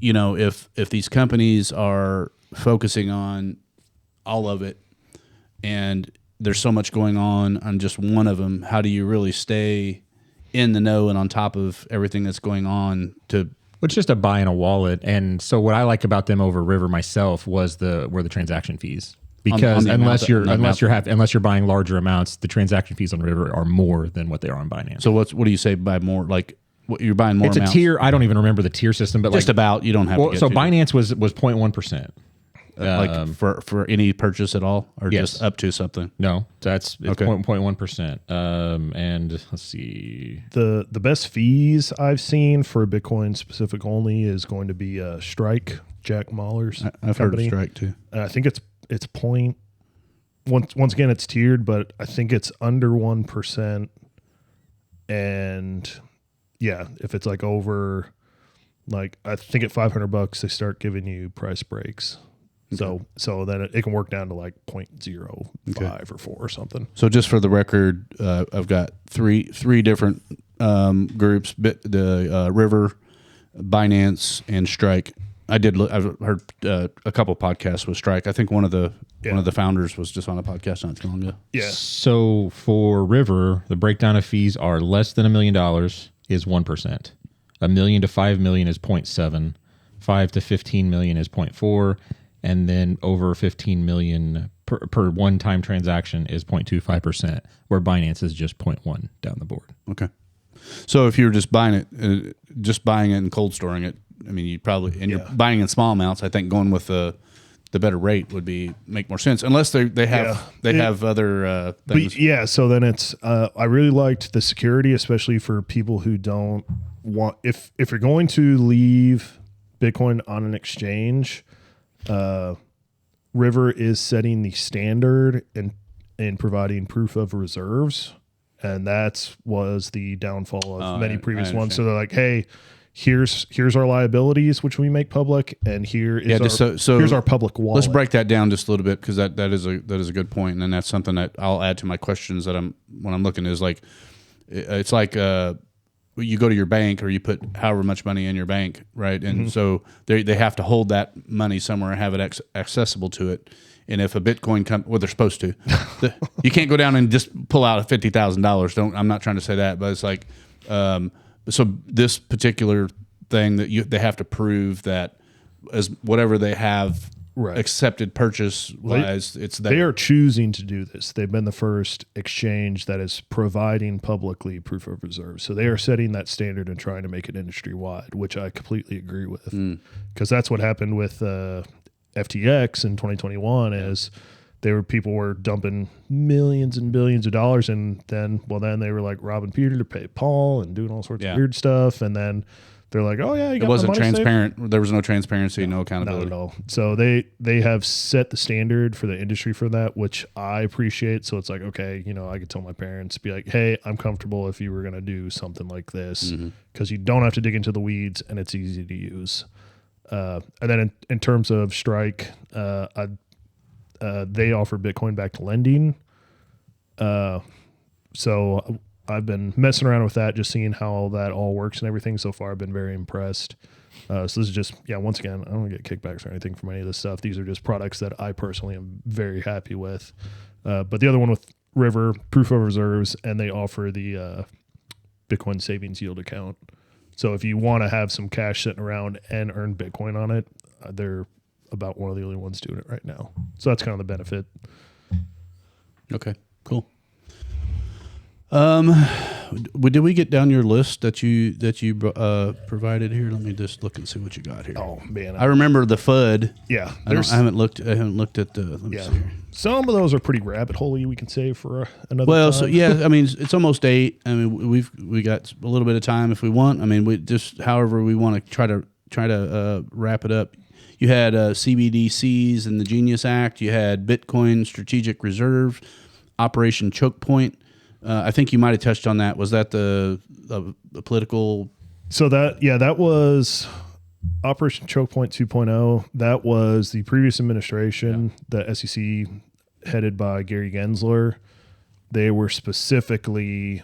if these companies are focusing on all of it, and there's so much going on just one of them, how do you really stay in the know and on top of everything that's going on? It's just a buy in a wallet, and so what I like about them over River myself were the transaction fees. Because unless you're buying larger amounts, the transaction fees on River are more than what they are on Binance. So what do you say by more? Like what, you're buying more? It's amounts? A tier. I don't even remember the tier system, but just about you don't have. To get so Binance was 0.1%. Like for any purchase at all, or just up to something? No, it's 0.1%. And let's see, the best fees I've seen for Bitcoin specific only is going to be Strike, Jack Mahler's I've company. Heard of Strike too. I think it's point. Once again, it's tiered, but I think it's under 1%. And yeah, if it's like over, like I think at $500, they start giving you price breaks. Okay. So then it can work down to like 0.05 or 4 or something. So just for the record, I've got three different groups: the River, Binance, and Strike. I've heard a couple podcasts with Strike. I think one of the founders was just on a podcast not too long ago. Yeah. So for River, the breakdown of fees are less than $1 million is 1%. $1 million to $5 million is 0.7. 5 to 15 million is 0.4, and then over 15 million per one-time transaction is 0.25%, where Binance is just 0.1 down the board. Okay. So if you were just buying it and cold storing it, I mean, you probably, and you're buying in small amounts, I think going with the better rate would make more sense, unless they have other things. But yeah, so then it's I really liked the security, especially for people who don't want, if you're going to leave Bitcoin on an exchange, River is setting the standard in providing proof of reserves, and that was the downfall of many previous ones. So they're like, hey, here's our liabilities, which we make public, and here is here's our public wallet. Let's break that down just a little bit, because that is a good point, and then that's something that I'll add to my questions that when I'm looking is like, it's like you go to your bank, or you put however much money in your bank, right? And so they have to hold that money somewhere and have it accessible to it. And if a Bitcoin they're supposed to, you can't go down and just pull out $50,000. I'm not trying to say that, but it's like, so this particular thing that they have to prove that as whatever they have accepted purchase wise, it's there. They are choosing to do this. They've been the first exchange that is providing publicly proof of reserve. So they are setting that standard and trying to make it industry wide, which I completely agree with, because that's what happened with FTX in 2021. Is people were dumping millions and billions of dollars, and then they were like robbing Peter to pay Paul and doing all sorts of weird stuff, and then they're like, oh yeah, you got it wasn't my money transparent. Safe? There was no transparency, no accountability. Not at all. So they have set the standard for the industry for that, which I appreciate. So it's like, okay, I could tell my parents, be like, hey, I'm comfortable if you were going to do something like this, because you don't have to dig into the weeds and it's easy to use. And then in terms of Strike, they offer Bitcoin backed lending. So I've been messing around with that, just seeing how that all works and everything. So far, I've been very impressed. So this is just, once again, I don't get kickbacks or anything from any of this stuff. These are just products that I personally am very happy with. But the other one with River, proof of reserves, and they offer the Bitcoin savings yield account. So if you want to have some cash sitting around and earn Bitcoin on it, they're about one of the only ones doing it right now. So that's kind of the benefit. Okay, cool. Did we get down your list that you provided here? Let me just look and see what you got here. Oh man, I remember the FUD. Yeah, I haven't looked at the. Let me see here. Some of those are pretty rabbit holey. We can save for another. Well, time. so yeah, I mean it's almost 8. I mean we got a little bit of time if we want. I mean we just however we want to try to wrap it up. You had CBDCs and the Genius Act. You had Bitcoin Strategic Reserve, Operation Choke Point. I think you might have touched on that. Was that the political? So that was Operation Choke Point 2.0. That was the previous administration, the SEC headed by Gary Gensler. They were specifically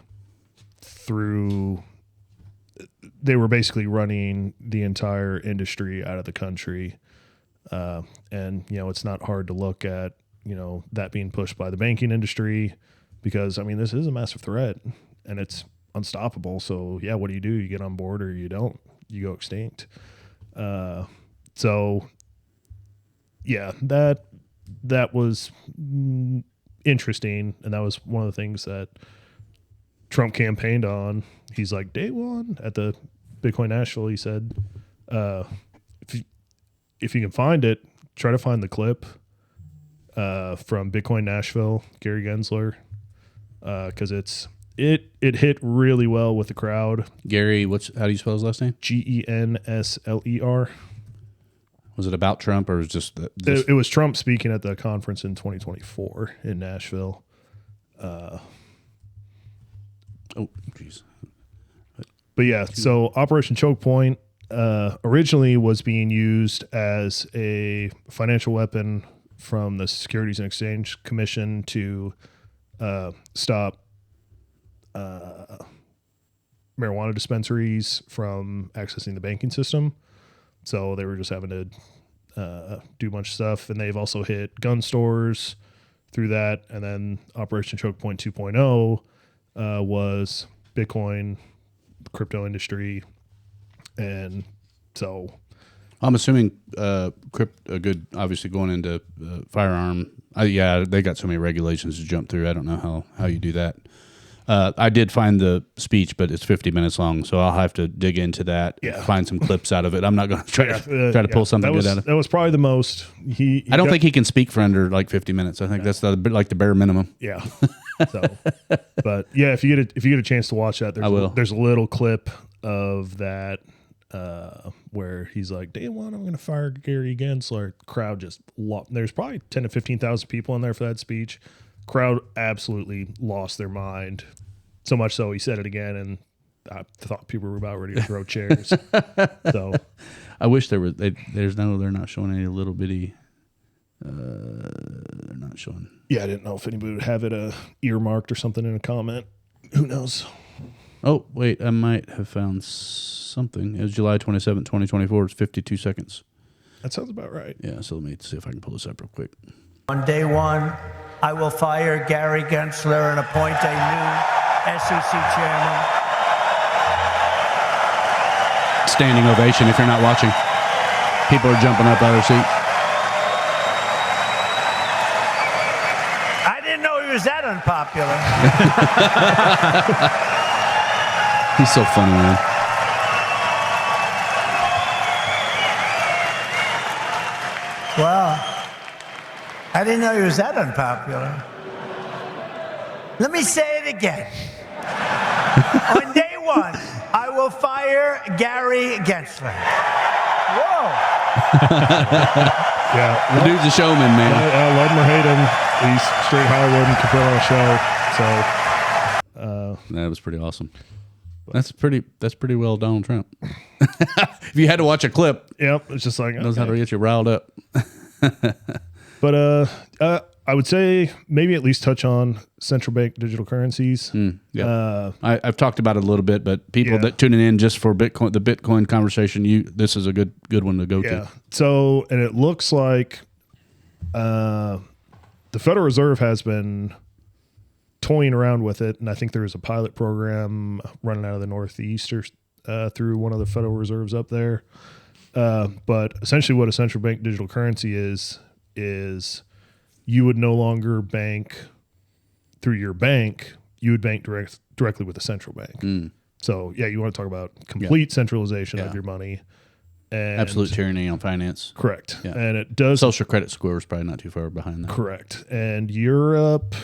they were basically running the entire industry out of the country. And, it's not hard to look at, that being pushed by the banking industry, because, I mean, this is a massive threat and it's unstoppable. So, what do? You get on board or you don't. You go extinct. That was interesting. And that was one of the things that Trump campaigned on. He's like, day one at the Bitcoin Nashville, he said, if you can find it, try to find the clip from Bitcoin Nashville, Gary Gensler, because it hit really well with the crowd. Gary, how do you spell his last name? Gensler. Was it about Trump, or was just it was Trump speaking at the conference in 2024 in Nashville. Oh, jeez. But yeah, so Operation Choke Point originally was being used as a financial weapon from the Securities and Exchange Commission to stop marijuana dispensaries from accessing the banking system. So they were just having to do a bunch of stuff. And they've also hit gun stores through that. And then Operation Choke Point 2.0 was Bitcoin, crypto industry. And so I'm assuming obviously going into firearm. They got so many regulations to jump through. I don't know how you do that. I did find the speech, but it's 50 minutes long, so I'll have to dig into that. Yeah. Find some clips out of it. I'm not going to try to pull something good out of it. That was probably the most. I don't think he can speak for under like 50 minutes. I think that's the bare minimum. Yeah. So, but yeah, if you get a chance to watch that, there's a little clip of that where he's like, "Day one, I'm going to fire Gary Gensler." Crowd just there's probably 10 to 15,000 people in there for that speech. Crowd absolutely lost their mind. So much so he said it again, and I thought people were about ready to throw chairs. So I wish there was. They're not showing any little bitty. They're not showing. Yeah, I didn't know if anybody would have it earmarked or something in a comment. Who knows? Oh wait, I might have found something. It was July 27th, 2024. It's 52 seconds. That sounds about right. Yeah. So let me see if I can pull this up real quick. On day one, I will fire Gary Gensler and appoint a new SEC chairman. Standing ovation if you're not watching. People are jumping up out of their seats. I didn't know he was that unpopular. He's so funny, man. Well, I didn't know he was that unpopular. Let me say it again. On day one, I will fire Gary Gensler. Whoa. Yeah. The dude's a showman, man. Love him or hate him, he's straight Hollywood and could put on a show. So That was pretty awesome. That's pretty well Donald Trump. If you had to watch a clip, yep, it's just like knows how to get you riled up. But I would say maybe at least touch on central bank digital currencies. Yeah, I've talked about it a little bit, but people that tuning in just for Bitcoin, the Bitcoin conversation, this is a good one to go to. So, and it looks like the Federal Reserve has been toying around with it, and I think there is a pilot program running out of the Northeast or through one of the Federal Reserves up there. But essentially, what a central bank digital currency is you would no longer bank through your bank. You would bank directly with the central bank. So, yeah, you want to talk about complete centralization of your money. And absolute tyranny on finance. Correct. Yeah. And it does. Social credit score is probably not too far behind that. Correct. And Europe,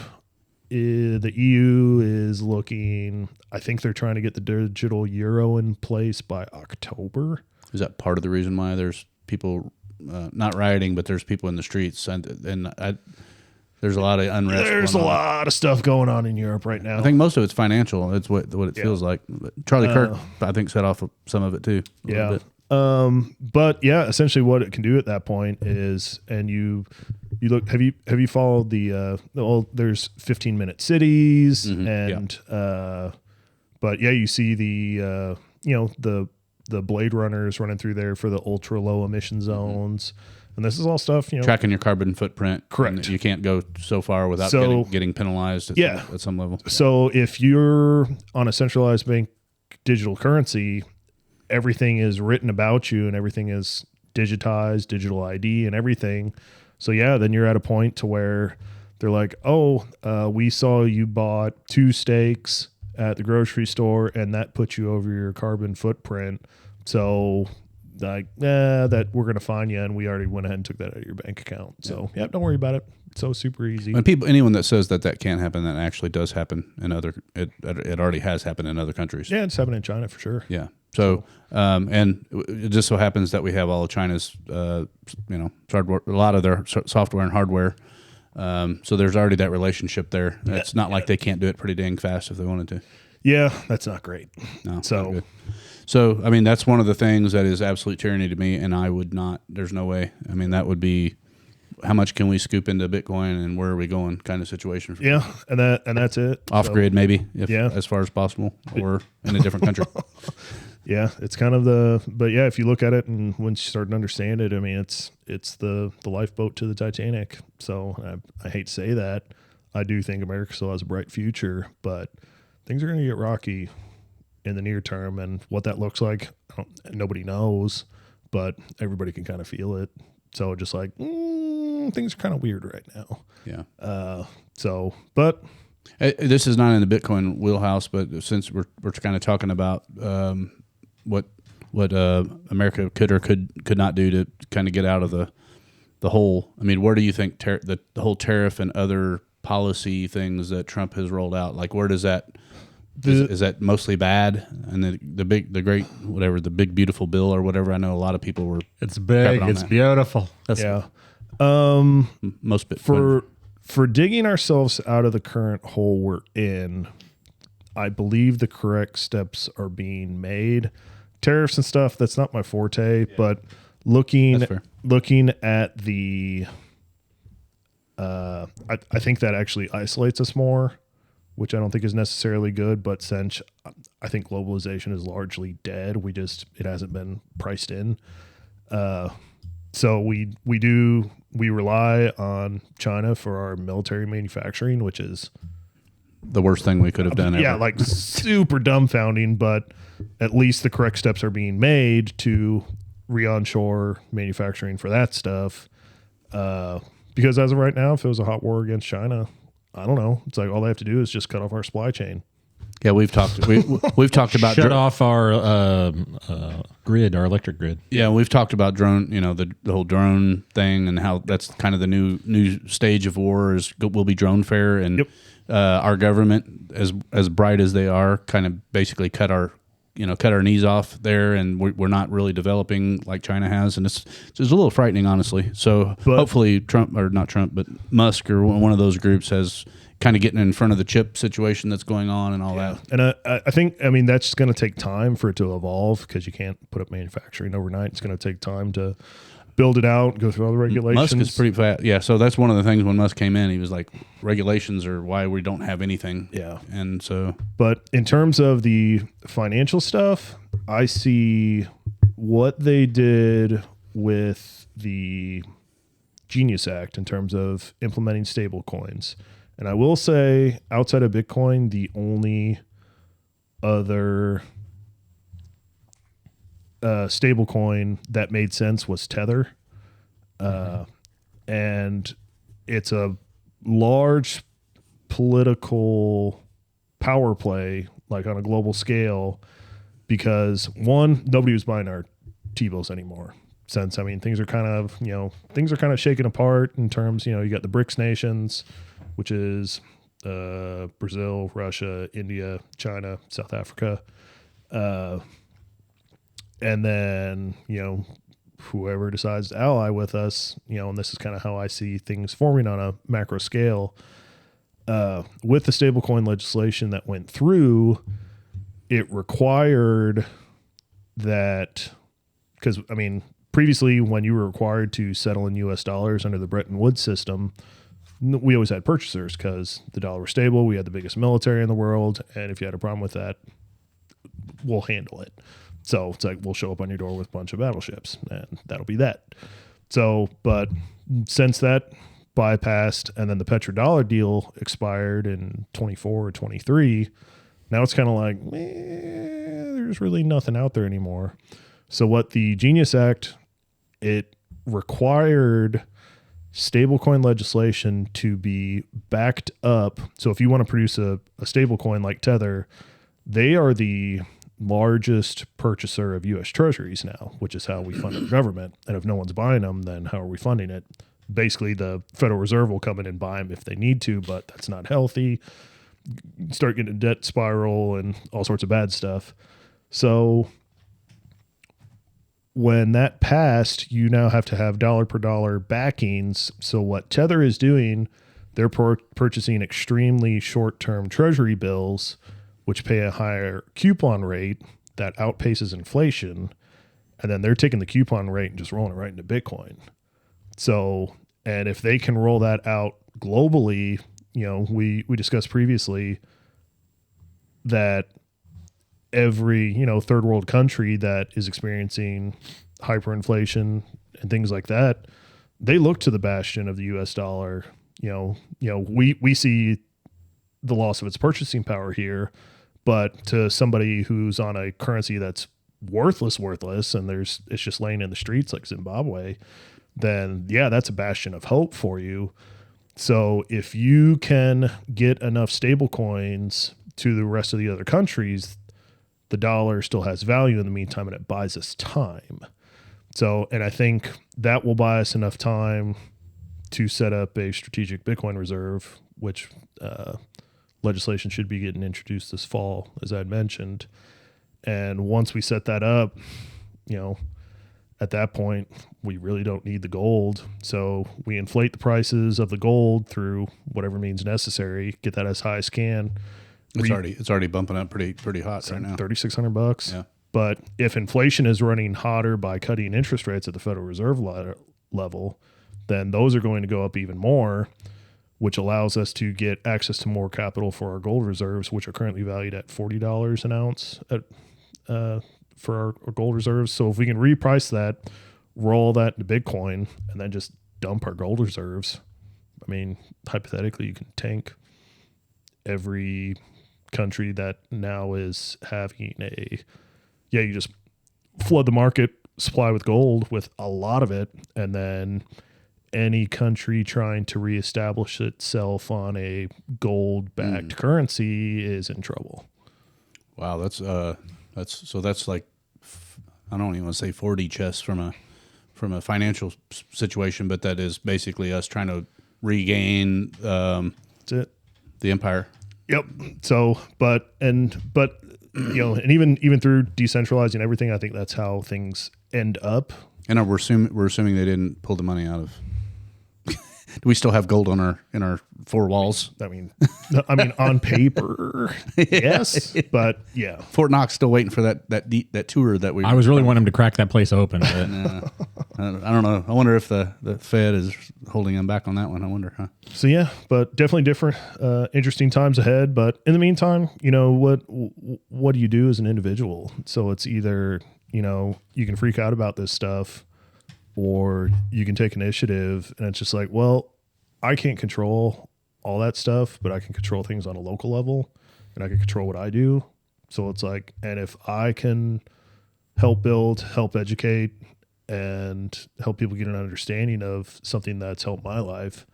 the EU is looking, I think they're trying to get the digital euro in place by October. Is that part of the reason why there's people not rioting, but there's people in the streets, and there's a lot of unrest. There's a lot of stuff going on in Europe right now. I think most of it's financial. It's what it feels like. But Charlie Kirk, I think, set off some of it too. Yeah. But yeah, essentially what it can do at that point is, and you look, have you followed there's 15-minute cities and but yeah, you see the Blade Runners running through there for the ultra low emission zones. And this is all stuff, tracking your carbon footprint. Correct. You can't go so far without getting penalized at some level. So if you're on a centralized bank digital currency, everything is written about you and everything is digitized, digital ID and everything. So yeah, then you're at a point to where they're like, we saw you bought 2 steaks at the grocery store and that puts you over your carbon footprint. So like, that we're going to fine you. And we already went ahead and took that out of your bank account. So yeah, don't worry about it. It's so super easy. And anyone that says that can't happen, that actually does happen in it already has happened in other countries. Yeah. It's happening in China for sure. Yeah. So, and it just so happens that we have all of China's, hardware, a lot of their software and hardware. So there's already that relationship there. It's not like they can't do it pretty dang fast if they wanted to. Yeah, that's not great. No, not good. So, I mean, that's one of the things that is absolute tyranny to me, and I would not. There's no way. I mean, that would be how much can we scoop into Bitcoin and where are we going kind of situation. Yeah, and that's it. Off grid, maybe, as far as possible, or in a different country. Yeah, it's kind of but yeah, if you look at it and once you start to understand it, I mean, it's the lifeboat to the Titanic. So I hate to say that. I do think America still has a bright future, but things are going to get rocky in the near term, and what that looks like, nobody knows. but everybody can kind of feel it. So just like things are kind of weird right now. Yeah. But this is not in the Bitcoin wheelhouse, but since we're kind of talking about what America could or could not do to kind of get out of the whole. I mean, where do you think the whole tariff and other policy things that Trump has rolled out, like where does that? Is that mostly bad? And the big beautiful bill or whatever. I know a lot of people were. It's big. It's beautiful. Yeah. Most for digging ourselves out of the current hole we're in, I believe the correct steps are being made. Tariffs and stuff, that's not my forte, but looking at the I think that actually isolates us more, which I don't think is necessarily good, but since I think globalization is largely dead, it hasn't been priced in. So we rely on China for our military manufacturing, which is the worst thing we could have done ever. Yeah, like super dumbfounding, but at least the correct steps are being made to re-onshore manufacturing for that stuff. Because as of right now, if it was a hot war against China, I don't know. It's like all they have to do is just cut off our supply chain. Yeah, we've talked about shut off our grid, our electric grid. Yeah, we've talked about drone. You know, the whole drone thing and how that's kind of the new stage of war will be drone fare, and our government, as bright as they are, kind of basically cut our knees off there, and we're not really developing like China has, and it's a little frightening, honestly. So hopefully but Musk or one of those groups has kind of getting in front of the chip situation that's going on and all that. And I think that's going to take time for it to evolve because you can't put up manufacturing overnight. It's going to take time to build it out, go through all the regulations. Musk is pretty fast. Yeah, so that's one of the things when Musk came in, he was like, regulations are why we don't have anything. Yeah. And so. But in terms of the financial stuff, I see what they did with the Genius Act in terms of implementing stable coins. And I will say, outside of Bitcoin, the only other stable coin that made sense was Tether. And it's a large political power play, like on a global scale, because one, nobody was buying our T-bills anymore. Since, things are kind of shaking apart in terms, you got the BRICS nations, which is Brazil, Russia, India, China, South Africa. And then, whoever decides to ally with us, and this is kind of how I see things forming on a macro scale. With the stablecoin legislation that went through, it required that, because, previously when you were required to settle in US dollars under the Bretton Woods system, we always had purchasers because the dollar was stable. We had the biggest military in the world. And if you had a problem with that, we'll handle it. So it's like, we'll show up on your door with a bunch of battleships and that'll be that. So, but since that bypassed and then the petrodollar deal expired in 24 or 23, now it's kind of like, there's really nothing out there anymore. So what the Genius Act, it required stablecoin legislation to be backed up. So if you want to produce a stablecoin like Tether, they are the largest purchaser of U.S. treasuries now, which is how we fund our government. And if no one's buying them, then how are we funding it? Basically, the Federal Reserve will come in and buy them if they need to, but that's not healthy. Start getting a debt spiral and all sorts of bad stuff. So when that passed, you now have to have dollar per dollar backings. So what Tether is doing, they're purchasing extremely short-term treasury bills, which pay a higher coupon rate that outpaces inflation. And then they're taking the coupon rate and just rolling it right into Bitcoin. So, and if they can roll that out globally, we discussed previously that every, third world country that is experiencing hyperinflation and things like that, they look to the bastion of the US dollar. We see the loss of its purchasing power here, but to somebody who's on a currency that's worthless, and it's just laying in the streets like Zimbabwe, then yeah, that's a bastion of hope for you. So if you can get enough stable coins to the rest of the other countries, the dollar still has value in the meantime, and it buys us time. So, and I think that will buy us enough time to set up a strategic Bitcoin reserve, which legislation should be getting introduced this fall, as I had mentioned. And once we set that up, at that point, we really don't need the gold. So we inflate the prices of the gold through whatever means necessary, get that as high as can. It's already bumping up pretty hot right now. $3,600. Yeah. But if inflation is running hotter by cutting interest rates at the Federal Reserve level, then those are going to go up even more, which allows us to get access to more capital for our gold reserves, which are currently valued at $40 an ounce for our gold reserves. So if we can reprice that, roll that into Bitcoin, and then just dump our gold reserves, I mean, hypothetically, you can tank every country that now is having you just flood the market supply with gold with a lot of it, and then any country trying to reestablish itself on a gold-backed currency is in trouble. Wow, that's like, I don't even want to say 4D chess from a financial situation, but that is basically us trying to regain That's it. The empire. Yep. So, but and even through decentralizing everything, I think that's how things end up. And we're assuming they didn't pull the money out of. Do we still have gold in our four walls? I mean, on paper, yes, but yeah, Fort Knox still waiting for that tour that we. I was really wanting him to crack that place open. But I don't know. I wonder if the Fed is holding them back on that one. I wonder, huh? So yeah, but definitely different, interesting times ahead. But in the meantime, what do you do as an individual? So it's either you can freak out about this stuff, or you can take initiative, and it's just like, well, I can't control all that stuff, but I can control things on a local level, and I can control what I do. So it's like, and if I can help build, help educate, and help people get an understanding of something that's helped my life,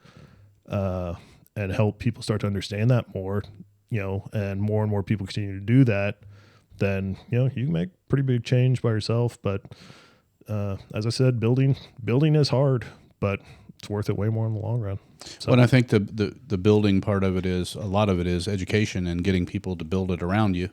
and help people start to understand that more, and more people continue to do that, then, you can make pretty big change by yourself. But as I said, building is hard, but it's worth it way more in the long run. So. Well, and I think the building part of it is, a lot of it is education and getting people to build it around you,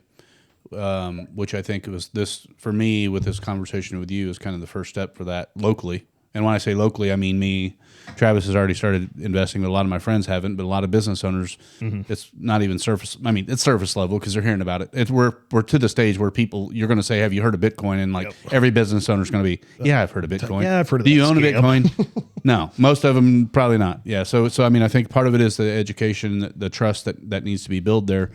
which I think was this, for me, with this conversation with you, is kind of the first step for that locally. And when I say locally, I mean me. Travis has already started investing, but a lot of my friends haven't. But a lot of business owners, it's not even surface. I mean, it's surface level because they're hearing about it. We're to the stage where you're going to say, "Have you heard of Bitcoin?" And every business owner is going to be, "Yeah, I've heard of Bitcoin." Yeah, I've heard of Do you that own scam. a Bitcoin? No, most of them probably not. Yeah, so I mean, I think part of it is the education, the trust that needs to be built there.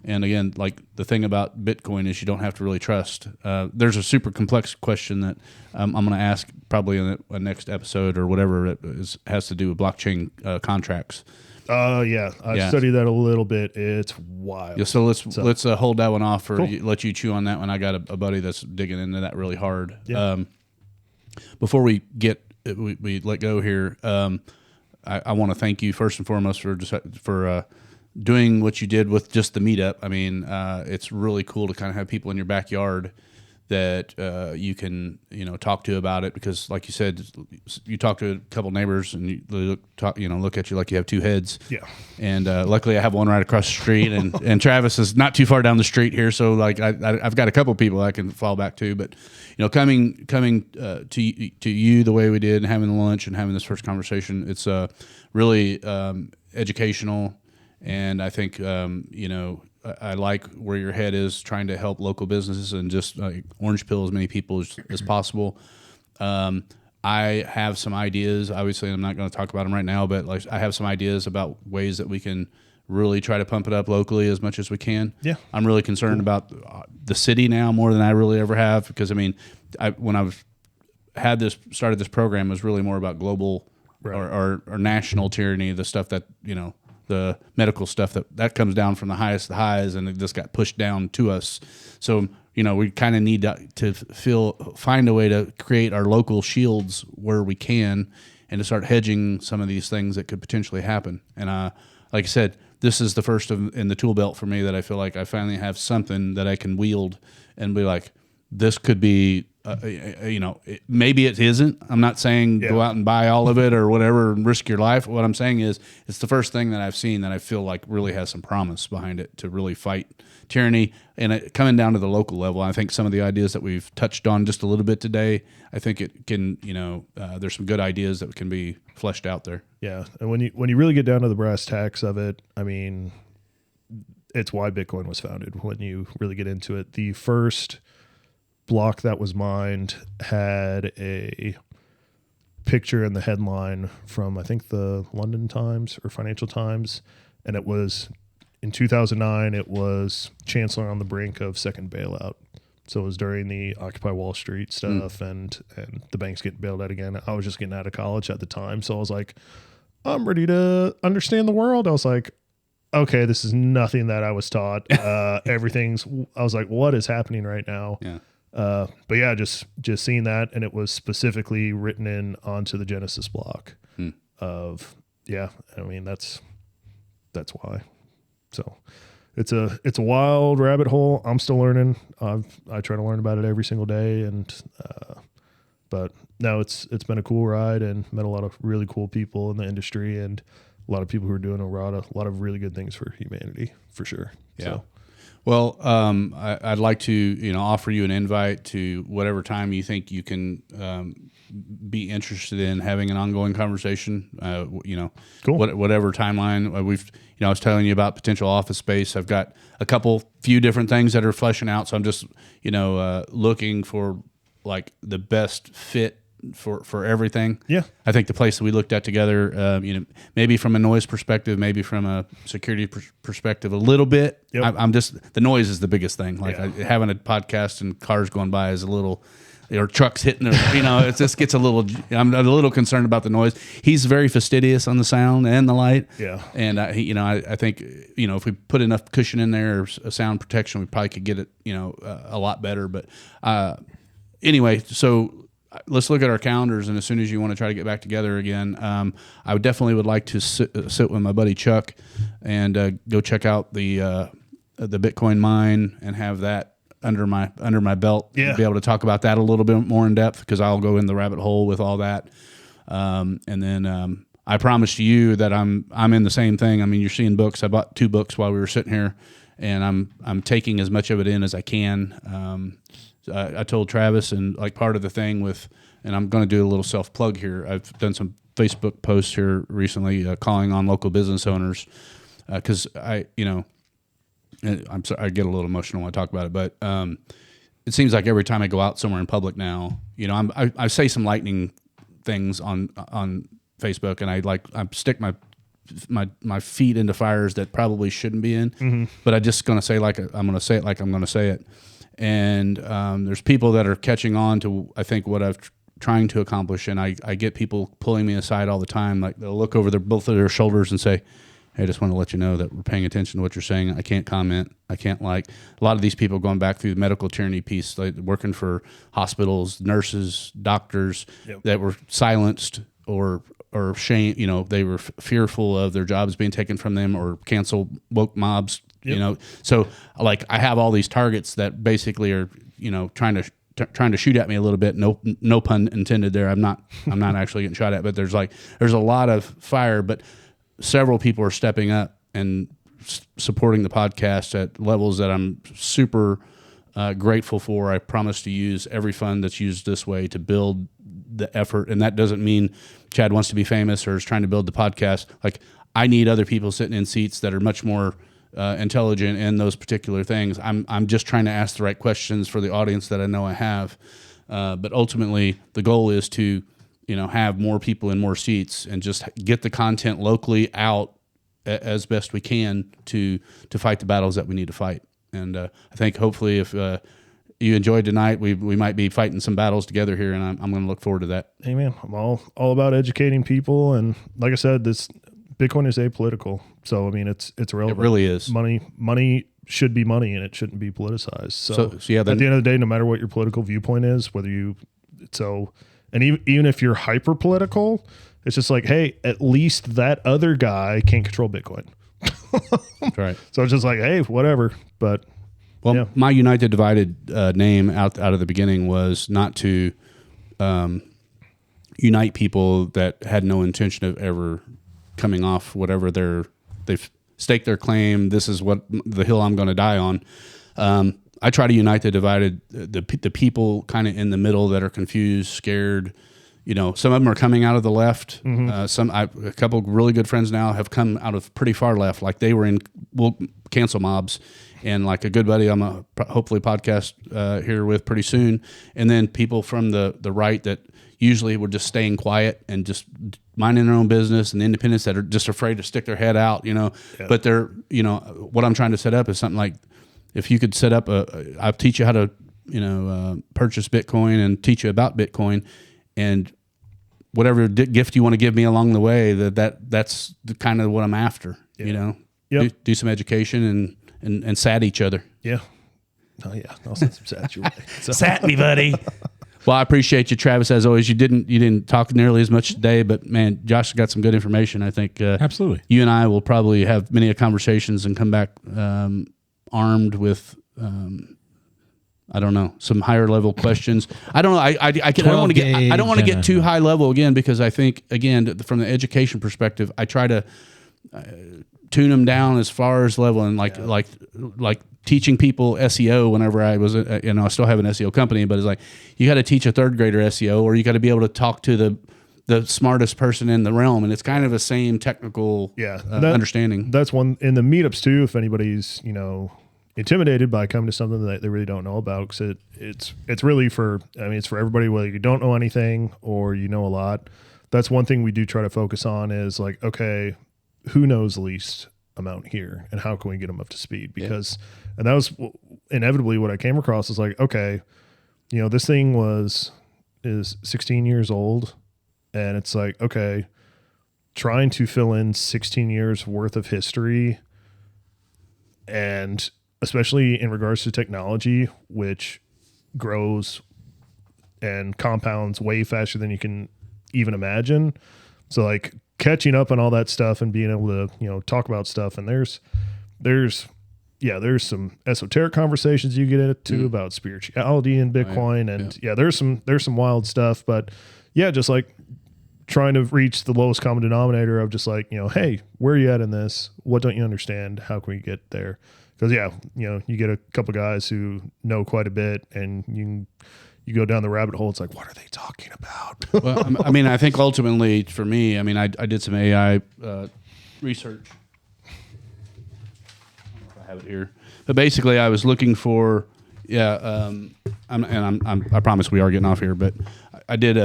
And again, like the thing about Bitcoin is you don't have to really trust. There's a super complex question that I'm going to ask probably in a next episode or whatever it has to do with blockchain contracts. I studied that a little bit. It's wild. Yeah, so let's hold that one off or let you chew on that one. I got a buddy that's digging into that really hard. Yeah. Before we let go here, I want to thank you first and foremost for doing what you did with just the meetup. I mean, it's really cool to kind of have people in your backyard that you can talk to about it, because like you said, you talk to a couple neighbors and they look at you like you have two heads. Yeah. And luckily I have one right across the street, and Travis is not too far down the street here, so like I've got a couple people I can fall back to. But coming to you the way we did, and having the lunch and having this first conversation, it's really educational. And I think, I like where your head is, trying to help local businesses and just orange pill as many people as possible. I have some ideas. Obviously, I'm not going to talk about them right now, but I have some ideas about ways that we can really try to pump it up locally as much as we can. Yeah. I'm really concerned about the city now more than I really ever have, because, I mean, when I've started this program, it was really more about global or national tyranny, the stuff that, the medical stuff that comes down from the highest of the highs, and it just got pushed down to us. So we kind of need to find a way to create our local shields where we can, and to start hedging some of these things that could potentially happen. And like I said, this is the first in the tool belt for me that I feel like I finally have something that I can wield and be like, this could be, maybe it isn't. I'm not saying go out and buy all of it or whatever and risk your life. What I'm saying is it's the first thing that I've seen that I feel like really has some promise behind it to really fight tyranny. And coming down to the local level, I think some of the ideas that we've touched on just a little bit today, I think it can, there's some good ideas that can be fleshed out there. Yeah. And when you really get down to the brass tacks of it, I mean, it's why Bitcoin was founded. When you really get into it, the first block that was mined had a picture in the headline from, I think, the London Times or Financial Times, and it was in 2009. It was Chancellor on the brink of second bailout. So it was during the Occupy Wall Street stuff and the banks getting bailed out again. I was just getting out of college at the time, so I was like, I'm ready to understand the world. I was like, okay, this is nothing that I was taught. I was like, what is happening right now? Yeah. But yeah, just seeing that, and it was specifically written in onto the Genesis block of, I mean, that's why. So it's a wild rabbit hole. I'm still learning. I try to learn about it every single day. But no, it's been a cool ride, and met a lot of really cool people in the industry, and a lot of people who are doing a lot of really good things for humanity, for sure. Yeah. So. Well, I'd like to, offer you an invite to whatever time you think you can be interested in having an ongoing conversation. Cool. Whatever timeline I was telling you about potential office space. I've got a few different things that are fleshing out. So I'm just, looking for like the best fit for everything. Yeah. I think the place that we looked at together, maybe from a noise perspective, maybe from a security perspective, a little bit. Yep. I'm just, the noise is the biggest thing. Like having a podcast and cars going by is a little, or trucks hitting, it just gets I'm a little concerned about the noise. He's very fastidious on the sound and the light. Yeah. And I think, if we put enough cushion in there, or a sound protection, we probably could get it, a lot better. But anyway, so let's look at our calendars, and as soon as you want to try to get back together again, I would like to sit with my buddy Chuck and go check out the Bitcoin mine and have that under my belt. Yeah. Be able to talk about that a little bit more in depth, because I'll go in the rabbit hole with all that. And then I promise you that I'm in the same thing. I mean, you're seeing books. I bought 2 books while we were sitting here, and I'm taking as much of it in as I can. I told Travis, and like part of the thing and I'm going to do a little self-plug here. I've done some Facebook posts here recently calling on local business owners, because I'm sorry, I get a little emotional when I talk about it, but it seems like every time I go out somewhere in public now, I say some lightning things on Facebook, and I stick my feet into fires that probably shouldn't be in, but I'm just going to say I'm going to say it like I'm going to say it. And there's people that are catching on to, I think, what I've trying to accomplish, and I get people pulling me aside all the time. Like, they'll look over both of their shoulders and say, hey, I just want to let you know that we're paying attention to what you're saying. I can't comment. I can't like. A lot of these people going back through the medical tyranny piece, like working for hospitals, nurses, doctors that were silenced or shame. They were fearful of their jobs being taken from them, or cancel woke mobs. So like I have all these targets that basically are trying to shoot at me a little bit. No pun intended there. I'm not actually getting shot at, but there's a lot of fire. But several people are stepping up and supporting the podcast at levels that I'm super grateful for. I promise to use every fund that's used this way to build the effort, and that doesn't mean Chad wants to be famous or is trying to build the podcast. Like, I need other people sitting in seats that are much more intelligent in those particular things. I'm just trying to ask the right questions for the audience that I know I have. But ultimately, the goal is to have more people in more seats and just get the content locally out as best we can to fight the battles that we need to fight. And I think hopefully if you enjoyed tonight, we might be fighting some battles together here, and I'm going to look forward to that. Amen. I'm all about educating people, and like I said, this Bitcoin is apolitical. So I mean, it's irrelevant. It really is. Money should be money, and it shouldn't be politicized. So yeah, at the end of the day, no matter what your political viewpoint is, whether you and even if you're hyper political, it's just like, hey, at least that other guy can't control Bitcoin. That's right. So it's just like, hey, whatever. But well, my United Divided name out of the beginning was not to unite people that had no intention of ever coming off whatever they've staked their claim. This is what the hill I'm going to die on. I try to unite the divided, the people kind of in the middle that are confused, scared. You know, some of them are coming out of the left. A couple of really good friends now have come out of pretty far left, like they were in cancel mobs, and like a good buddy I'm a hopefully podcast here with pretty soon, and then people from the right that usually were just staying quiet and just minding their own business, and the independents that are just afraid to stick their head out, you know. Yeah. But they're, you know, what I'm trying to set up is something like, if you could set up I'll teach you how to, you know, purchase Bitcoin and teach you about Bitcoin, and whatever gift you want to give me along the way, that's the kind of what I'm after, you know. Yep. Do some education and sat each other. Yeah. Oh yeah, I'll send some sats your way. So. Sat me, buddy. Well, I appreciate you, Travis. As always, you didn't talk nearly as much today, but man, Josh got some good information. I think absolutely. You and I will probably have many conversations and come back armed with I don't know, some higher level questions. I don't know. I don't want to get too high level again, because I think, again, from the education perspective, I try to tune them down as far as level, and like teaching people SEO whenever I was, I still have an SEO company, but it's like, you got to teach a third grader SEO, or you got to be able to talk to the smartest person in the realm. And it's kind of the same technical understanding. That's one in the meetups too. If anybody's, you know, intimidated by coming to something that they really don't know about, because it's really for, I mean, it's for everybody, whether you don't know anything or you know a lot. That's one thing we do try to focus on, is like, okay, who knows the least amount here, and how can we get them up to speed? Because, and that was inevitably what I came across, is like, okay, you know, this thing is 16 years old, and it's like, okay, trying to fill in 16 years worth of history, and especially in regards to technology, which grows and compounds way faster than you can even imagine. So like catching up on all that stuff and being able to, you know, talk about stuff. And there's some esoteric conversations you get into about spirituality and Bitcoin. And there's some wild stuff, but yeah, just like trying to reach the lowest common denominator of just like, you know, hey, where are you at in this? What don't you understand? How can we get there? Because you know, you get a couple guys who know quite a bit, and you go down the rabbit hole. It's like, what are they talking about? Well, I mean, I think ultimately for me, I mean, I did some AI research. I don't know if I have it here, but basically, I was looking for, I promise we are getting off here, but I did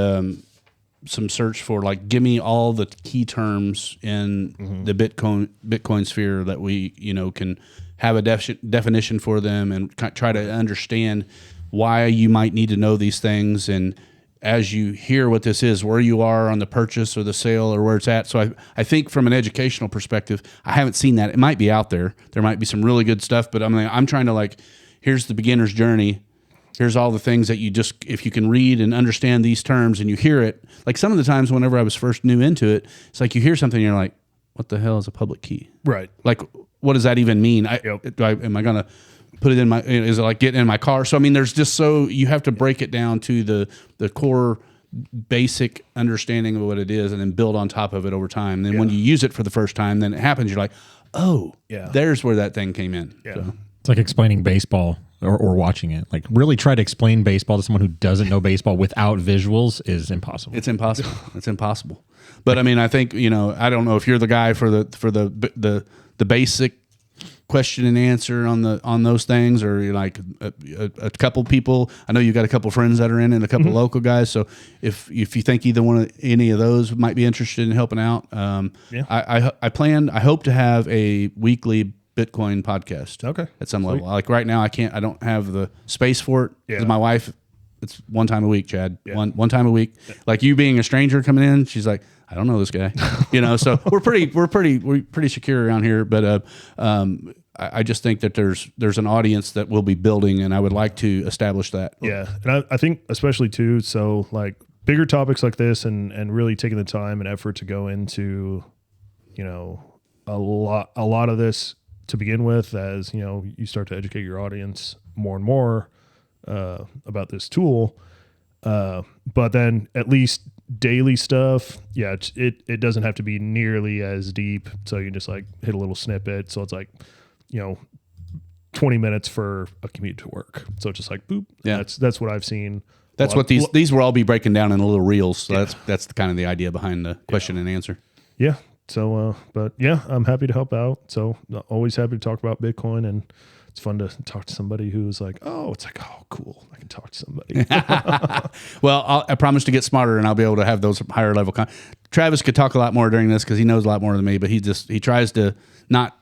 some search for, like, give me all the key terms in the Bitcoin sphere that we, you know, can have a definition for them, and try to understand why you might need to know these things. And as you hear what this is, where you are on the purchase or the sale, or where it's at. So I think from an educational perspective, I haven't seen that. It might be out there. There might be some really good stuff, but I'm trying to, like, here's the beginner's journey. Here's all the things that you just, if you can read and understand these terms and you hear it, like some of the times whenever I was first new into it, it's like you hear something and you're like, what the hell is a public key? Right. Like, what does that even mean? Am I going to put it in my, is it like getting in my car? So, I mean, there's just, so you have to break it down to the core basic understanding of what it is, and then build on top of it over time. And then when you use it for the first time, then it happens. You're like, oh, there's where that thing came in. Yeah. So. It's like explaining baseball or watching it. Like, really try to explain baseball to someone who doesn't know baseball without visuals is impossible. It's impossible. It's impossible. But I mean, I think, you know, I don't know if you're the guy for the basic question and answer on those things, or you're like a couple people. I know you got a couple friends that are in, and a couple local guys. So if you think any of those might be interested in helping out, I hope to have a weekly Bitcoin podcast. Okay. At some level. Like right now, I don't have the space for it. Yeah. My wife it's one time a week, Chad. One time a week. Like you being a stranger coming in, she's like, I don't know this guy, So we're pretty secure around here. But I just think that there's an audience that we'll be building, and I would like to establish that. Yeah, and I think especially too. So like bigger topics like this, and really taking the time and effort to go into, a lot of this to begin with, as you start to educate your audience more and more about this tool. But then at least daily stuff, it doesn't have to be nearly as deep. So you can just like hit a little snippet. So it's like, 20 minutes for a commute to work. So it's just like boop. Yeah. That's what I've seen. That's what these will all be breaking down in little reels. So that's the kind of the idea behind the question and answer. Yeah. So, but yeah, I'm happy to help out. So always happy to talk about Bitcoin, and it's fun to talk to somebody who's like, oh, cool. I can talk to somebody. Well, I promise to get smarter, and I'll be able to have those higher level. Travis could talk a lot more during this because he knows a lot more than me, but he tries to not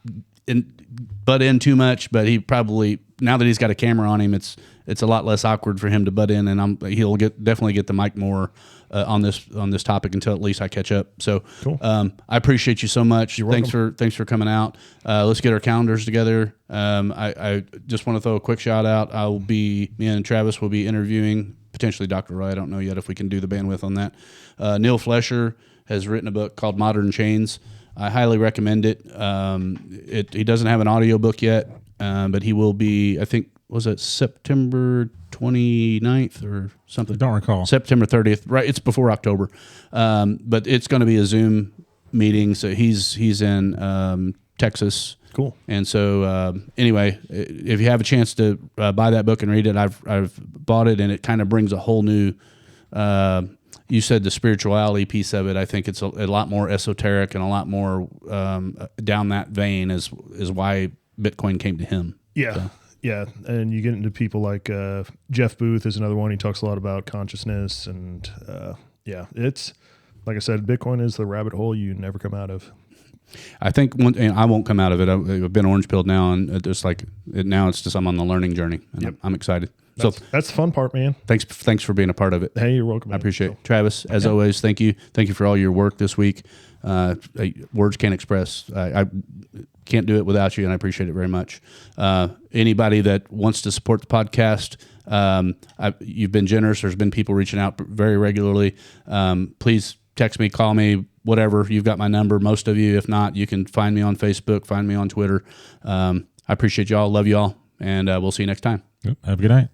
butt in too much, but he probably, now that he's got a camera on him, it's a lot less awkward for him to butt in, and he'll definitely get the mic more on this topic until at least I catch up. So cool. I appreciate you so much. You're Thanks welcome. for coming out. Let's get our calendars together. I just want to throw a quick shout out. Me and Travis will be interviewing potentially Dr. Roy. I don't know yet if we can do the bandwidth on that. Neil Flesher has written a book called Modern Chains. I highly recommend it. He doesn't have an audio book yet, but he will be, I think, was it September 29th or something? I don't recall. September 30th, right? It's before October. But it's going to be a Zoom meeting. So he's in Texas. Cool. And so anyway, if you have a chance to buy that book and read it, I've bought it, and it kind of brings a whole new, you said the spirituality piece of it. I think it's a lot more esoteric and a lot more down that vein is why Bitcoin came to him. Yeah. So. Yeah. And you get into people like Jeff Booth is another one. He talks a lot about consciousness, and it's like I said, Bitcoin is the rabbit hole you never come out of. I think I won't come out of it. I've been orange pilled now, and now it's just I'm on the learning journey, and I'm excited. That's the fun part, man. Thanks for being a part of it. Hey, you're welcome. I appreciate it. Travis, as always, thank you. Thank you for all your work this week. Words can't express. I can't do it without you, and I appreciate it very much. Anybody that wants to support the podcast, you've been generous. There's been people reaching out very regularly. Please text me, call me, whatever. You've got my number, most of you. If not, you can find me on Facebook, find me on Twitter. I appreciate y'all. Love y'all, and we'll see you next time. Yep. Have a good night.